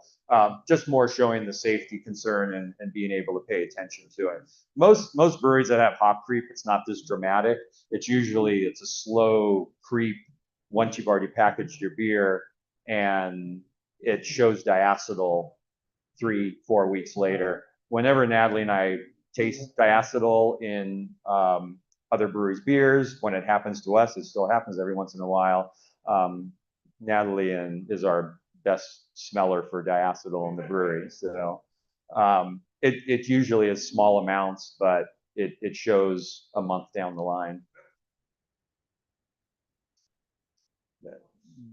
just more showing the safety concern and being able to pay attention to it. Most breweries that have hop creep, it's not this dramatic. It's a slow creep once you've already packaged your beer, and it shows diacetyl 3-4 weeks later. Whenever Natalie and I taste diacetyl in other breweries' beers, when it happens to us, it still happens every once in a while. Natalie is our best smeller for diacetyl in the brewery. So it usually is small amounts, but it shows a month down the line.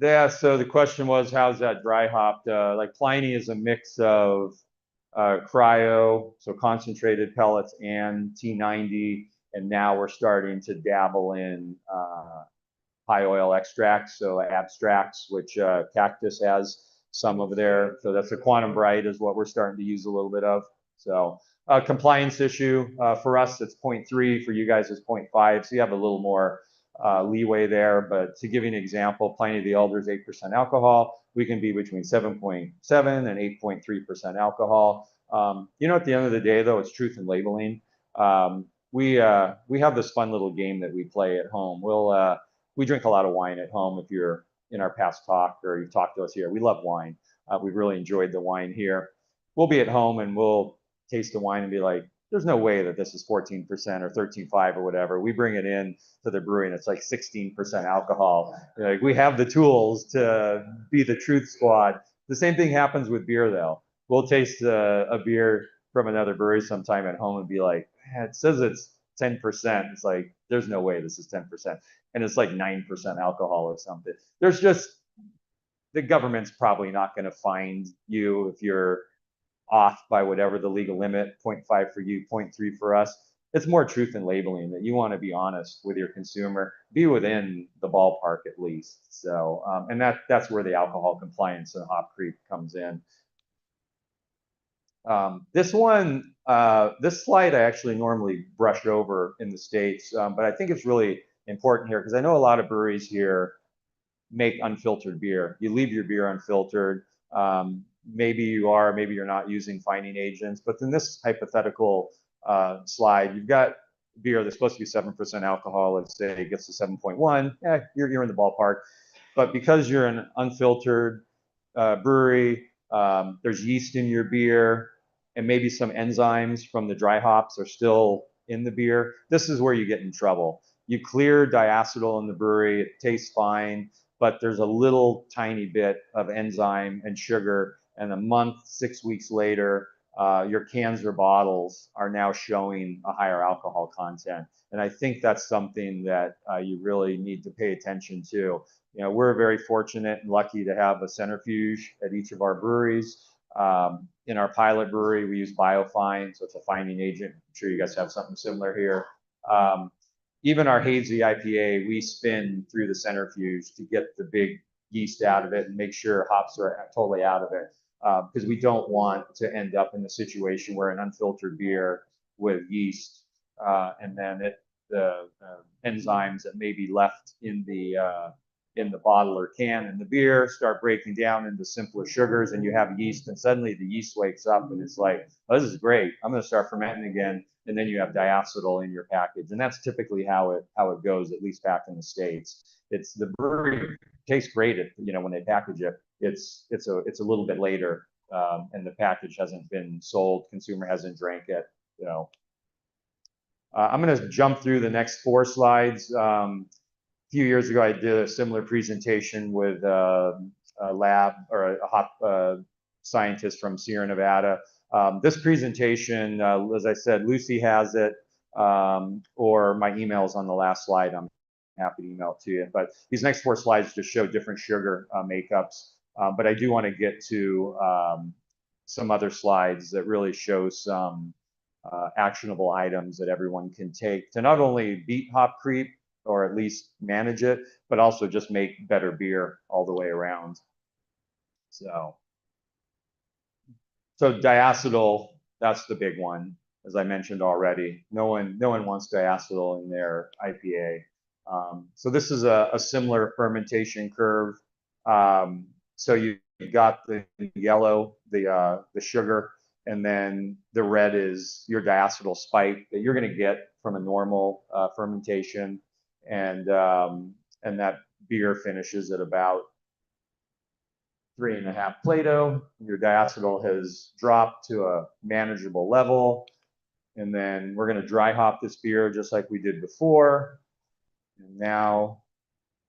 Yeah, so the question was, how's that dry hopped? Like Pliny is a mix of cryo, so concentrated pellets, and T90, and now we're starting to dabble in high oil extracts, so abstracts, which Cactus has some of there. So that's a quantum bright is what we're starting to use a little bit of. So compliance issue for us, it's 0.3. For you guys, it's 0.5. So you have a little more leeway there. But to give you an example, Pliny the Elder is 8% alcohol. We can be between 7.7 and 8.3% alcohol. At the end of the day, though, it's truth in labeling. We have this fun little game that we play at home. We drink a lot of wine at home. If you're in our past talk or you talk to us here, we love wine. We've really enjoyed the wine here. We'll be at home and we'll taste the wine and be like, there's no way that this is 14% or 13.5 or whatever. We bring it in to the brewery and it's like 16% alcohol. Like, we have the tools to be the truth squad. The same thing happens with beer, though. We'll taste a beer from another brewery sometime at home and be like, it says it's 10%. It's like, there's no way this is 10%. And it's like 9% alcohol or something. The government's probably not going to find you if you're off by whatever the legal limit, 0.5 for you, 0.3 for us. It's more truth in labeling, that you want to be honest with your consumer, be within the ballpark at least. So, and that's where the alcohol compliance and hop creep comes in. This slide I actually normally brush over in the States, but I think it's really important here because I know a lot of breweries here make unfiltered beer. You leave your beer unfiltered. Maybe you're not using fining agents, but in this hypothetical slide, you've got beer that's supposed to be 7% alcohol. Let's say it gets to 7.1. You're in the ballpark. But because you're an unfiltered brewery, there's yeast in your beer, and maybe some enzymes from the dry hops are still in the beer. This is where you get in trouble. You clear diacetyl in the brewery, it tastes fine, but there's a little tiny bit of enzyme and sugar, and a month, 6 weeks later, your cans or bottles are now showing a higher alcohol content. And I think that's something that you really need to pay attention to. We're very fortunate and lucky to have a centrifuge at each of our breweries. In our pilot brewery, we use biofine, so it's a fining agent. I'm sure you guys have something similar here. Even our hazy IPA, we spin through the centrifuge to get the big yeast out of it and make sure hops are totally out of it. Because we don't want to end up in the situation where an unfiltered beer with yeast and then the enzymes that may be left in the bottle or can in the beer start breaking down into simpler sugars, and you have yeast, and suddenly the yeast wakes up and it's like, oh, this is great, I'm going to start fermenting again, and then you have diacetyl in your package. And that's typically how it goes, at least back in the States. It's the brewery tastes great when they package it. It's a little bit later, and the package hasn't been sold, consumer hasn't drank it. I'm going to jump through the next 4 slides. A few years ago, I did a similar presentation with a lab or a hop scientist from Sierra Nevada. This presentation, as I said, Lucy has it, or my email's on the last slide. I'm happy to email it to you. But these next 4 slides just show different sugar makeups. But I do want to get to some other slides that really show some actionable items that everyone can take to not only beat hop creep, or at least manage it, but also just make better beer all the way around. So diacetyl, that's the big one, as I mentioned already. No one wants diacetyl in their IPA. So this is a similar fermentation curve. So you got the yellow, the sugar, and then the red is your diacetyl spike that you're going to get from a normal fermentation, and that beer finishes at about 3.5 Plato. Your diacetyl has dropped to a manageable level, and then we're going to dry hop this beer just like we did before. And now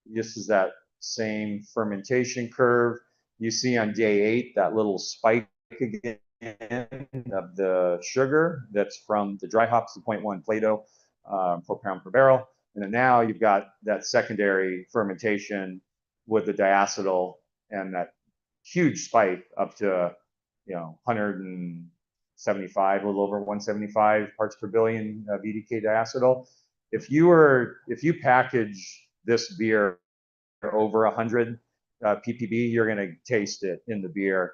this is that same fermentation curve. You see on day 8 that little spike again of the sugar that's from the dry hops, the 0.1 Plato per pound per barrel. And then now you've got that secondary fermentation with the diacetyl and that huge spike up to 175, a little over 175 parts per billion VDK diacetyl. If you package this beer over 100 ppb, you're going to taste it in the beer.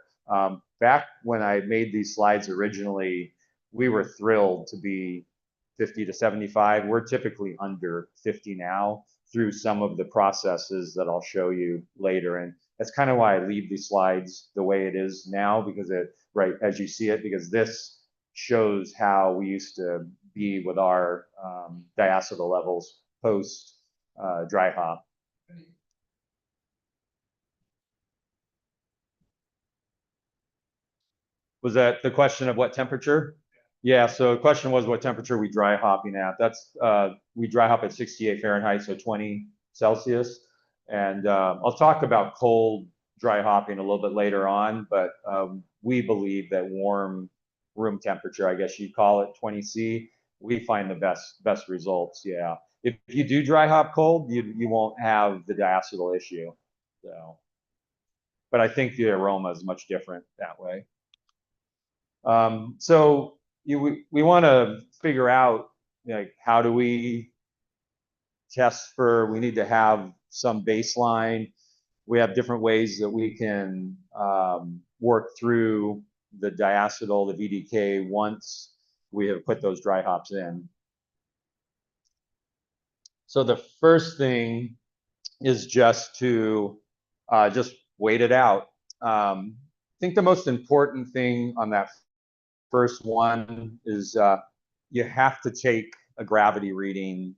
Back when I made these slides originally, we were thrilled to be 50 to 75. We're typically under 50 now through some of the processes that I'll show you later. And that's kind of why I leave these slides the way it is now, because right as you see it, because this shows how we used to be with our diacetyl levels post dry hop. Was that the question of what temperature? Yeah, so the question was what temperature we dry hopping at. That's we dry hop at 68 Fahrenheit, so 20 Celsius. And I'll talk about cold dry hopping a little bit later on, but we believe that warm room temperature, I guess you'd call it 20 C, we find the best results. Yeah, if you do dry hop cold, you won't have the diacetyl issue. So, but I think the aroma is much different that way. So we want to figure out, like, how do we test for, we need to have some baseline. We have different ways that we can work through the diacetyl, the VDK, once we have put those dry hops in. So the first thing is just to just wait it out. I think the most important thing on that first one is you have to take a gravity reading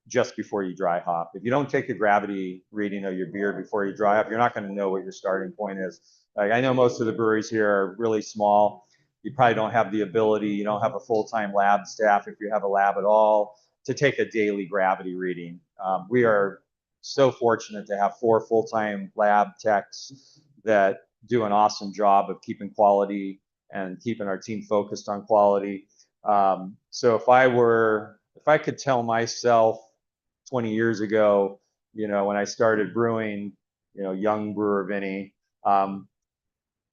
just before you dry hop. If you don't take a gravity reading of your beer before you dry hop, you're not going to know what your starting point is. Like, I know most of the breweries here are really small. You probably don't have the ability, you don't have a full-time lab staff, if you have a lab at all, to take a daily gravity reading. We are so fortunate to have 4 full-time lab techs that do an awesome job of keeping quality and keeping our team focused on quality. So if I could tell myself 20 years ago, when I started brewing, young brewer Vinny, I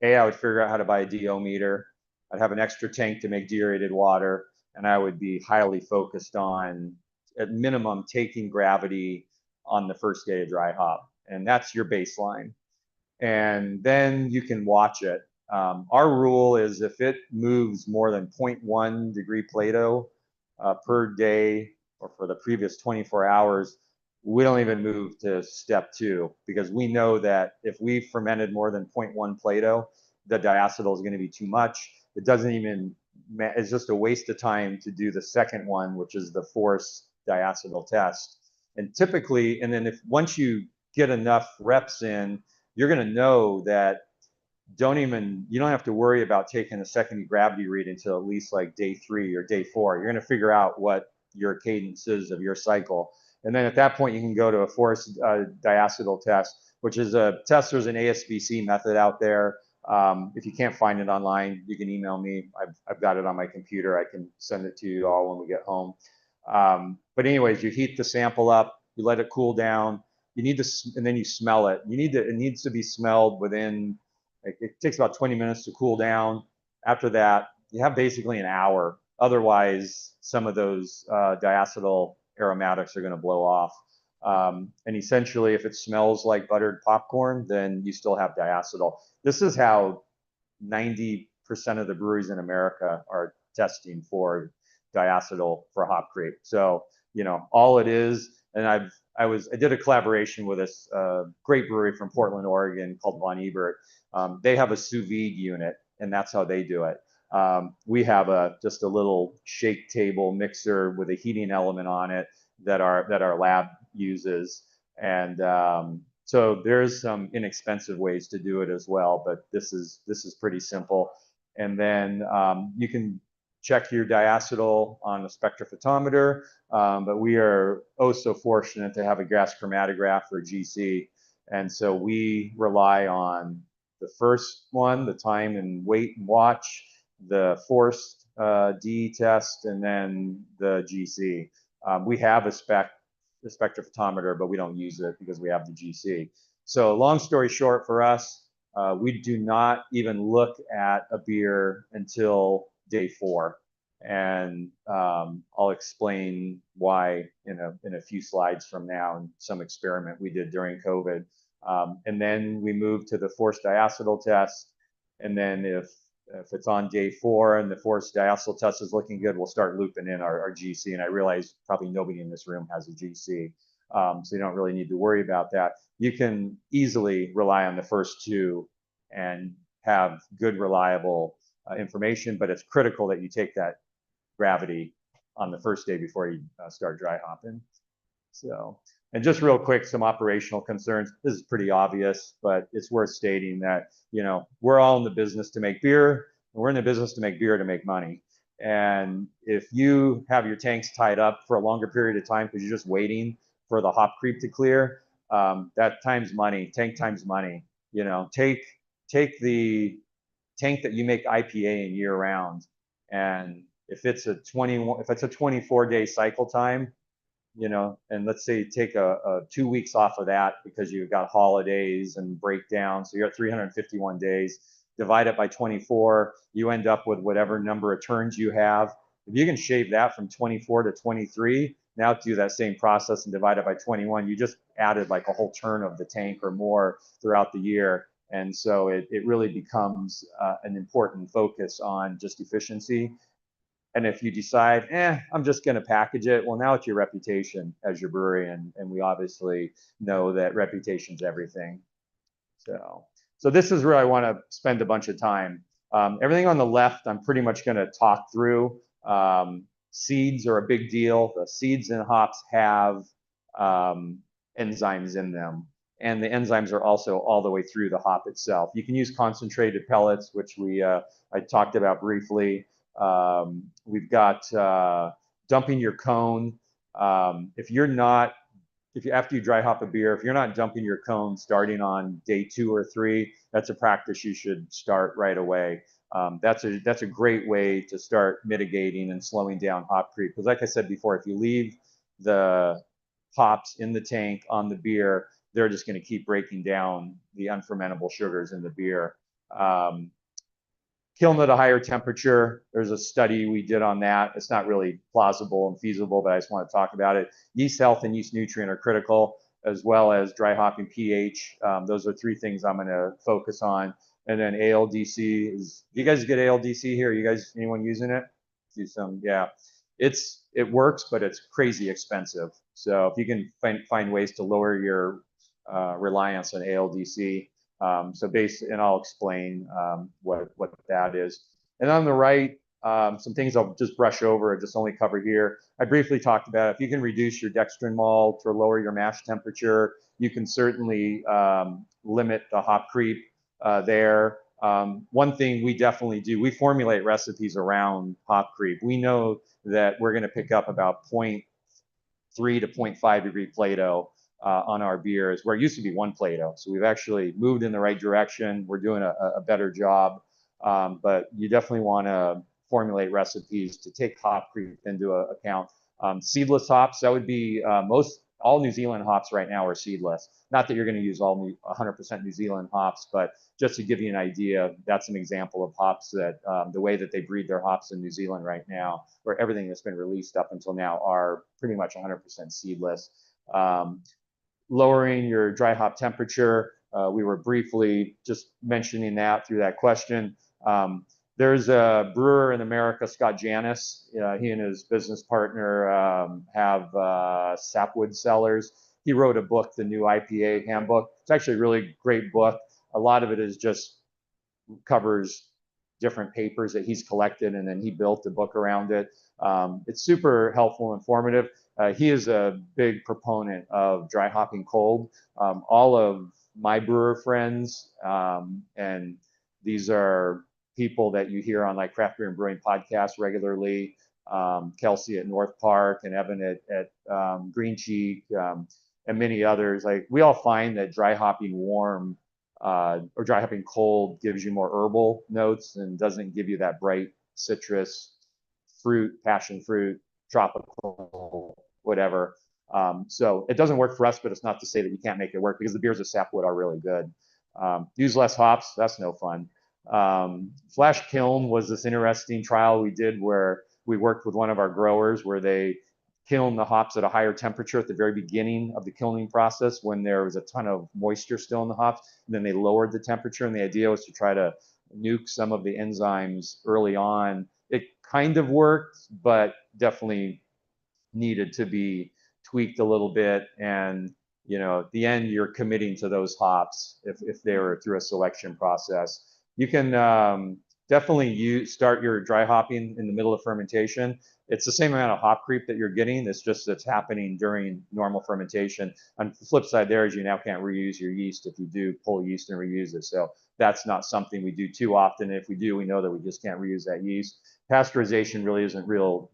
would figure out how to buy a DO meter. I'd have an extra tank to make deaerated water, and I would be highly focused on, at minimum, taking gravity on the first day of dry hop. And that's your baseline. And then you can watch it. Our rule is if it moves more than 0.1 degree Plato per day or for the previous 24 hours, we don't even move to step 2, because we know that if we fermented more than 0.1 Plato, the diacetyl is going to be too much. It doesn't even, it's just a waste of time to do the second one, which is the force diacetyl test. And typically, and then once you get enough reps in, you're going to know that you don't have to worry about taking a second gravity read until at least like day 3 or day 4. You're going to figure out what your cadence is of your cycle. And then at that point, you can go to a forced diacetyl test, which is a test. There's an ASBC method out there. If you can't find it online, you can email me. I've got it on my computer. I can send it to you all when we get home. But anyways, you heat the sample up, you let it cool down. You need to, and then you smell it. It needs to be smelled within, it takes about 20 minutes to cool down. After that, you have basically an hour. Otherwise, some of those diacetyl aromatics are going to blow off. And essentially, if it smells like buttered popcorn, then you still have diacetyl. This is how 90% of the breweries in America are testing for diacetyl for hop creep. So, you know, all it is, and I did a collaboration with this great brewery from Portland, Oregon called Von Ebert. They have a sous vide unit, and that's how they do it. We have just a little shake table mixer with a heating element on it that our lab uses, and so there's some inexpensive ways to do it as well, but this is pretty simple. And then you can check your diacetyl on a spectrophotometer, but we are oh so fortunate to have a gas chromatograph or GC, and so we rely on the first one, the time and weight and watch, the forced D test, and then the GC. We have a spectrophotometer, but we don't use it because we have the GC. So long story short, for us, we do not even look at a beer until day 4. And I'll explain why in a few slides from now, in some experiment we did during COVID. And then we move to the forced diacetyl test. And then if it's on day 4 and the forced diacetyl test is looking good, we'll start looping in our GC. And I realize probably nobody in this room has a GC, so you don't really need to worry about that. You can easily rely on the first 2 and have good, reliable information, but it's critical that you take that gravity on the first day before you start dry hopping. So, and just real quick, some operational concerns. This is pretty obvious, but it's worth stating that, you know, we're all in the business to make beer, and we're in the business to make beer to make money. And if you have your tanks tied up for a longer period of time because you're just waiting for the hop creep to clear, that time's money, tank time's money. You know, take the tank that you make IPA in year round, and if it's a 24-day cycle time, you know, and let's say you take a 2 weeks off of that because you've got holidays and breakdowns, so you're at 351 days, divide it by 24, you end up with whatever number of turns you have. If you can shave that from 24 to 23, now do that same process and divide it by 21, you just added like a whole turn of the tank or more throughout the year. And so it really becomes an important focus on just efficiency. And if you decide, I'm just going to package it, well, now it's your reputation as your brewery, and we obviously know that reputation's everything. So this is where I want to spend a bunch of time. Everything on the left, I'm pretty much going to talk through. Seeds are a big deal. The seeds and hops have enzymes in them, and the enzymes are also all the way through the hop itself. You can use concentrated pellets, which I talked about briefly. We've got dumping your cone. After you dry hop a beer, if you're not dumping your cone starting on day 2 or 3, that's a practice you should start right away. That's a great way to start mitigating and slowing down hop creep. Because like I said before, if you leave the hops in the tank on the beer, they're just going to keep breaking down the unfermentable sugars in the beer. Kiln at a higher temperature, there's a study we did on that. It's not really plausible and feasible, but I just want to talk about it. Yeast health and yeast nutrient are critical, as well as dry hopping pH. Those are 3 things I'm going to focus on. And then ALDC is, you guys get ALDC here? Anyone using it? Do some, yeah. It works, but it's crazy expensive. So if you can find ways to lower your reliance on ALDC, and I'll explain what that is. And on the right, some things I'll just brush over and just only cover here. I briefly talked about if you can reduce your dextrin malt or lower your mash temperature, you can certainly limit the hop creep there. One thing we definitely do, we formulate recipes around hop creep. We know that we're going to pick up about 0.3 to 0.5 degree Plato on our beers, where it used to be 1 Plato. So we've actually moved in the right direction. We're doing a better job, but you definitely want to formulate recipes to take hop creep into account. Seedless hops, that would be all New Zealand hops right now are seedless. Not that you're going to use all 100% New Zealand hops, but just to give you an idea, that's an example of hops that the way that they breed their hops in New Zealand right now, where everything that's been released up until now are pretty much 100% seedless. Lowering your dry hop temperature, we were briefly just mentioning that through that question. There's a brewer in America, Scott Janis. He and his business partner have sapwood cellars. He wrote a book, the new IPA handbook. It's actually a really great book. A lot of it is just covers different papers that he's collected, and then he built a book around it. It's super helpful and informative. He is a big proponent of dry hopping cold. All of my brewer friends, and these are people that you hear on like Craft Beer and Brewing podcasts regularly, Kelsey at North Park and Evan at Green Cheek, and many others. Like, we all find that dry hopping warm or dry hopping cold gives you more herbal notes and doesn't give you that bright citrus, fruit, passion fruit, tropical, whatever. So it doesn't work for us, but it's not to say that you can't make it work, because the beers of sapwood are really good. Use less hops, that's no fun. Flash kiln was this interesting trial we did where we worked with one of our growers where they kiln the hops at a higher temperature at the very beginning of the kilning process when there was a ton of moisture still in the hops, and then they lowered the temperature, and the idea was to try to nuke some of the enzymes early on. It kind of worked, but definitely needed to be tweaked a little bit, and at the end you're committing to those hops if they were through a selection process. You can definitely start your dry hopping in the middle of fermentation. It's the same amount of hop creep that you're getting. It's just that's happening during normal fermentation. On the flip side there is you now can't reuse your yeast if you do pull yeast and reuse it. So that's not something we do too often. If we do, we know that we just can't reuse that yeast. Pasteurization really isn't real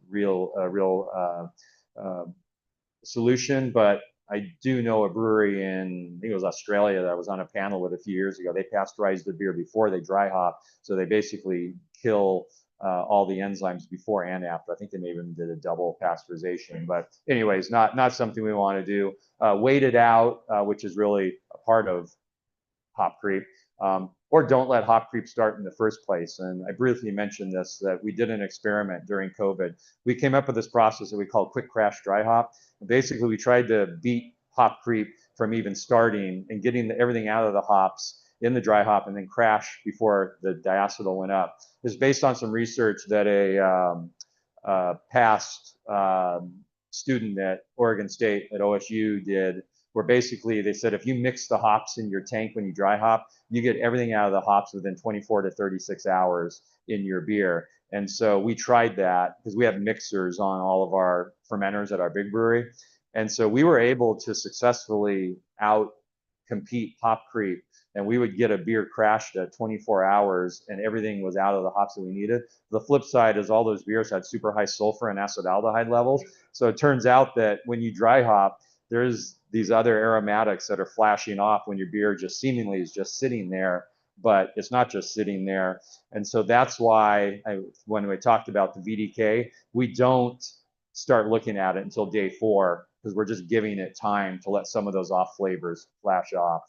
solution, but I do know a brewery in, I think it was Australia, that I was on a panel with a few years ago. They pasteurized their beer before they dry hop, so they basically kill all the enzymes before and after. I think they maybe even did a double pasteurization, but anyways, not something we want to do. Wait it out, which is really a part of hop creep, or don't let hop creep start in the first place. And I briefly mentioned this, that we did an experiment during COVID. We came up with this process that we call quick crash dry hop. And basically, we tried to beat hop creep from even starting and getting everything out of the hops in the dry hop and then crash before the diacetyl went up. It's based on some research that a past student at Oregon State at OSU did, where basically they said if you mix the hops in your tank when you dry hop, you get everything out of the hops within 24 to 36 hours in your beer. And so we tried that because we have mixers on all of our fermenters at our big brewery. And so we were able to successfully out-compete hop creep, and we would get a beer crashed at 24 hours and everything was out of the hops that we needed. The flip side is all those beers had super high sulfur and acetaldehyde levels. So it turns out that when you dry hop, there's these other aromatics that are flashing off when your beer just seemingly is just sitting there, but it's not just sitting there. And so that's why when we talked about the VDK, we don't start looking at it until day 4, because we're just giving it time to let some of those off flavors flash off.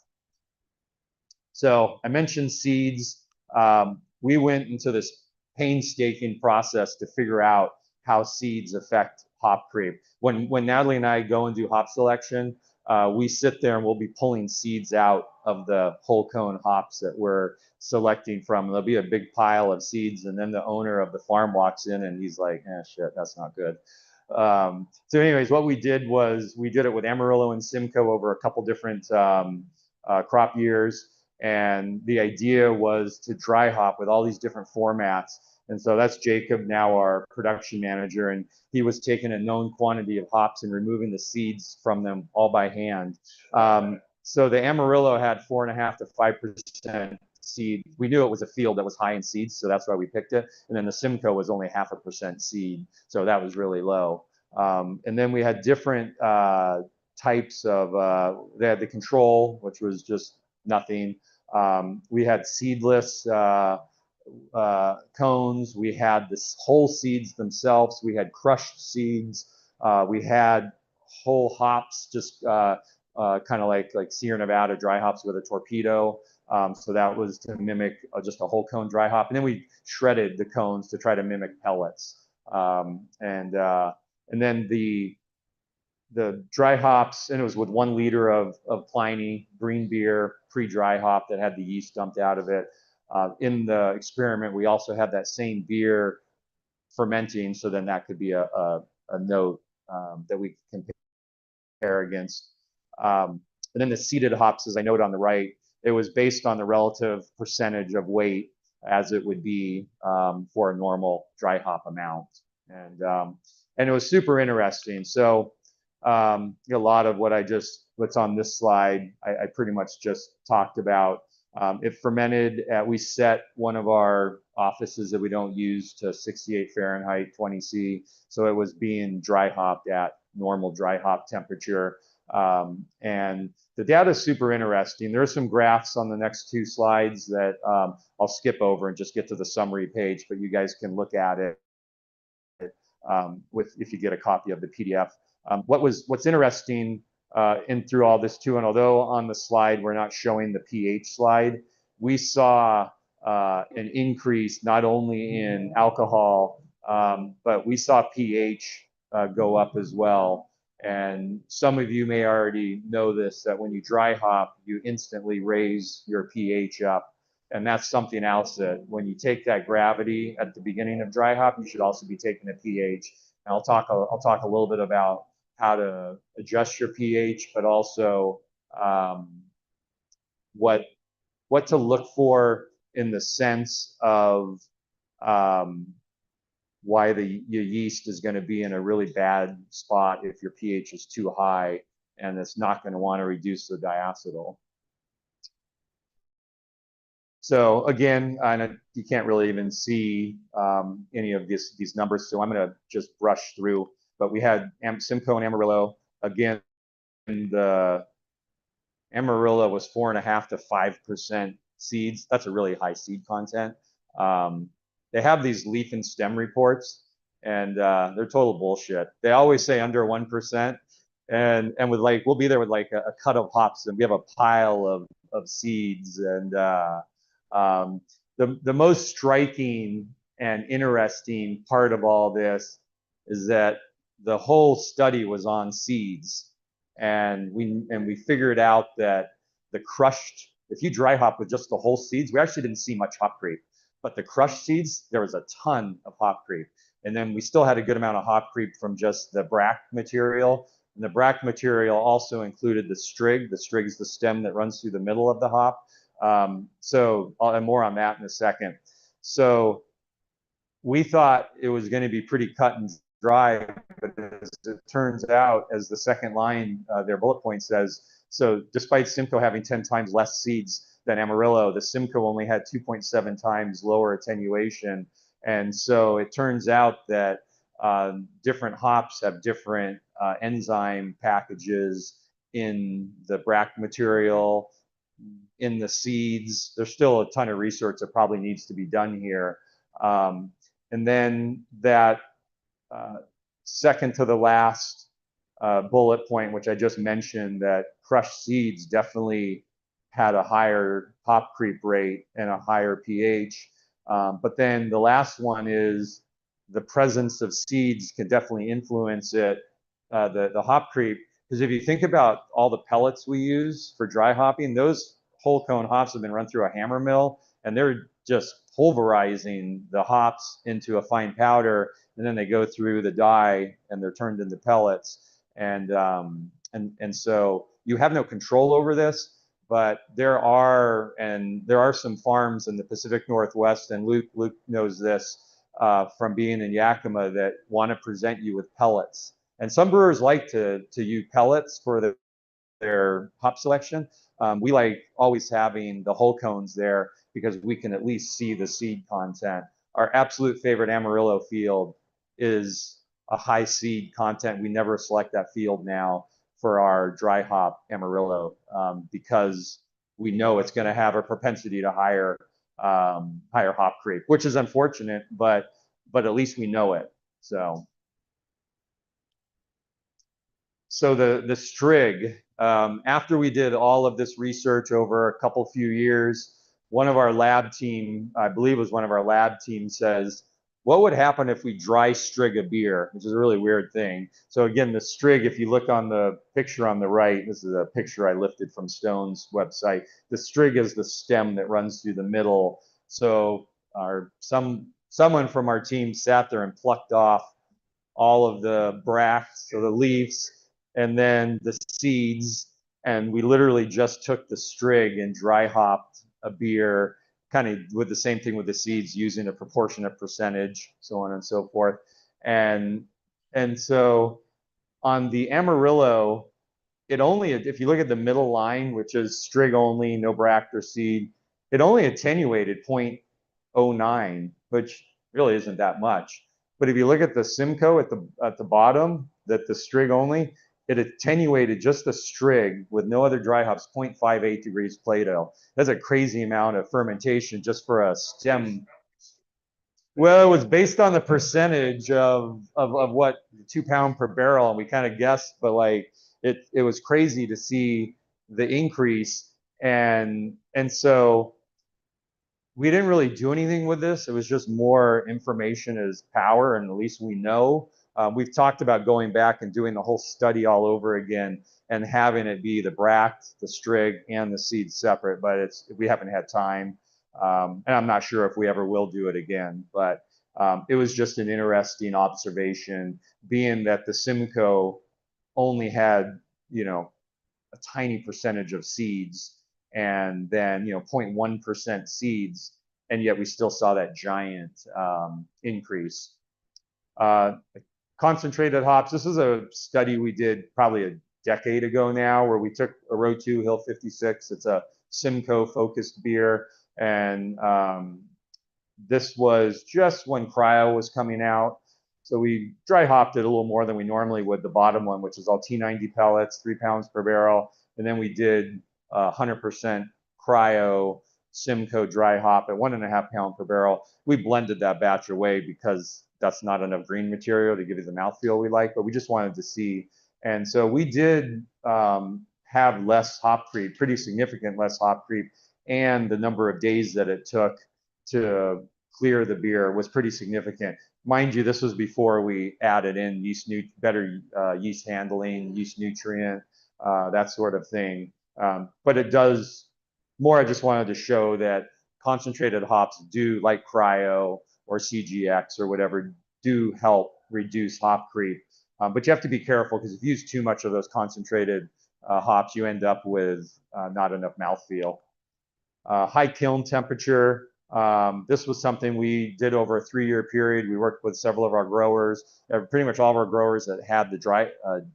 So I mentioned seeds. We went into this painstaking process to figure out how seeds affect hop creep. When Natalie and I go and do hop selection, we sit there and we'll be pulling seeds out of the whole cone hops that we're selecting from. There'll be a big pile of seeds, and then the owner of the farm walks in and he's like, shit, that's not good. So anyways, what we did was we did it with Amarillo and Simcoe over a couple different crop years. And the idea was to dry hop with all these different formats. And so that's Jacob, now our production manager, and he was taking a known quantity of hops and removing the seeds from them all by hand. So the Amarillo had 4.5 to 5% seed. We knew it was a field that was high in seeds, so that's why we picked it. And then the Simcoe was only 0.5% seed, so that was really low. And then we had different types of, they had the control, which was just nothing. We had seedless cones. We had the whole seeds themselves. We had crushed seeds. We had whole hops, just kind of like Sierra Nevada dry hops with a torpedo. So that was to mimic just a whole cone dry hop, and then we shredded the cones to try to mimic pellets. And then the dry hops, and it was with 1 liter of Pliny green beer pre-dry hop that had the yeast dumped out of it. In the experiment, we also had that same beer fermenting, so then that could be a note that we can compare against. And then the seeded hops, as I note on the right, it was based on the relative percentage of weight as it would be for a normal dry hop amount. And it was super interesting. So a lot of what's on this slide, I pretty much just talked about. It fermented we set one of our offices that we don't use to 68 Fahrenheit, 20 C. So it was being dry hopped at normal dry hop temperature. And the data is super interesting. There are some graphs on the next 2 slides that I'll skip over and just get to the summary page, but you guys can look at it if you get a copy of the PDF. What's interesting through all this too, and although on the slide we're not showing the pH slide, we saw an increase not only in alcohol, but we saw pH go up as well. And some of you may already know this, that when you dry hop, you instantly raise your pH up. And that's something else that when you take that gravity at the beginning of dry hop, you should also be taking a pH. And I'll talk a little bit about how to adjust your pH, but also what to look for in the sense of why your yeast is going to be in a really bad spot if your pH is too high, and it's not going to want to reduce the diacetyl. So again, you can't really even see any of these numbers, so I'm going to just brush through. But we had Simcoe and Amarillo. Again, the Amarillo was 4.5 to 5% seeds. That's a really high seed content. They have these leaf and stem reports, and they're total bullshit. They always say under 1%, and with we'll be there with a cut of hops, and we have a pile of seeds. And the most striking and interesting part of all this is that the whole study was on seeds, and we figured out that the crushed, if you dry hop with just the whole seeds, we actually didn't see much hop creep. But the crushed seeds, there was a ton of hop creep. And then we still had a good amount of hop creep from just the bract material. And the bract material also included the strig. The strig is the stem that runs through the middle of the hop. So I'll have more on that in a second. So we thought it was going to be pretty cut and dry, but as it turns out, as the second line, their bullet point says, so despite Simcoe having 10 times less seeds than Amarillo, the Simcoe only had 2.7 times lower attenuation. And so it turns out that different hops have different enzyme packages in the bract material, in the seeds. There's still a ton of research that probably needs to be done here. And then that second to the last bullet point, which I just mentioned, that crushed seeds definitely had a higher hop creep rate and a higher pH. But then the last one is the presence of seeds can definitely influence it, the hop creep. Because if you think about all the pellets we use for dry hopping, those whole cone hops have been run through a hammer mill, and they're just pulverizing the hops into a fine powder, and then they go through the dye and they're turned into pellets. And so you have no control over this. But there are some farms in the Pacific Northwest, and Luke knows this from being in Yakima, that want to present you with pellets. And some brewers like to use pellets for their hop selection. We like always having the whole cones there because we can at least see the seed content. Our absolute favorite Amarillo field is a high seed content. We never select that field now for our dry hop Amarillo because we know it's going to have a propensity to higher hop creep, which is unfortunate, but at least we know it. so the Strig, after we did all of this research over a few years, one of our lab team, I believe it was one of our lab team, says, what would happen if we dry strig a beer, which is a really weird thing. So again, the Strig, if you look on the picture on the right, this is a picture I lifted from Stone's website. The Strig is the stem that runs through the middle. So someone from our team sat there and plucked off all of the bracts, so the leaves, and then the seeds, and we literally just took the Strig and dry hopped a beer, kind of with the same thing with the seeds, using a proportionate percentage, so on and so forth. And so on the Amarillo, it only, if you look at the middle line, which is Strig only, no bract or seed, it only attenuated 0.09, which really isn't that much. But if you look at the Simcoe at the bottom, that the Strig only, it attenuated just the Strig with no other dry hops, 0.58 degrees Plato. That's a crazy amount of fermentation just for a stem. Well, it was based on the percentage of what 2 pound per barrel, and we kind of guessed, but like it was crazy to see the increase, and so we didn't really do anything with this. It was just more information is power, and at least we know. We've talked about going back and doing the whole study all over again and having it be the bract, the Strig, and the seed separate, but we haven't had time. And I'm not sure if we ever will do it again, but it was just an interesting observation, being that the Simcoe only had, a tiny percentage of seeds, and then 0.1% seeds, and yet we still saw that giant increase. Concentrated hops, this is a study we did probably a decade ago now, where we took a Row 2 Hill 56. It's a Simcoe focused beer, and this was just when cryo was coming out. So we dry hopped it a little more than we normally would, the bottom one, which is all T90 pellets, 3 pounds per barrel. And then we did 100% cryo Simcoe dry hop at 1.5 pound per barrel. We blended that batch away because that's not enough green material to give you the mouthfeel we like, but we just wanted to see. And so we did have less hop creep, pretty significant less hop creep, and the number of days that it took to clear the beer was pretty significant. Mind you, this was before we added in better yeast handling, yeast nutrient, that sort of thing. But it does more. I just wanted to show that concentrated hops do, like cryo or CGX or whatever, do help reduce hop creep. But you have to be careful, because if you use too much of those concentrated hops, you end up with not enough mouthfeel. High kiln temperature. This was something we did over a 3-year period. We worked with several of our growers, pretty much all of our growers that had the dry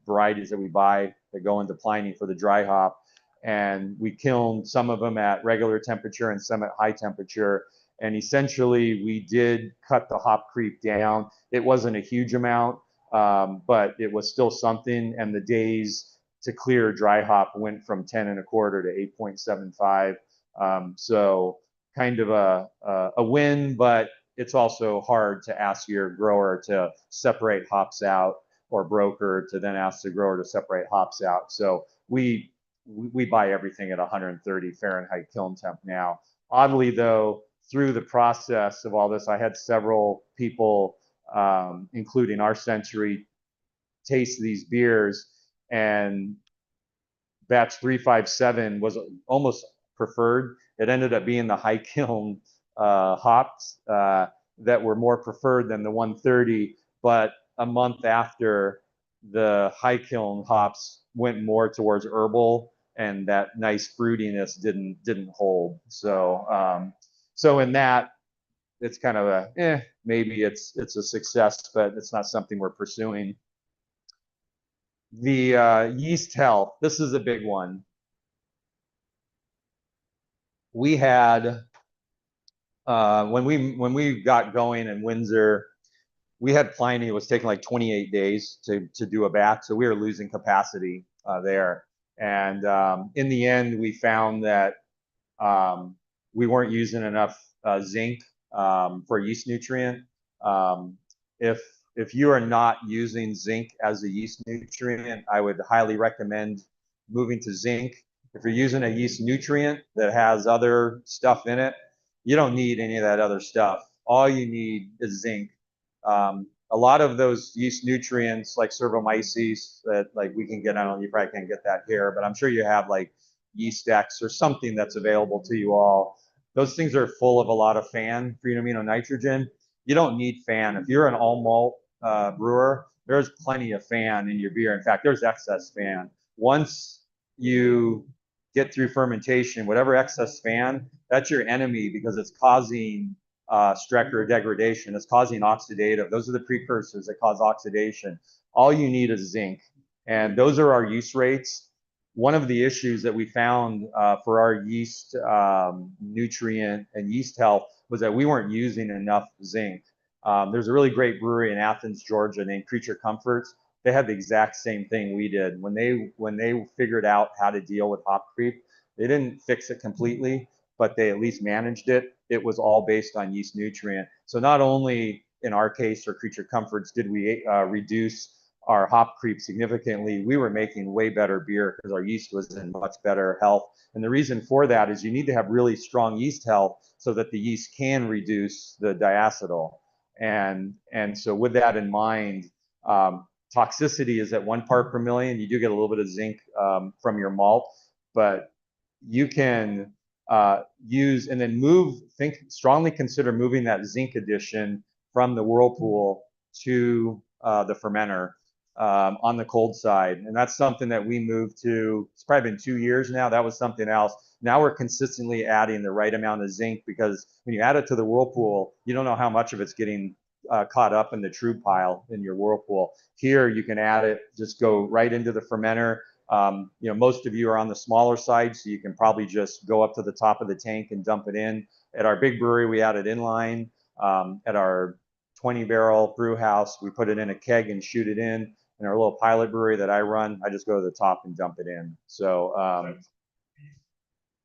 varieties that we buy that go into Pliny for the dry hop. And we kilned some of them at regular temperature and some at high temperature. And essentially, we did cut the hop creep down. It wasn't a huge amount, but it was still something. And the days to clear dry hop went from 10.25 to 8.75. So kind of a win, but it's also hard to ask your grower to separate hops out, or broker to then ask the grower to separate hops out. So we buy everything at 130 Fahrenheit kiln temp now. Oddly though, through the process of all this, I had several people, including our Century, taste these beers, and batch 357 was almost preferred. It ended up being the high kiln hops that were more preferred than the 130, but a month after, the high kiln hops went more towards herbal, and that nice fruitiness didn't hold. So so in that, it's kind of maybe it's a success, but it's not something we're pursuing. The yeast health, this is a big one. We had when we got going in Windsor, we had Pliny. It was taking like 28 days to do a batch, so we were losing capacity there. And in the end, we found that we weren't using enough zinc for yeast nutrient. If if you are not using zinc as a yeast nutrient, I would highly recommend moving to zinc. If you're using a yeast nutrient that has other stuff in it, you don't need any of that other stuff. All you need is zinc. A lot of those yeast nutrients like Cervomyces that like we can get, I don't know, you probably can't get that here, but I'm sure you have like Yeast X or something that's available to you all. Those things are full of a lot of FAN, free amino nitrogen. You don't need FAN. If you're an all malt brewer, there's plenty of FAN in your beer. In fact, there's excess FAN. Once you get through fermentation, whatever excess FAN, that's your enemy because it's causing Strecker degradation. It's causing oxidative. Those are the precursors that cause oxidation. All you need is zinc. And those are our use rates. One of the issues that we found for our yeast nutrient and yeast health was that we weren't using enough zinc. There's a really great brewery in Athens, Georgia named Creature Comforts. They had the exact same thing we did. When they figured out how to deal with hop creep, they didn't fix it completely, but they at least managed it. It was all based on yeast nutrient. So not only in our case or Creature Comforts did we reduce our hop creep significantly, we were making way better beer because our yeast was in much better health. And the reason for that is you need to have really strong yeast health so that the yeast can reduce the diacetyl. And so with that in mind, toxicity is at 1 part per million. You do get a little bit of zinc from your malt, but you can use and then strongly consider moving that zinc addition from the whirlpool to the fermenter on the cold side. And that's something that we moved to, it's probably been 2 years now. That was something else. Now we're consistently adding the right amount of zinc because when you add it to the whirlpool, you don't know how much of it's getting caught up in the true pile in your whirlpool. Here you can add it, just go right into the fermenter. Most of you are on the smaller side, so you can probably just go up to the top of the tank and dump it in. At our big brewery, we add it inline. At our 20-barrel brew house, we put it in a keg and shoot it in. In our little pilot brewery that I run, I just go to the top and dump it in. So,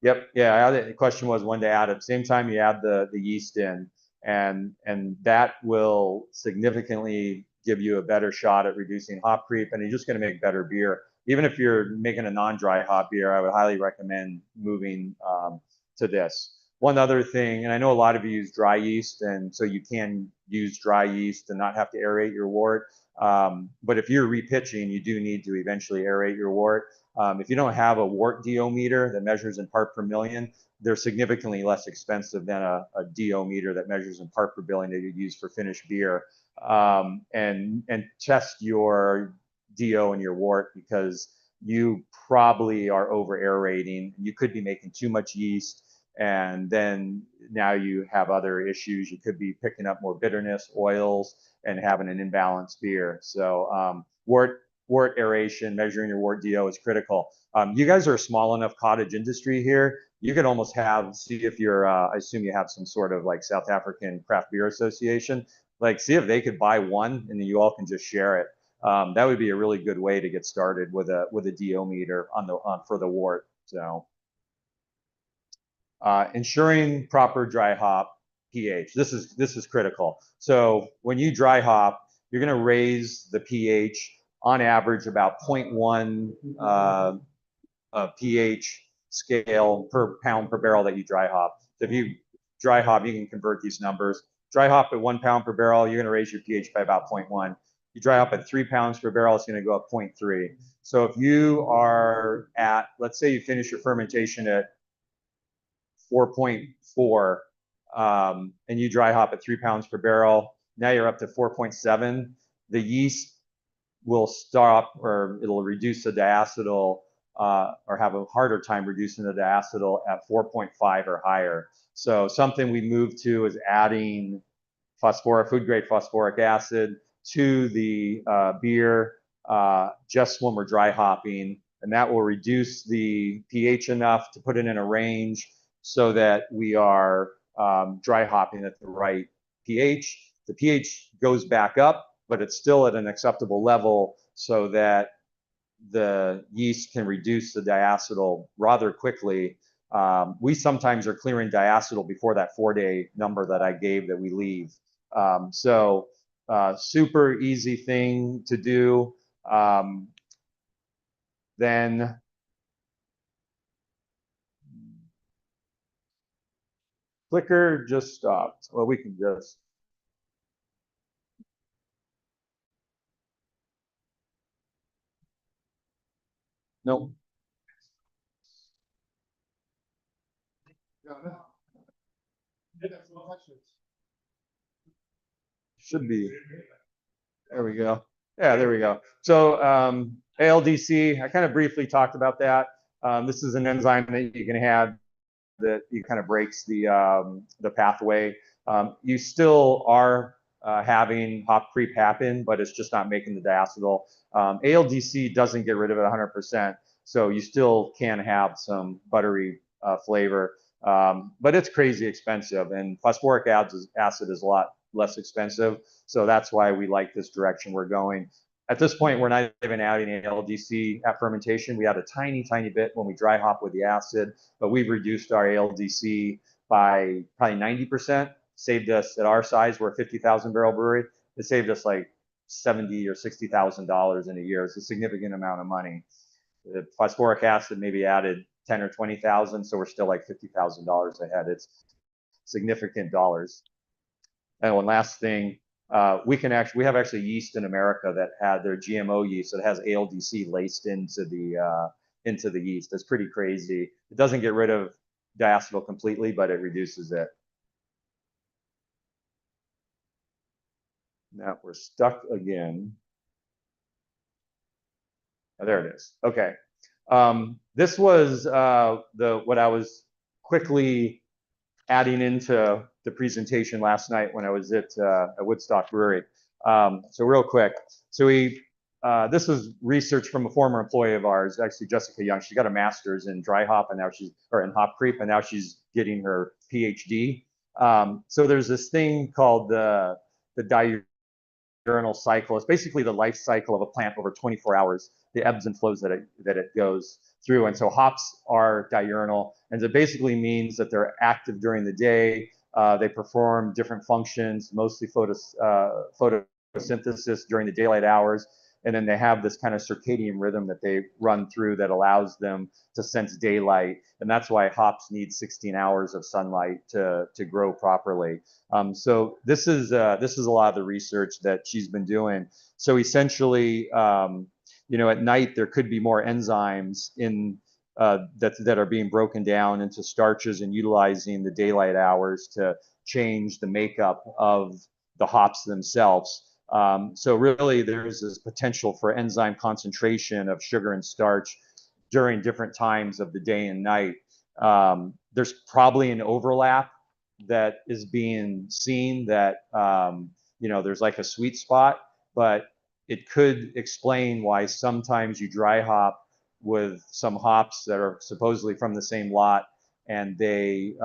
yep, yeah. The question was when to add it. Same time you add the yeast in, and that will significantly give you a better shot at reducing hop creep, and you're just going to make better beer. Even if you're making a non-dry hop beer, I would highly recommend moving to this. One other thing, and I know a lot of you use dry yeast, and so you can use dry yeast and not have to aerate your wort. But if you're repitching, you do need to eventually aerate your wort. If you don't have a wort DO meter that measures in part per million, they're significantly less expensive than a DO meter that measures in part per billion that you'd use for finished beer. And test your DO and your wort because you probably are over aerating. You could be making too much yeast, and then now you have other issues. You could be picking up more bitterness, oils, and having an imbalanced beer. So wort aeration, measuring your wort DO is critical. You guys are a small enough cottage industry here. You could almost see if you're, I assume you have some sort of like South African Craft Beer Association. Like see if they could buy one and then you all can just share it. That would be a really good way to get started with a DO meter for the wort. So ensuring proper dry hop pH. This is critical. So when you dry hop, you're going to raise the pH on average about 0.1 pH scale per pound per barrel that you dry hop. So if you dry hop, you can convert these numbers. Dry hop at 1 pound per barrel, you're going to raise your pH by about 0.1. You dry hop at 3 pounds per barrel, it's going to go up 0.3. So if you are at, let's say you finish your fermentation at 4.4 and you dry hop at 3 pounds per barrel, now you're up to 4.7. The yeast will stop, or it'll reduce the diacetyl or have a harder time reducing the diacetyl at 4.5 or higher. So something we moved to is adding food grade phosphoric acid to the beer just when we're dry hopping, and that will reduce the pH enough to put it in a range so that we are dry hopping at the right pH. The pH goes back up, but it's still at an acceptable level so that the yeast can reduce the diacetyl rather quickly. We sometimes are clearing diacetyl before that 4-day number that I gave that we leave. So super easy thing to do. Then clicker just stopped. Well, we can just. Nope. Should be. There we go. Yeah, there we go. So ALDC, I kind of briefly talked about that. This is an enzyme that you can have that you kind of breaks the pathway. You still are having hop creep happen, but it's just not making the diacetyl. ALDC doesn't get rid of it 100%, so you still can have some buttery flavor, but it's crazy expensive, and phosphoric acid is a lot less expensive, so that's why we like this direction we're going. At this point, we're not even adding ALDC at fermentation. We add a tiny, tiny bit when we dry hop with the acid, but we've reduced our ALDC by probably 90%. Saved us at our size, we're a 50,000 barrel brewery. It saved us like $70,000 or $60,000 in a year. It's a significant amount of money. The phosphoric acid maybe added 10 or 20,000, so we're still like $50,000 ahead. It's significant dollars. And one last thing, we have actually yeast in America that had their GMO yeast that has ALDC laced into the yeast. That's pretty crazy. It doesn't get rid of diacetyl completely, but it reduces it. Now we're stuck again. Oh, there it is. Okay. This was what I was quickly adding into the presentation last night when I was at Woodstock Brewery. So real quick, so this was research from a former employee of ours, actually Jessica Young. She got a master's in dry hop and now in hop creep, and now she's getting her PhD. So there's this thing called the diurnal cycle. It's basically the life cycle of a plant over 24 hours, the ebbs and flows that it goes through. And so hops are diurnal, and it basically means that they're active during the day. They perform different functions, mostly photosynthesis during the daylight hours. And then they have this kind of circadian rhythm that they run through that allows them to sense daylight. And that's why hops need 16 hours of sunlight to grow properly. So this is a lot of the research that she's been doing. So essentially, at night there could be more enzymes that are being broken down into starches and utilizing the daylight hours to change the makeup of the hops themselves. So really there's this potential for enzyme concentration of sugar and starch during different times of the day and night. There's probably an overlap that is being seen that, there's like a sweet spot, but it could explain why sometimes you dry hop with some hops that are supposedly from the same lot, and they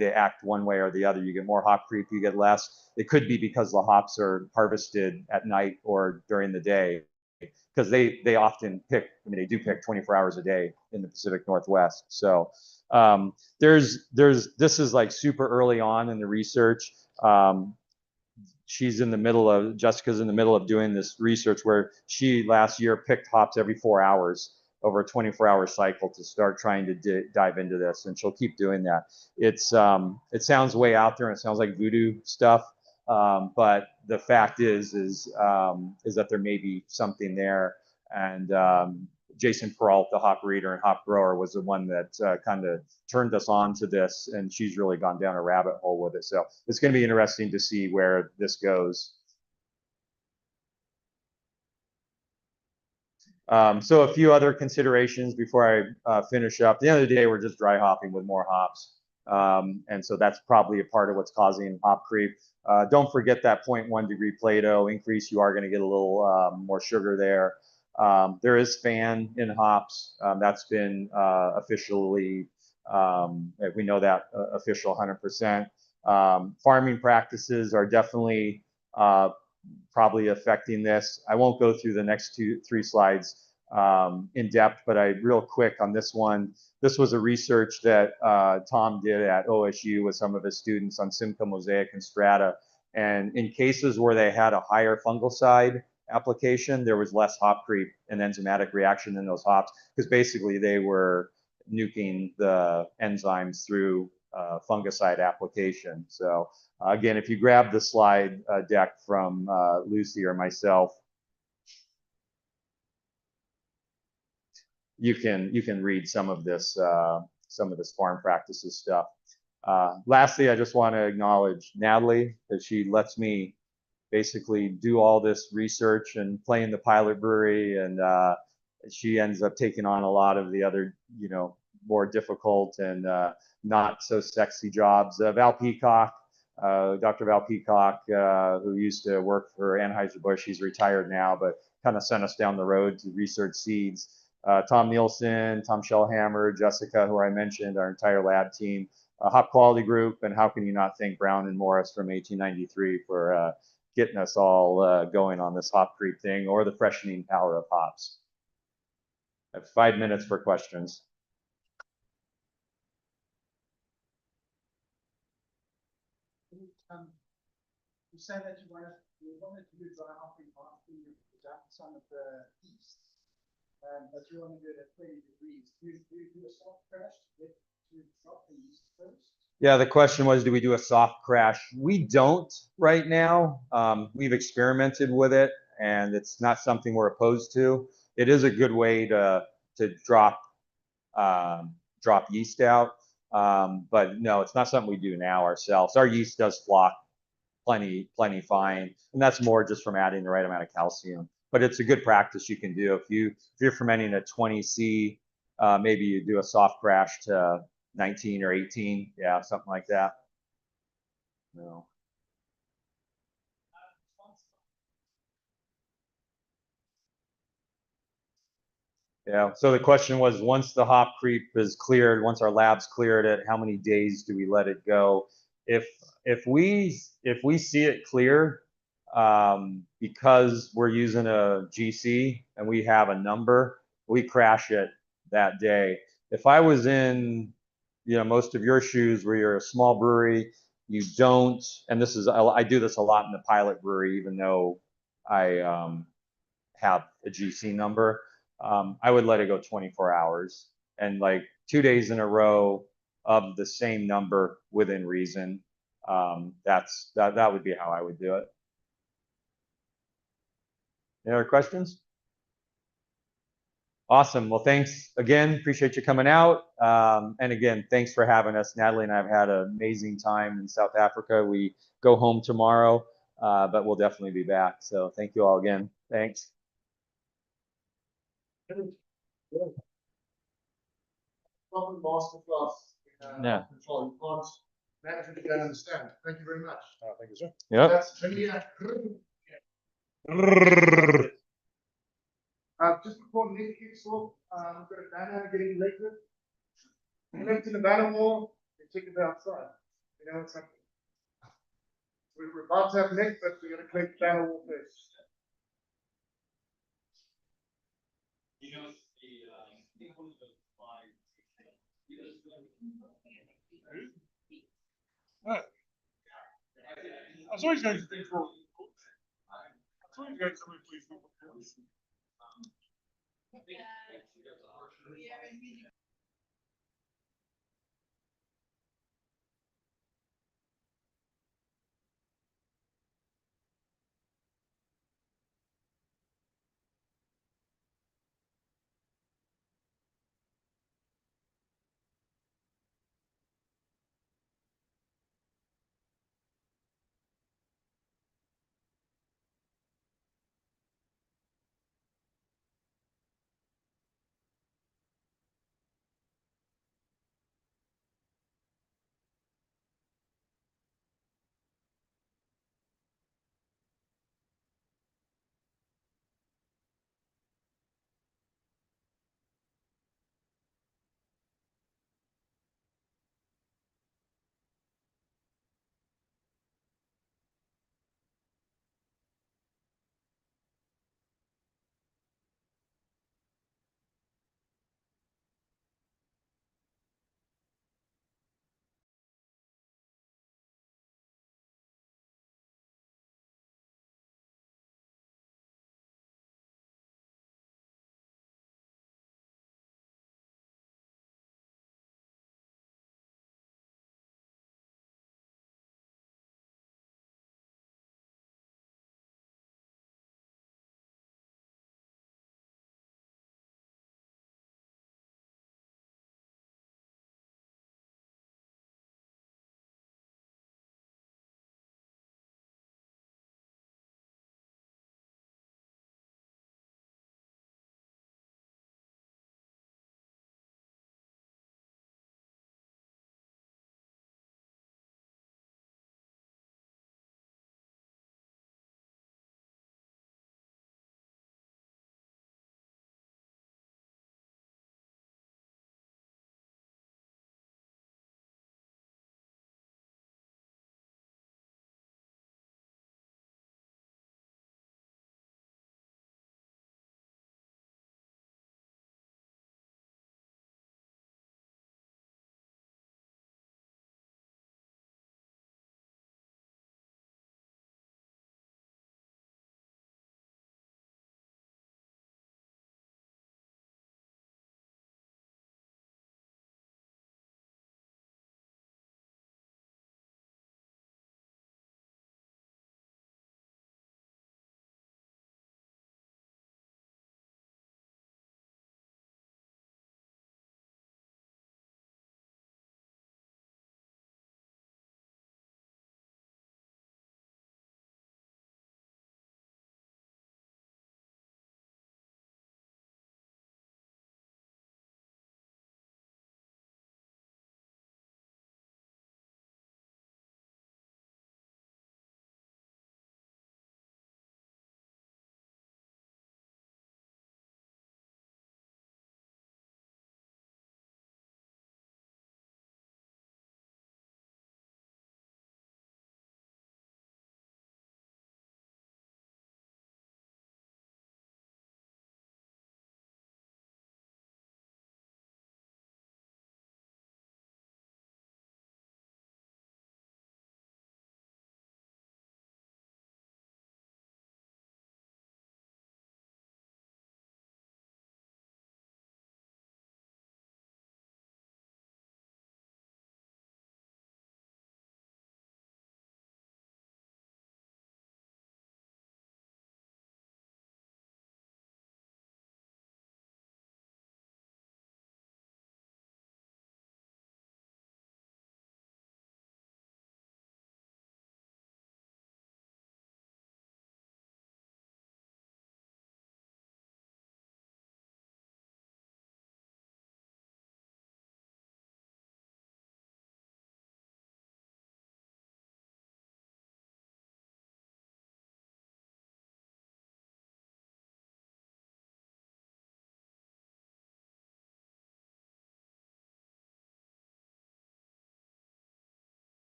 act one way or the other. You get more hop creep, you get less. It could be because the hops are harvested at night or during the day, because they often pick. They do pick 24 hours a day in the Pacific Northwest. So this is like super early on in the research. Jessica's in the middle of doing this research where she last year picked hops every 4 hours over a 24-hour cycle to start trying to dive into this, and she'll keep doing that. It sounds way out there and it sounds like voodoo stuff, but the fact is that there may be something there. And Jason Peralt, the hop reader and hop grower, was the one that kind of turned us on to this, and she's really gone down a rabbit hole with it. So it's going to be interesting to see where this goes. So a few other considerations before I finish up. At the end of the day, we're just dry hopping with more hops. And so that's probably a part of what's causing hop creep. Don't forget that 0.1 degree Plato increase. You are going to get a little more sugar there. There is FAN in hops. That's been officially, we know that official 100%. Farming practices are definitely probably affecting this. I won't go through the next 3 slides in depth, but real quick on this one. This was a research that Tom did at OSU with some of his students on Simcoe mosaic and strata. And in cases where they had a higher fungicide application, there was less hop creep and enzymatic reaction in those hops, because basically they were nuking the enzymes through fungicide application. So again, if you grab the slide deck from Lucy or myself, you can read some of this farm practices stuff. Lastly, I just want to acknowledge Natalie, that she lets me basically do all this research and play in the pilot brewery, and she ends up taking on a lot of the other, more difficult and not so sexy jobs. Val Peacock, Dr. Val Peacock, who used to work for Anheuser-Busch, he's retired now, but kind of sent us down the road to research seeds. Tom Nielsen, Tom Shellhammer, Jessica, who I mentioned, our entire lab team, Hop Quality Group, and how can you not thank Brown and Morris from 1893 for getting us all going on this hop creep thing, or the freshening power of hops. I have 5 minutes for questions. You said that you wanted to do dry hopping after you got some of the east, but you only did it at 20 degrees. Do you do a soft crash to get to drop the yeast first? Yeah, the question was, do we do a soft crash? We don't right now. We've experimented with it, and it's not something we're opposed to. It is a good way to drop yeast out, but no, it's not something we do now ourselves. Our yeast does flock plenty fine, and that's more just from adding the right amount of calcium. But it's a good practice you can do if you're fermenting at 20°C. Maybe you do a soft crash to 19 or 18, yeah, something like that. No. Yeah, so the question was, once the hop creep is cleared, once our labs cleared it, how many days do we let it go? If we see it clear, because we're using a GC and we have a number, we crash it that day. If I was in, most of your shoes, where you're a small brewery, you don't, and I do this a lot in the pilot brewery, even though I have a GC number. I would let it go 24 hours, and like 2 days in a row of the same number within reason. That would be how I would do it. Any other questions? Awesome. Well, thanks again. Appreciate you coming out. And again, thanks for having us. Natalie and I have had an amazing time in South Africa. We go home tomorrow, but we'll definitely be back. So thank you all again. Thanks. Common masterclass. Yeah. Control. You can't manage what you don't understand. Thank you very much. Thank you, sir. Yep. That's really, just before Nick kicks off, we've got a banner getting elected. Elect in the banner wall, and check it outside. You know what's happening. We're about to have Nick, but we're going to collect the banner wall first. I was always going to think for. I was always going to somebody please.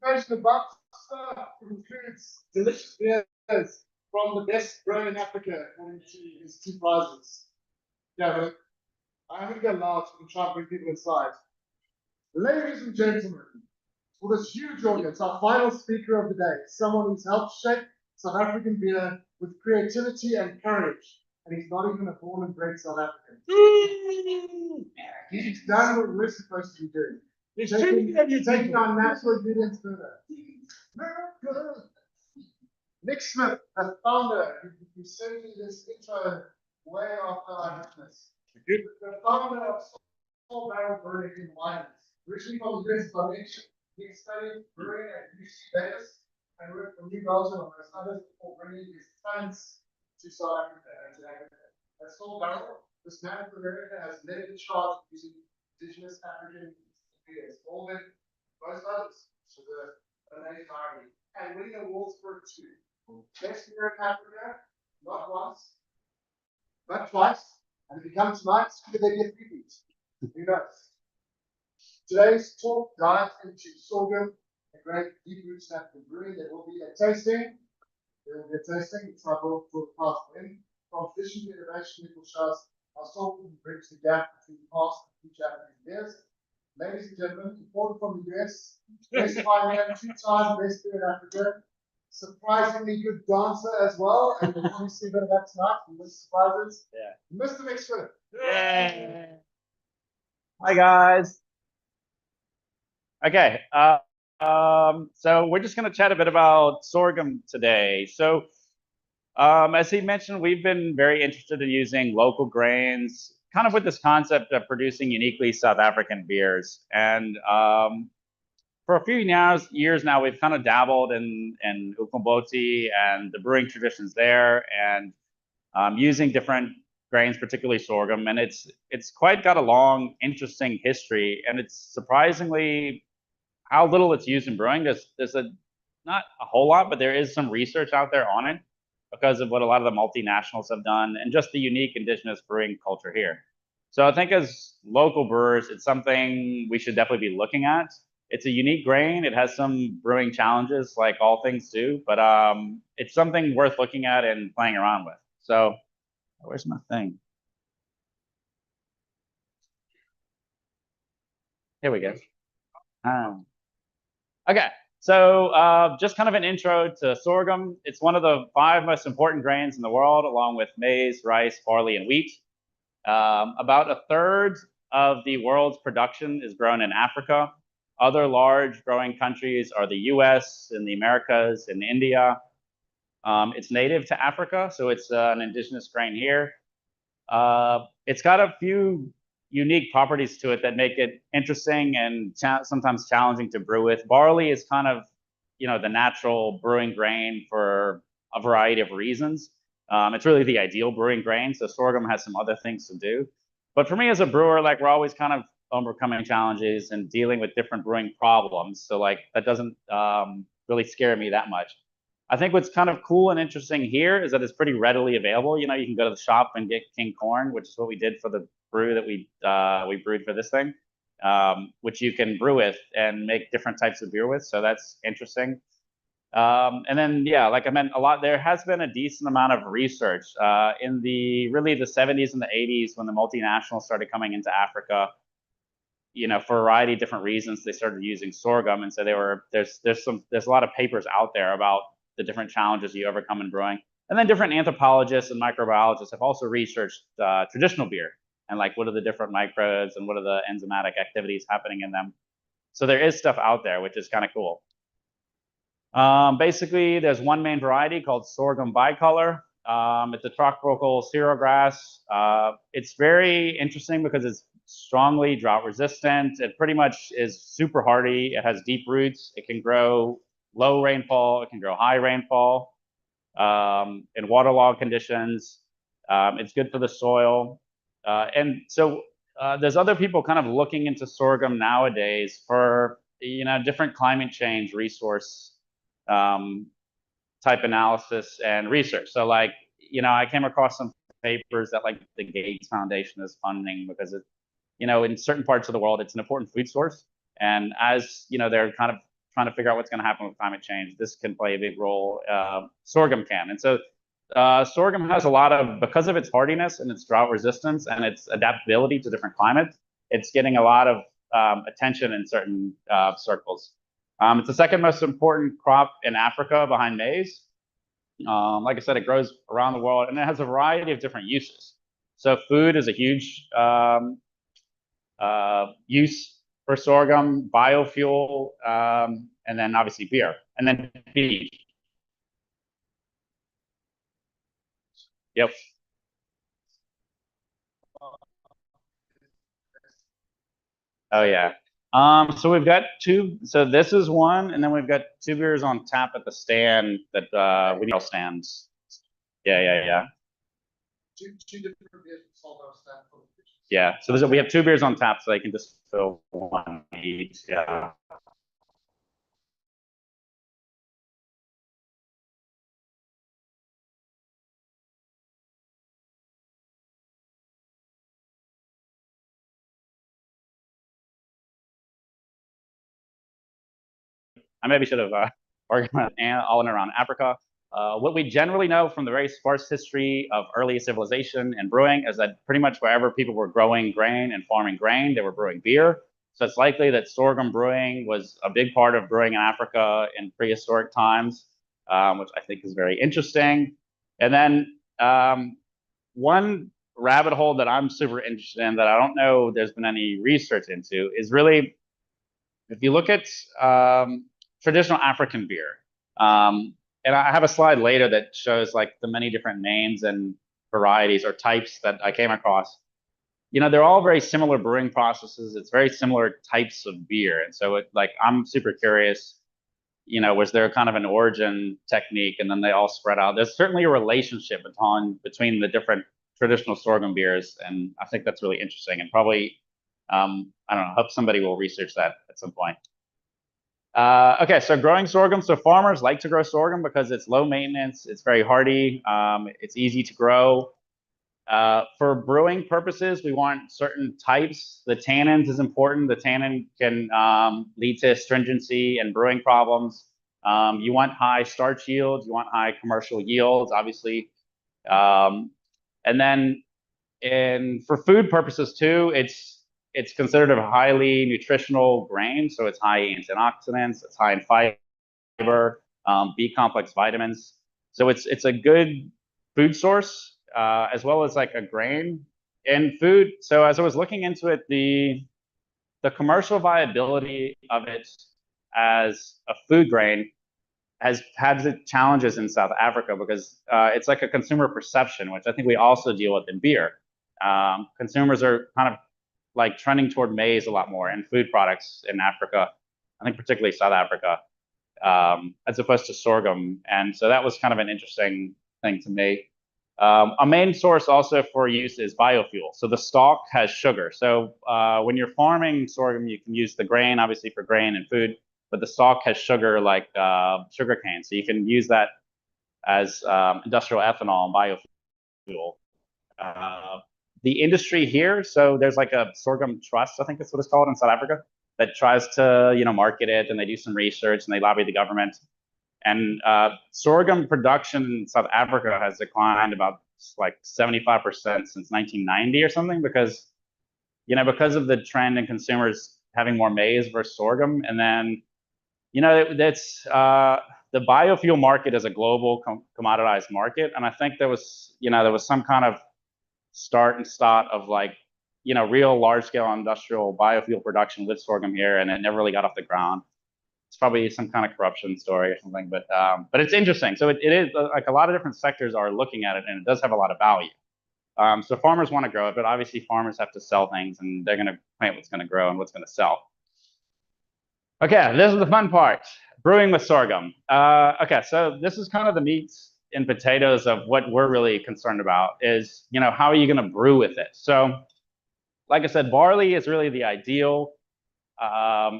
information about stuff includes delicious beers from the best brewer in Africa, according to his 2 prizes. Yeah, but I'm gonna go loud and try and bring people inside. Ladies and gentlemen, for this huge audience, our final speaker of the day, someone who's helped shape South African beer with creativity and courage, and he's not even a born and bred South African. He's done what we're supposed to be doing. He's taking our natural ingredients further. Nick Smith, the founder, who sent me this intro way after I had this. The founder of Soul Barrel Brewing in Wines, originally from the US Foundation. He studied brewing at UC Davis and worked for New Belgium amongst others before bringing his talents to South Africa and to Africa. At Soul Barrel, this man from America has led the charge using indigenous African beers, more than most others, so the amazing irony, and winning awards for it too. Best beer in Africa, not once, but twice, and if you come tonight, could they get repeats? Who knows? Today's talk dives into sorghum, a great deep roots African brewing. There will be a tasting. It's our book for the past win. From tradition to innovation, it will show us how sorghum bridges the gap between past and future African beers. Ladies and gentlemen, imported from the US, best pioneer, 2-time best beer in Africa, surprisingly good dancer as well, and we'll obviously bit of that tonight. With surprises. Yeah. Mr. Nick Smith. Yeah. Hi guys. Okay, so we're just going to chat a bit about sorghum today. So, as he mentioned, we've been very interested in using local grains, kind of with this concept of producing uniquely South African beers. And for a few years now, we've kind of dabbled in Ukomboti and the brewing traditions there, and using different grains, particularly sorghum. And it's quite got a long, interesting history, and it's surprisingly how little it's used in brewing. There's not a whole lot, but there is some research out there on it because of what a lot of the multinationals have done and just the unique indigenous brewing culture here. So I think as local brewers, it's something we should definitely be looking at. It's a unique grain. It has some brewing challenges like all things do, but it's something worth looking at and playing around with. So where's my thing? Here we go. Okay, so just kind of an intro to sorghum. It's one of the 5 most important grains in the world, along with maize, rice, barley, and wheat. About a third of the world's production is grown in Africa. Other large growing countries are the US and the Americas and India. It's native to Africa, so it's an indigenous grain here. It's got a few unique properties to it that make it interesting and sometimes challenging to brew with. Barley is kind of, the natural brewing grain for a variety of reasons. It's really the ideal brewing grain, so sorghum has some other things to do. But for me as a brewer, like we're always kind of overcoming challenges and dealing with different brewing problems. So like that doesn't really scare me that much. I think what's kind of cool and interesting here is that it's pretty readily available. You can go to the shop and get king corn, which is what we did for the brew that we brewed for this thing, which you can brew with and make different types of beer with. So that's interesting. And then, yeah, like I meant a lot, there has been a decent amount of research in the 70s and the 80s when the multinationals started coming into Africa. For a variety of different reasons, they started using sorghum, and so there's a lot of papers out there about the different challenges you overcome in brewing. And then different anthropologists and microbiologists have also researched traditional beer and like what are the different microbes and what are the enzymatic activities happening in them. So there is stuff out there, which is kind of cool. Basically, there's one main variety called sorghum bicolor. It's a tropical cereal grass. It's very interesting because it's strongly drought resistant. It pretty much is super hardy. It has deep roots. It can grow low rainfall. It can grow high rainfall in waterlogged conditions. It's good for the soil. And so there's other people kind of looking into sorghum nowadays for, different climate change resource type analysis and research. So like, I came across some papers that like the Gates Foundation is funding because it, in certain parts of the world, it's an important food source. And as, they're kind of trying to figure out what's going to happen with climate change, this can play a big role. Sorghum can. And so sorghum has a lot of, because of its hardiness and its drought resistance and its adaptability to different climates, it's getting a lot of attention in certain circles. It's the second most important crop in Africa behind maize. Like I said, it grows around the world and it has a variety of different uses. So food is a huge use for sorghum, biofuel, and then obviously beer, and then beef. Yep. Oh yeah. So we've got two. So this is one, and then we've got two beers on tap at the stand that we all stands. Yeah. Two different beers sold on stand for the pitches. Yeah. So we have two beers on tap, so they can just fill one each. Yeah. I maybe should have organized all in around Africa. What we generally know from the very sparse history of early civilization and brewing is that pretty much wherever people were growing grain and farming grain, they were brewing beer. So it's likely that sorghum brewing was a big part of brewing in Africa in prehistoric times, which I think is very interesting. And then one rabbit hole that I'm super interested in that I don't know there's been any research into is really, if you look at traditional African beer, and I have a slide later that shows like the many different names and varieties or types that I came across. You know, they're all very similar brewing processes. It's very similar types of beer. And so I'm super curious, you know, was there kind of an origin technique and then they all spread out? There's certainly a relationship between the different traditional sorghum beers. And I think that's really interesting and probably, I don't know, hope somebody will research that at some point. Okay, so growing sorghum. So farmers like to grow sorghum because it's low maintenance, it's very hardy, it's easy to grow. For brewing purposes, we want certain types. The tannins is important. The tannin can lead to astringency and brewing problems. You want high starch yields, you want high commercial yields, obviously. And then for food purposes too, it's considered a highly nutritional grain, so it's high in antioxidants, it's high in fiber, B complex vitamins. So it's a good food source, as well as like a grain in food. So as I was looking into it, the commercial viability of it as a food grain has had the challenges in South Africa because it's like a consumer perception, which I think we also deal with in beer. Consumers are kind of like trending toward maize a lot more in food products in Africa, I think particularly South Africa, as opposed to sorghum. And so that was kind of an interesting thing to me. A main source also for use is biofuel. So the stalk has sugar. So when you're farming sorghum, you can use the grain, obviously for grain and food, but the stalk has sugar like sugar cane. So you can use that as industrial ethanol and biofuel. The industry here, so there's like a sorghum trust, I think that's what it's called in South Africa, that tries to, you know, market it, and they do some research and they lobby the government. And sorghum production in South Africa has declined about like 75% since 1990 or something because, you know, because of the trend in consumers having more maize versus sorghum. And then, you know, that's the biofuel market is a global commoditized market. And I think there was some kind of start and start of like, you know, real large scale industrial biofuel production with sorghum here, and it never really got off the ground. It's probably some kind of corruption story or something, but it's interesting. So it is like a lot of different sectors are looking at it, and it does have a lot of value. So farmers want to grow it, but obviously farmers have to sell things, and they're going to plant what's going to grow and what's going to sell. Okay, this is the fun part, brewing with sorghum. Okay, so this is kind of the meat and potatoes of what we're really concerned about is, you know, how are you going to brew with it? So like I said, barley is really the ideal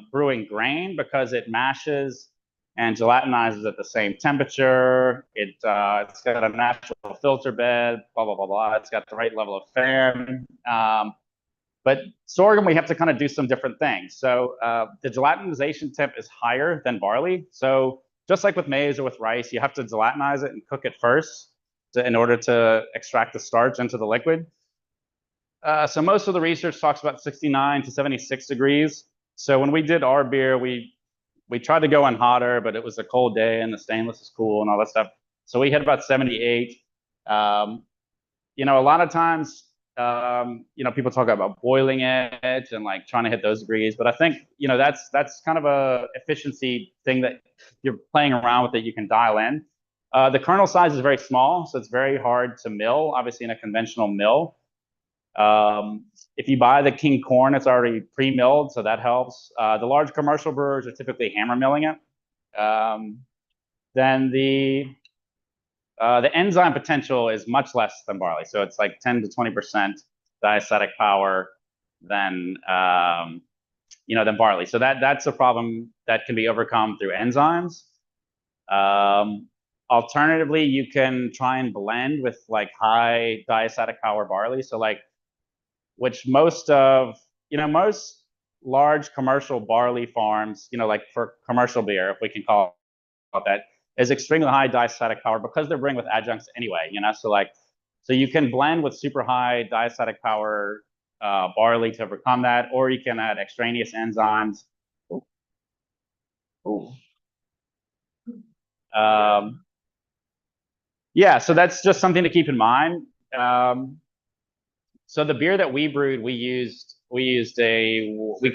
brewing grain because it mashes and gelatinizes at the same temperature. It's got a natural filter bed, blah, blah, blah, blah. It's got the right level of fan. But sorghum, we have to kind of do some different things. So the gelatinization temp is higher than barley. So just like with maize or with rice, you have to gelatinize it and cook it first in order to extract the starch into the liquid. So most of the research talks about 69 to 76 degrees. So when we did our beer, we tried to go in hotter, but it was a cold day and the stainless is cool and all that stuff. So we hit about 78. You know, a lot of times, you know, people talk about boiling it and like trying to hit those degrees, but I think, you know, that's kind of a efficiency thing that you're playing around with that you can dial in. The kernel size is very small, so it's very hard to mill, obviously in a conventional mill. If you buy the king corn, it's already pre-milled, so that helps. The large commercial brewers are typically hammer milling it. Then the enzyme potential is much less than barley, so it's like 10 to 20% diacetic power than you know, than barley. So that's a problem that can be overcome through enzymes. Alternatively, you can try and blend with like high diacetic power barley. So like, which most of, you know, most large commercial barley farms, you know, like for commercial beer, if we can call it that, is extremely high diacetic power because they're brewing with adjuncts anyway, you know. So like, so you can blend with super high diacetic power barley to overcome that, or you can add extraneous enzymes. Yeah, so that's just something to keep in mind. So the beer that we brewed, we used we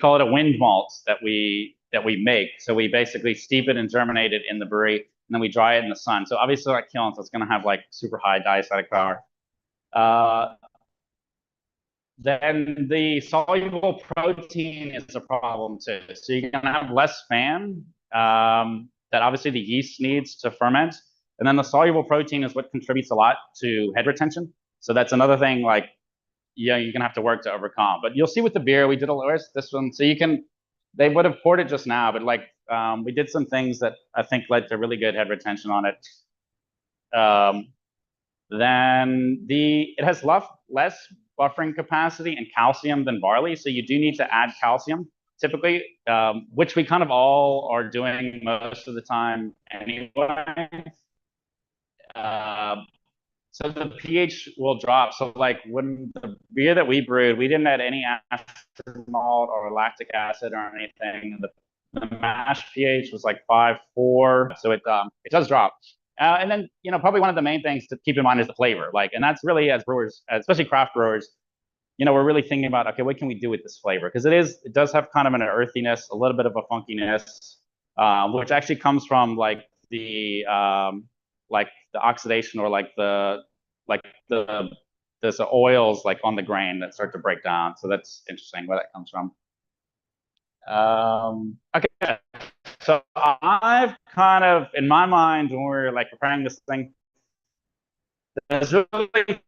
call it a wind malt that we make. So we basically steep it and germinate it in the brewery, and then we dry it in the sun. So obviously like kilns, it's going to have like super high diacetic power. Then the soluble protein is a problem too. So you're going to have less FAN that obviously the yeast needs to ferment. And then the soluble protein is what contributes a lot to head retention. So that's another thing, like, yeah, you're gonna have to work to overcome. But you'll see with the beer, we did this one. So you can, they would have poured it just now, but like we did some things that I think led to really good head retention on it. Then it has less buffering capacity and calcium than barley. So you do need to add calcium typically, which we kind of all are doing most of the time anyway. So the pH will drop. So like when the beer that we brewed, we didn't add any acid malt or lactic acid or anything. The mash pH was like 5.4, so it does drop. And then, you know, probably one of the main things to keep in mind is the flavor. Like, and that's really, as brewers, especially craft brewers, you know, we're really thinking about, okay, what can we do with this flavor? Because it does have kind of an earthiness, a little bit of a funkiness, which actually comes from like the oxidation or like there's oils like on the grain that start to break down. So that's interesting where that comes from. Okay, so I've kind of, in my mind, when we're like preparing this thing, there's really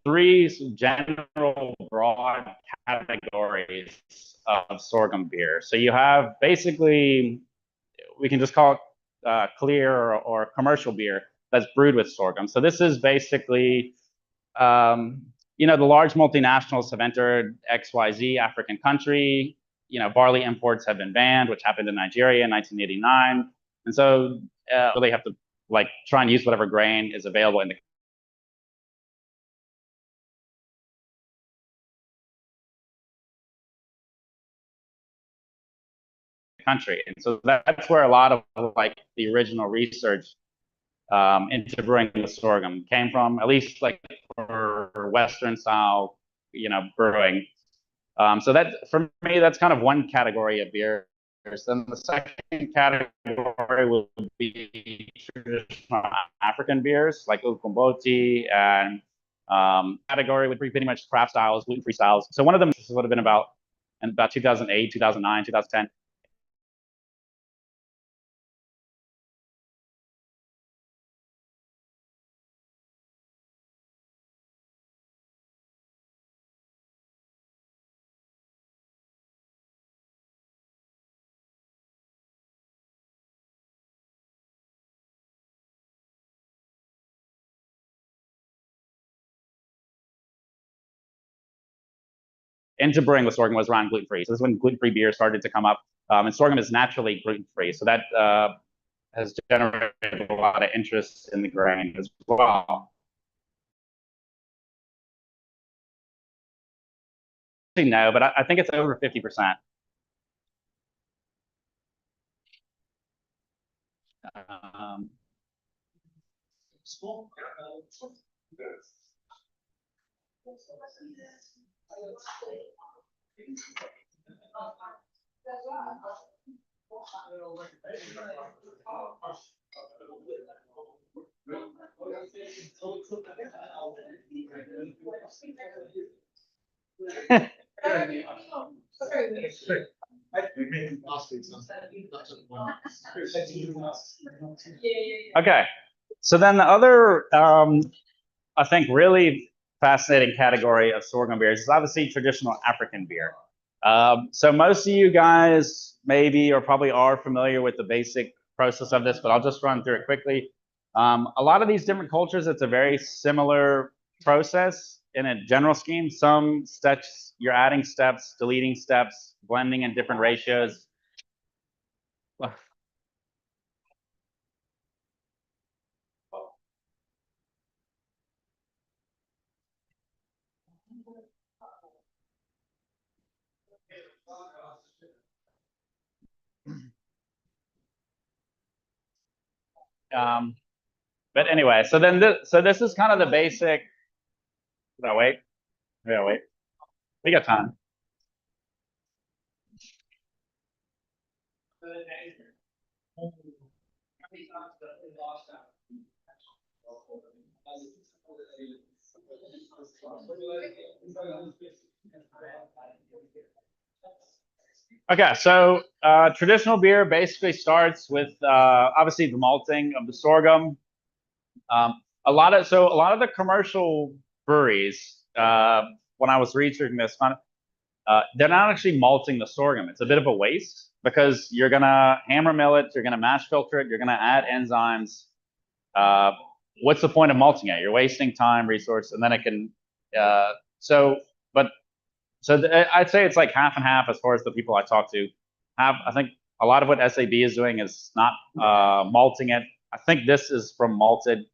three general broad categories of sorghum beer. So you have basically, we can just call it clear or commercial beer that's brewed with sorghum. So this is basically, you know, the large multinationals have entered XYZ African country. You know, barley imports have been banned, which happened in Nigeria in 1989. And so really have to like try and use whatever grain is available in the country. And so that's where a lot of like the original research into brewing with sorghum came from, at least like for Western style, you know, brewing. So that, for me, that's kind of one category of beers. Then the second category would be traditional African beers like Ukomboti, and category would be pretty much craft styles, gluten-free styles. So one of them would have been about 2008, 2009, 2010. into brewing with sorghum was around gluten-free. So this is when gluten-free beer started to come up. And sorghum is naturally gluten-free. So that has generated a lot of interest in the grain as well. No, but I think it's over 50%. Okay, so then the other, I think, really fascinating category of sorghum beers is obviously traditional African beer. So most of you guys maybe or probably are familiar with the basic process of this, but I'll just run through it quickly. A lot of these different cultures, it's a very similar process in a general scheme. Some steps, you're adding steps, deleting steps, blending in different ratios. But anyway, so then this is kind of the basic. No, wait. Yeah, wait. We got time. Okay, so traditional beer basically starts with obviously the malting of the sorghum. A lot of the commercial breweries, when I was researching this, they're not actually malting the sorghum. It's a bit of a waste because you're gonna hammer mill it, you're gonna mash filter it, you're gonna add enzymes. What's the point of malting it? You're wasting time, resource, and then it can. I'd say it's like half and half as far as the people I talk to have. I think a lot of what SAB is doing is not malting it. I think this is from malted.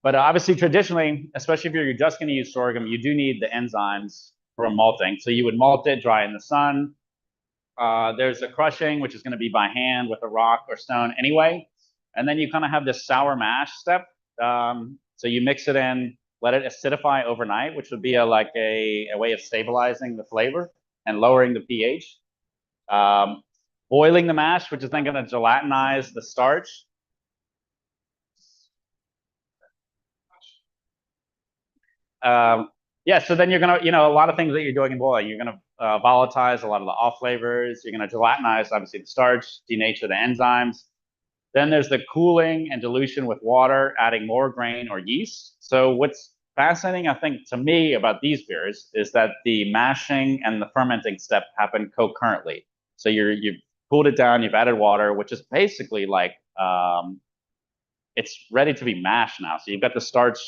But obviously, traditionally, especially if you're just going to use sorghum, you do need the enzymes from malting. So you would malt it, dry in the sun. There's a crushing, which is going to be by hand with a rock or stone anyway. And then you kind of have this sour mash step. So you mix it in, let it acidify overnight, which would be a way of stabilizing the flavor and lowering the pH. Boiling the mash, which is then going to gelatinize the starch. Yeah, so then you're gonna, a lot of things that you're doing in boiling, you're gonna volatilize a lot of the off flavors. You're gonna gelatinize, obviously, the starch, denature the enzymes. Then there's the cooling and dilution with water, adding more grain or yeast. So what's fascinating, I think, to me about these beers is that the mashing and the fermenting step happen concurrently. So you've cooled it down, you've added water, which is basically like it's ready to be mashed now. So you've got the starch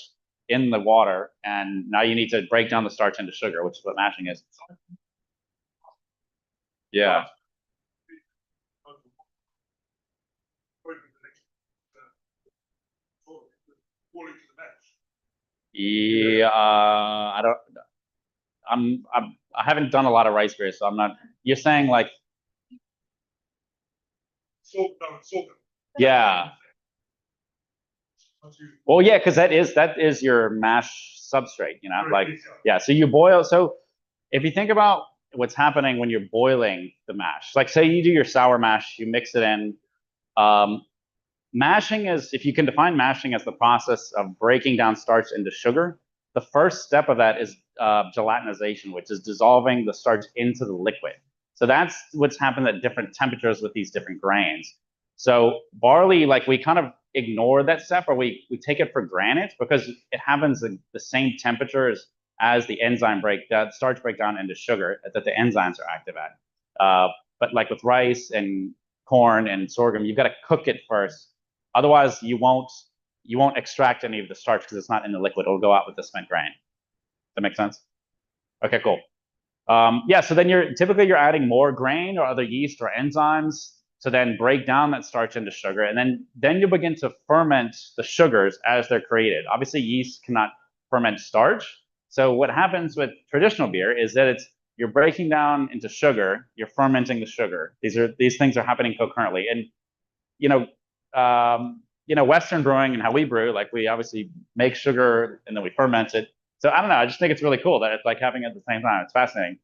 in the water, and now you need to break down the starch into sugar, which is what mashing is. Yeah. Yeah, I haven't done a lot of rice beers, so I'm not. You're saying like. Yeah. Well, yeah, because that is your mash substrate, yeah. So you boil. So if you think about what's happening when you're boiling the mash, like say you do your sour mash, you mix it in. Mashing is, if you can define mashing as the process of breaking down starch into sugar, the first step of that is gelatinization, which is dissolving the starch into the liquid. So that's what's happened at different temperatures with these different grains. So barley, like we kind of ignore that step, or we take it for granted because it happens at the same temperatures as the starch breakdown into sugar that the enzymes are active at. But like with rice and corn and sorghum, you've got to cook it first. Otherwise, you won't extract any of the starch because it's not in the liquid. It'll go out with the spent grain. Does that make sense? Okay, cool. Yeah, so then typically you're adding more grain or other yeast or enzymes to then break down that starch into sugar, and then you begin to ferment the sugars as they're created. Obviously, yeast cannot ferment starch, so what happens with traditional beer is that you're breaking down into sugar, you're fermenting the sugar. These things are happening concurrently, and you know, Western brewing and how we brew, like we obviously make sugar and then we ferment it. So I don't know, I just think it's really cool that it's like having it at the same time. It's fascinating.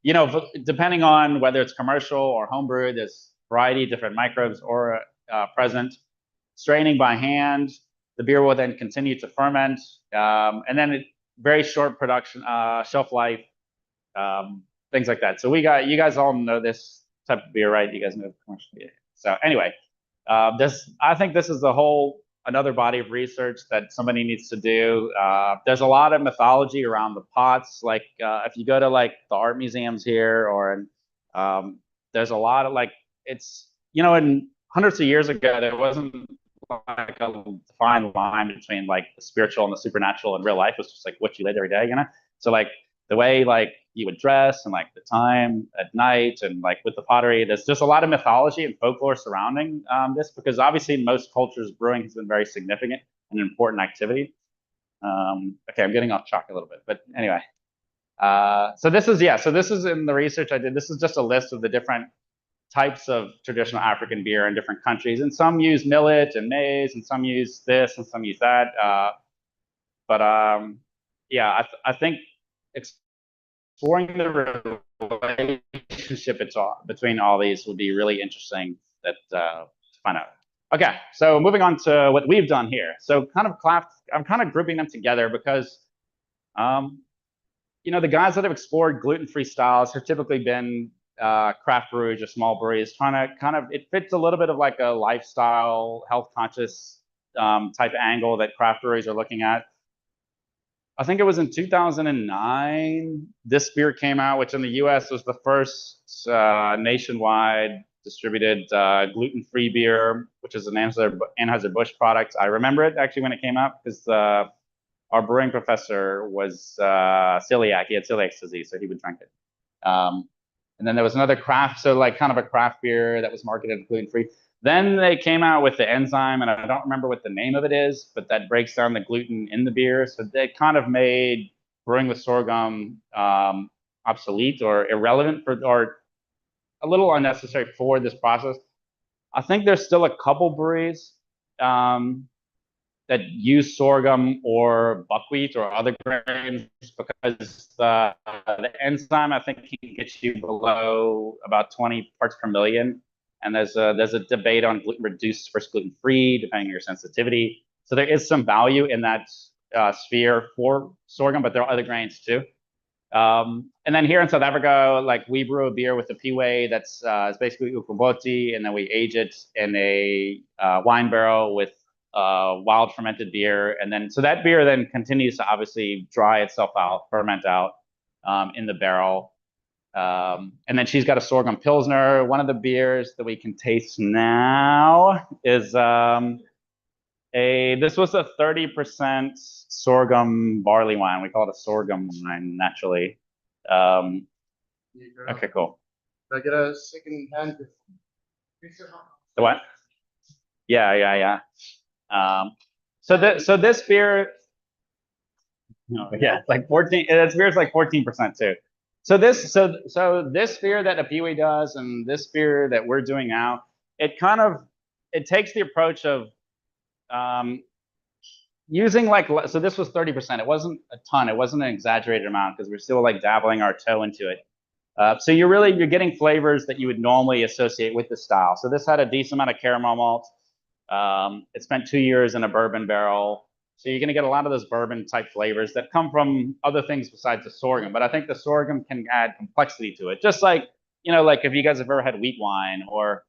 You know, depending on whether it's commercial or homebrew, there's a variety of different microbes or present. Straining by hand, the beer will then continue to ferment, and then very short production shelf life, things like that. So you guys all know this type of beer, right? You guys know commercial beer. So anyway, I think this is another body of research that somebody needs to do. There's a lot of mythology around the pots. Like if you go to like the art museums here, or there's a lot of like, it's, you know, in hundreds of years ago, there wasn't like a fine line between like the spiritual and the supernatural in real life. It was just like what you did every day, you know? So like the way like you would dress and like the time at night and like with the pottery, there's just a lot of mythology and folklore surrounding this, because obviously in most cultures brewing has been very significant and an important activity. Okay, I'm getting off track a little bit, but anyway. So this is in the research I did. This is just a list of the different types of traditional African beer in different countries, and some use millet and maize, and some use this and some use that. Yeah, I think exploring the relationship between all these would be really interesting to find out. Okay, so moving on to what we've done here. So I'm kind of grouping them together because, you know, the guys that have explored gluten-free styles have typically been craft breweries or small breweries, trying to it fits a little bit of like a lifestyle, health conscious type angle that craft breweries are looking at. I think it was in 2009, this beer came out, which in the US was the first nationwide distributed gluten-free beer, which is an Anheuser-Busch product. I remember it actually when it came out because our brewing professor was celiac. He had celiac disease, so he would drink it. And then there was another craft, so like kind of a craft beer that was marketed gluten-free. Then they came out with the enzyme, and I don't remember what the name of it is, but that breaks down the gluten in the beer. So they kind of made brewing with sorghum obsolete or irrelevant or a little unnecessary for this process. I think there's still a couple breweries that use sorghum or buckwheat or other grains because the enzyme, I think, can get you below about 20 parts per million. And there's a debate on gluten reduced versus gluten free, depending on your sensitivity. So there is some value in that sphere for sorghum, but there are other grains too. And then here in South Africa, like we brew a beer with a piwe that's is basically ukoboti, and then we age it in a wine barrel with wild fermented beer, and then so that beer then continues to obviously dry itself out, ferment out in the barrel. And then she's got a sorghum pilsner. One of the beers that we can taste now is this was a 30% sorghum barley wine. We call it a sorghum wine naturally. Okay, cool. Can I get a second hand? The what? Yeah. So this beer, yeah, it's like 14. This beer is like 14% too. So this beer that Apiwe does and this beer that we're doing now, it takes the approach of using like, so this was 30%. It wasn't a ton. It wasn't an exaggerated amount because we're still like dabbling our toe into it. So you're getting flavors that you would normally associate with the style. So this had a decent amount of caramel malt. It spent 2 years in a bourbon barrel. So you're going to get a lot of those bourbon type flavors that come from other things besides the sorghum. But I think the sorghum can add complexity to it. Just like, you know, like if you guys have ever had wheat wine, or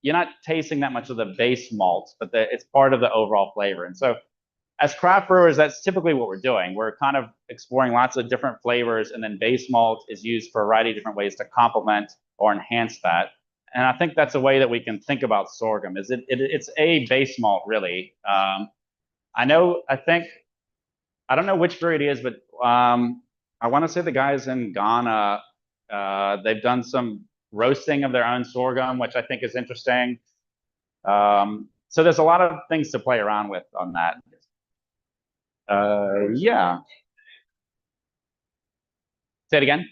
you're not tasting that much of the base malt, but it's part of the overall flavor. And so as craft brewers, that's typically what we're doing. We're kind of exploring lots of different flavors, and then base malt is used for a variety of different ways to complement or enhance that. And I think that's a way that we can think about sorghum. It's a base malt, really. I don't know which brewery it is, but I want to say the guys in Ghana, they've done some roasting of their own sorghum, which I think is interesting. So there's a lot of things to play around with on that. Yeah. Say it again.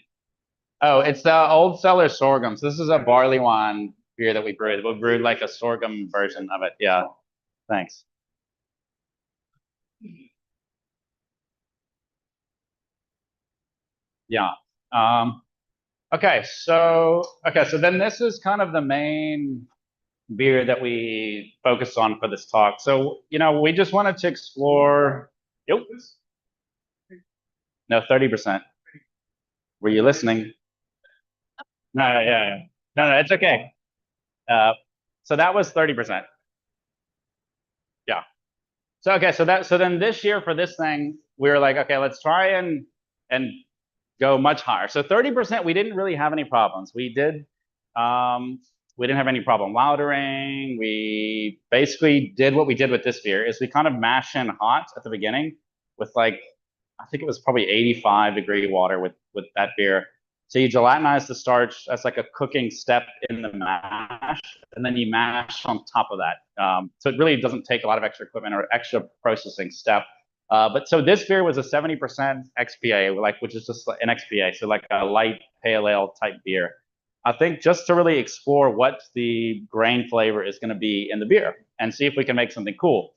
Oh, it's the Old Cellar sorghum. So this is a barley wine beer that we brewed. We brewed like a sorghum version of it. Yeah. Thanks. Yeah. Okay, so then this is kind of the main beer that we focus on for this talk. So, we just wanted to explore. Yep. No, 30%. Were you listening? No, yeah. No, it's okay. So that was 30%. Yeah. So okay, so then this year for this thing, we were like, okay, let's try and go much higher. So 30%, we didn't really have any problems. We didn't have any problem lautering. We basically did what we did with this beer is we kind of mash in hot at the beginning with like, I think it was probably 85-degree water with that beer. So you gelatinize the starch. That's like a cooking step in the mash, and then you mash on top of that. So it really doesn't take a lot of extra equipment or extra processing step. But so this beer was a 70% XPA, which is just an XPA, so like a light pale ale type beer. I think just to really explore what the grain flavor is going to be in the beer and see if we can make something cool.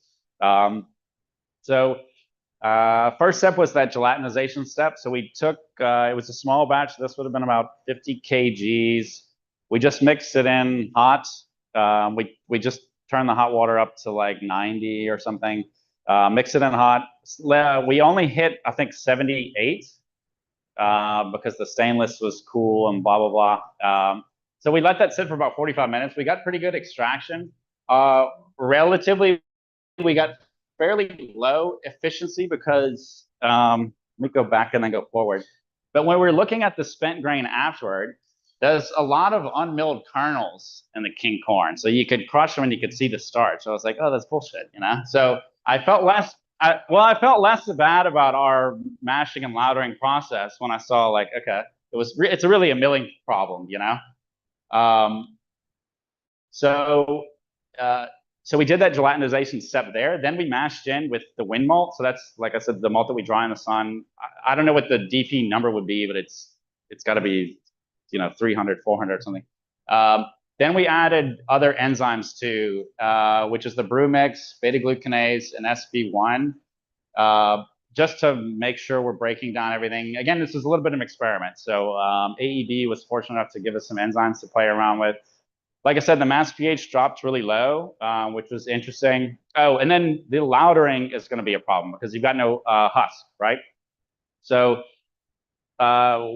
First step was that gelatinization step. So we took, it was a small batch. This would have been about 50 kgs. We just mixed it in hot. We just turned the hot water up to like 90 or something. Mix it in hot. We only hit, I think, 78 because the stainless was cool and blah, blah, blah. So we let that sit for about 45 minutes. We got pretty good extraction. Relatively, we got fairly low efficiency because, let me go back and then go forward. But when we're looking at the spent grain afterward, there's a lot of unmilled kernels in the king corn. So you could crush them and you could see the starch. I was like, oh, that's bullshit, So I felt less bad about our mashing and lautering process when I saw like, okay, it's really a milling problem, So we did that gelatinization step there. Then we mashed in with the wind malt. So that's, like I said, the malt that we dry in the sun. I don't know what the DP number would be, but it's got to be, 300, 400 or something. Then we added other enzymes too, which is the brew mix, beta glucanase, and SV1, just to make sure we're breaking down everything. Again, this is a little bit of an experiment. So AEB was fortunate enough to give us some enzymes to play around with. Like I said, the mass pH dropped really low, which was interesting. Oh, and then the lautering is going to be a problem because you've got no husk, right? So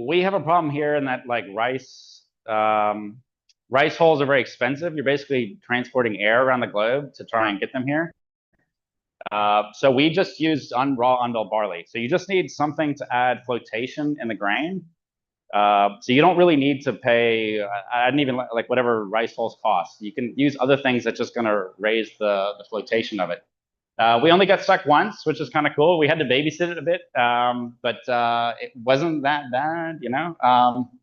we have a problem here in that like rice hulls are very expensive. You're basically transporting air around the globe to try and get them here. So we just used raw unmilled barley. So you just need something to add flotation in the grain. So you don't really need to pay, I didn't even like whatever rice hulls cost. You can use other things that's just going to raise the flotation of it. We only got stuck once, which is kind of cool. We had to babysit it a bit, but it wasn't that bad,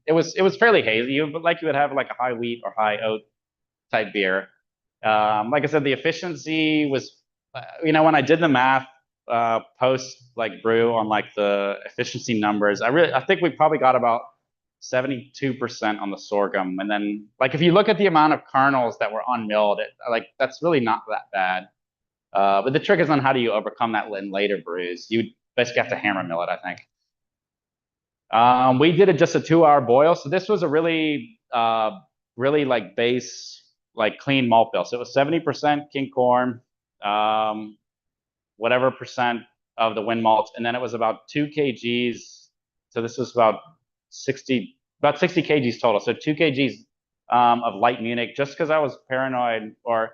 It was fairly hazy, but like you would have like a high wheat or high oat type beer. Like I said, the efficiency was, when I did the math post like brew on like the efficiency numbers, I think we probably got about 72% on the sorghum. And then like if you look at the amount of kernels that were unmilled, that's really not that bad. But the trick is on how do you overcome that in later brews. You basically have to hammer mill it, I think. We did it just a 2-hour boil. So this was a really like base, like clean malt bill. So it was 70% king corn, whatever percent of the wind malt. And then it was about 2 kgs. So this was about 60 kgs total. So 2 kgs of light Munich, just because I was paranoid, or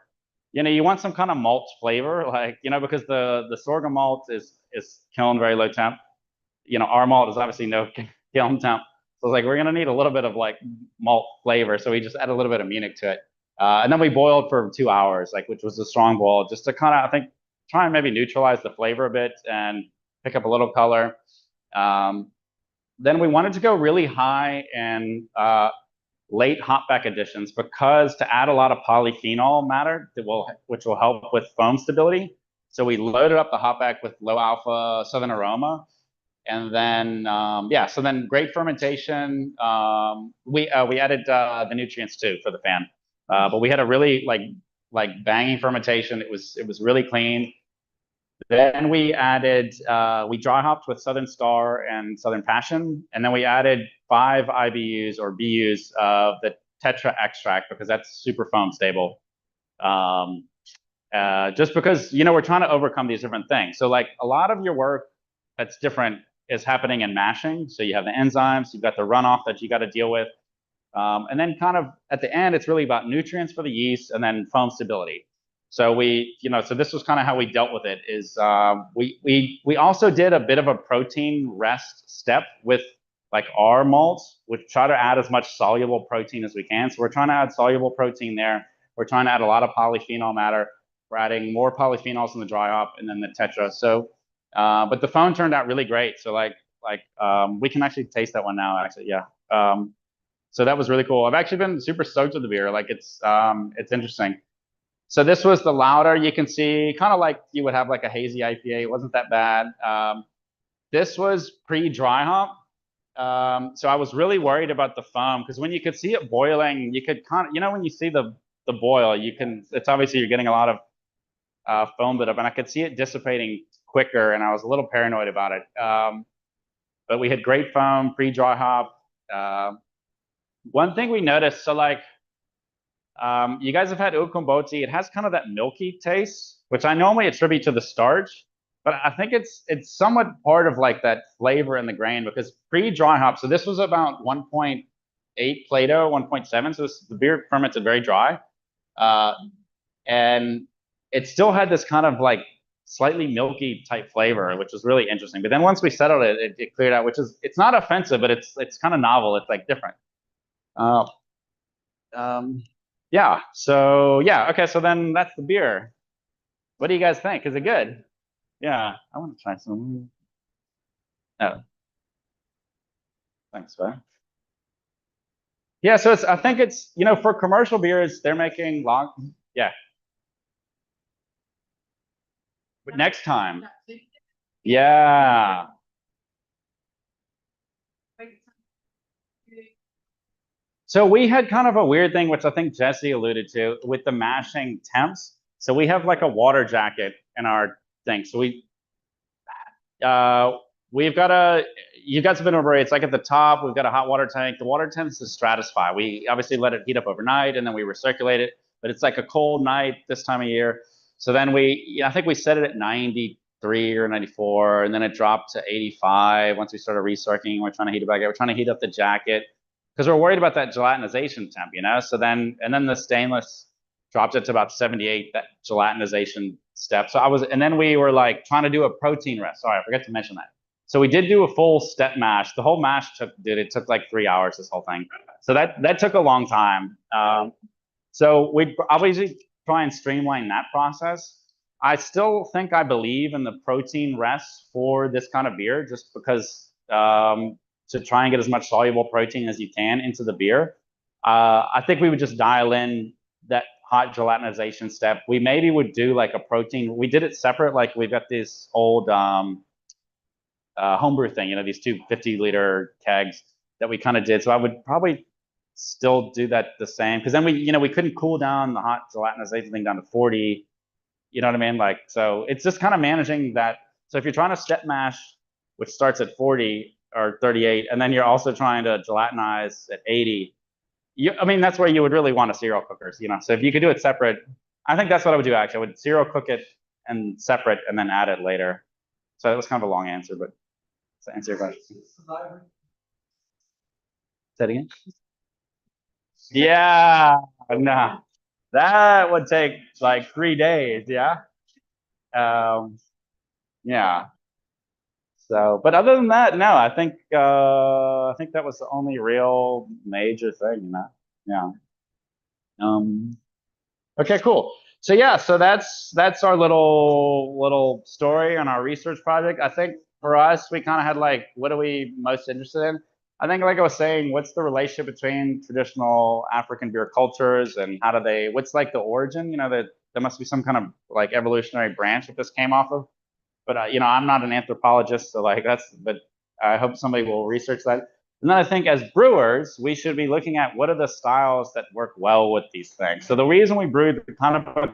you want some kind of malt flavor, like because the sorghum malt is kiln very low temp. Our malt is obviously no kiln temp. So I was like, we're gonna need a little bit of like malt flavor, so we just add a little bit of Munich to it, and then we boiled for 2 hours, which was a strong boil, just to kind of, I think, try and maybe neutralize the flavor a bit and pick up a little color. then we wanted to go really high in late hopback additions because to add a lot of polyphenol matter which will help with foam stability. So we loaded up the hopback with low alpha Southern Aroma. And then, so then great fermentation. We added the nutrients too for the fan, but we had a really like banging fermentation. It was really clean. Then we added, we dry hopped with Southern Star and Southern Passion, and then we added 5 IBUs or BUs of the Tetra extract because that's super foam stable. Just because, you know, we're trying to overcome these different things. So like a lot of your work that's different is happening in mashing. So you have the enzymes, you've got the runoff that you got to deal with. And then kind of at the end, it's really about nutrients for the yeast and then foam stability. So so this was kind of how we dealt with it is we also did a bit of a protein rest step with like our malts, which try to add as much soluble protein as we can. So we're trying to add soluble protein there. We're trying to add a lot of polyphenol matter. We're adding more polyphenols in the dry hop and then the Tetra. So, but the foam turned out really great. So we can actually taste that one now, actually, yeah. So that was really cool. I've actually been super stoked with the beer. Like it's interesting. So this was the Lauder. You can see kind of like you would have like a hazy IPA. It wasn't that bad. This was pre-dry hop. So I was really worried about the foam because when you could see it boiling, you could kind of, you know, when you see the boil, it's obviously you're getting a lot of foam buildup, and I could see it dissipating quicker, and I was a little paranoid about it. But we had great foam, pre-dry hop. One thing we noticed, so like, you guys have had Ukomboti. It has kind of that milky taste, which I normally attribute to the starch, but I think it's somewhat part of like that flavor in the grain because pre-dry hop. So this was about 1.8 Plato, 1.7. So the beer fermented very dry, and it still had this kind of like slightly milky type flavor, which was really interesting. But then once we settled it, it cleared out, which is it's not offensive, but it's kind of novel. It's like different. Yeah, so yeah, okay, so then that's the beer. What do you guys think? Is it good? Yeah, I want to try some. Oh. Thanks, man. Yeah, so I think it's, you know, for commercial beers, they're making long, yeah. But next time. Yeah. So we had kind of a weird thing, which I think Jesse alluded to, with the mashing temps. So we have like a water jacket in our thing. So we've got you guys have been over, it's like at the top, we've got a hot water tank. The water tends to stratify. We obviously let it heat up overnight and then we recirculate it, but it's like a cold night this time of year. So then I think we set it at 93 or 94, and then it dropped to 85 once we started recirculating. We're trying to heat it back up. We're trying to heat up the jacket because we're worried about that gelatinization temp, you know? So then the stainless dropped it to about 78, that gelatinization step. And then we were like trying to do a protein rest. Sorry, I forgot to mention that. So we did do a full step mash. The whole mash it took like 3 hours, this whole thing. So that took a long time. So we obviously try and streamline that process. I still think I believe in the protein rest for this kind of beer, just because to try and get as much soluble protein as you can into the beer. I think we would just dial in that hot gelatinization step. We maybe would do like a protein. We did it separate. Like we've got this old homebrew thing, you know, these 2 50-liter kegs that we kind of did. So I would probably still do that the same, because then we couldn't cool down the hot gelatinization thing down to 40. You know what I mean? Like, so it's just kind of managing that. So if you're trying to step mash, which starts at 40 or 38, and then you're also trying to gelatinize at 80, I mean, that's where you would really want a cereal cookers, you know. So if you could do it separate, I think that's what I would do actually. I would cereal cook it and separate and then add it later. So it was kind of a long answer, but to answer your question. Say that again? Yeah, no. That would take like 3 days, yeah. Yeah. So, but other than that, no, I think that was the only real major thing, you know. Yeah. Okay, cool. So yeah, so that's our little story on our research project. I think for us, we kind of had like, what are we most interested in? I think, like I was saying, what's the relationship between traditional African beer cultures and how do they, what's like the origin? You know, that there must be some kind of like evolutionary branch that this came off of. But, you know, I'm not an anthropologist, so like but I hope somebody will research that. And then I think as brewers, we should be looking at what are the styles that work well with these things. So the reason we brewed kind of a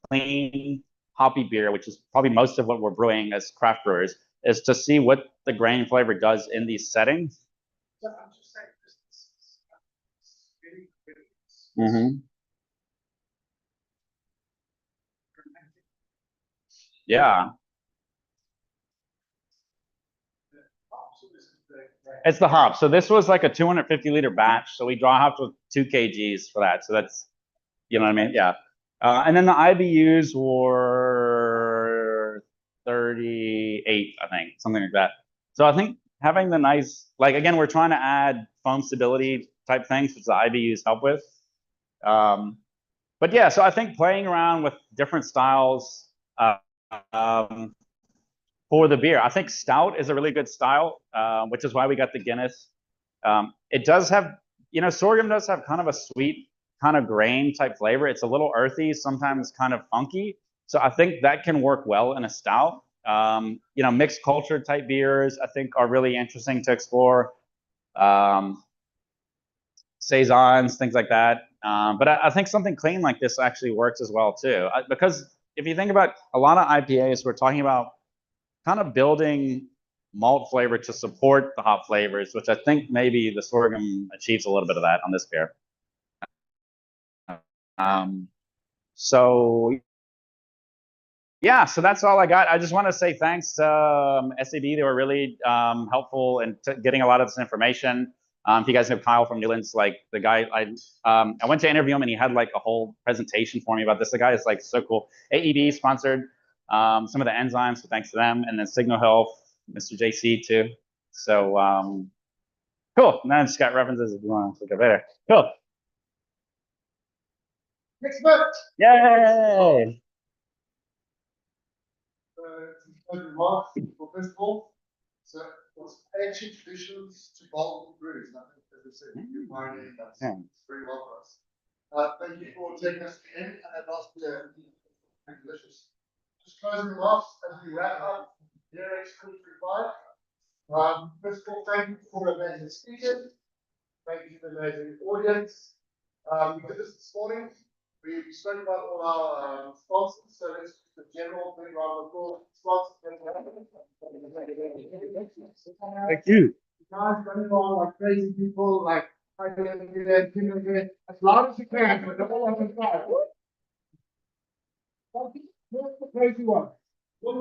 clean, hoppy beer, which is probably most of what we're brewing as craft brewers, is to see what the grain flavor does in these settings. So I'm just saying, this is very, very. Mm-hmm. Yeah. It's the hop. So this was like a 250 liter batch. So we dry hopped with 2 kgs for that. So that's, you know what I mean? Yeah. And then the IBUs were 38, I think, something like that. So I think having the nice, like, again, we're trying to add foam stability type things, which the IBUs help with. But yeah, so I think playing around with different styles for the beer. I think stout is a really good style, which is why we got the Guinness. It does have, you know, sorghum does have kind of a sweet kind of grain type flavor. It's a little earthy, sometimes kind of funky. So I think that can work well in a stout. You know, mixed culture type beers, I think are really interesting to explore. Saisons, things like that. But I think something clean like this actually works as well too. Because if you think about a lot of IPAs, we're talking about kind of building malt flavor to support the hop flavors, which I think maybe the sorghum achieves a little bit of that on this beer. So yeah, so that's all I got. I just want to say thanks to SAB. They were really helpful in getting a lot of this information. If you guys know Kyle from Newlands, like the guy, I went to interview him and he had like a whole presentation for me about this. The guy is like so cool. AED sponsored some of the enzymes, so thanks to them, and then Signal Health, Mr. JC too. So cool. And then I just got references if you want to look up later. Cool. Next month. Yay! Remarks for festival. So what's ancient traditions to bold brews? And I think, as I said, you're pioneering that. Very well for us. Thank you for taking us in and last delicious. Just closing remarks as we wrap up BeerEx 2025. First of all, thank you for the amazing speakers. Thank you for the amazing audience. We did this morning. We spoke about all our sponsors, so let's do the general big round of applause. Sponsors. Thank you. You guys running on like crazy people, like as loud as you can, but the whole other side. Here's the crazy one. Wait.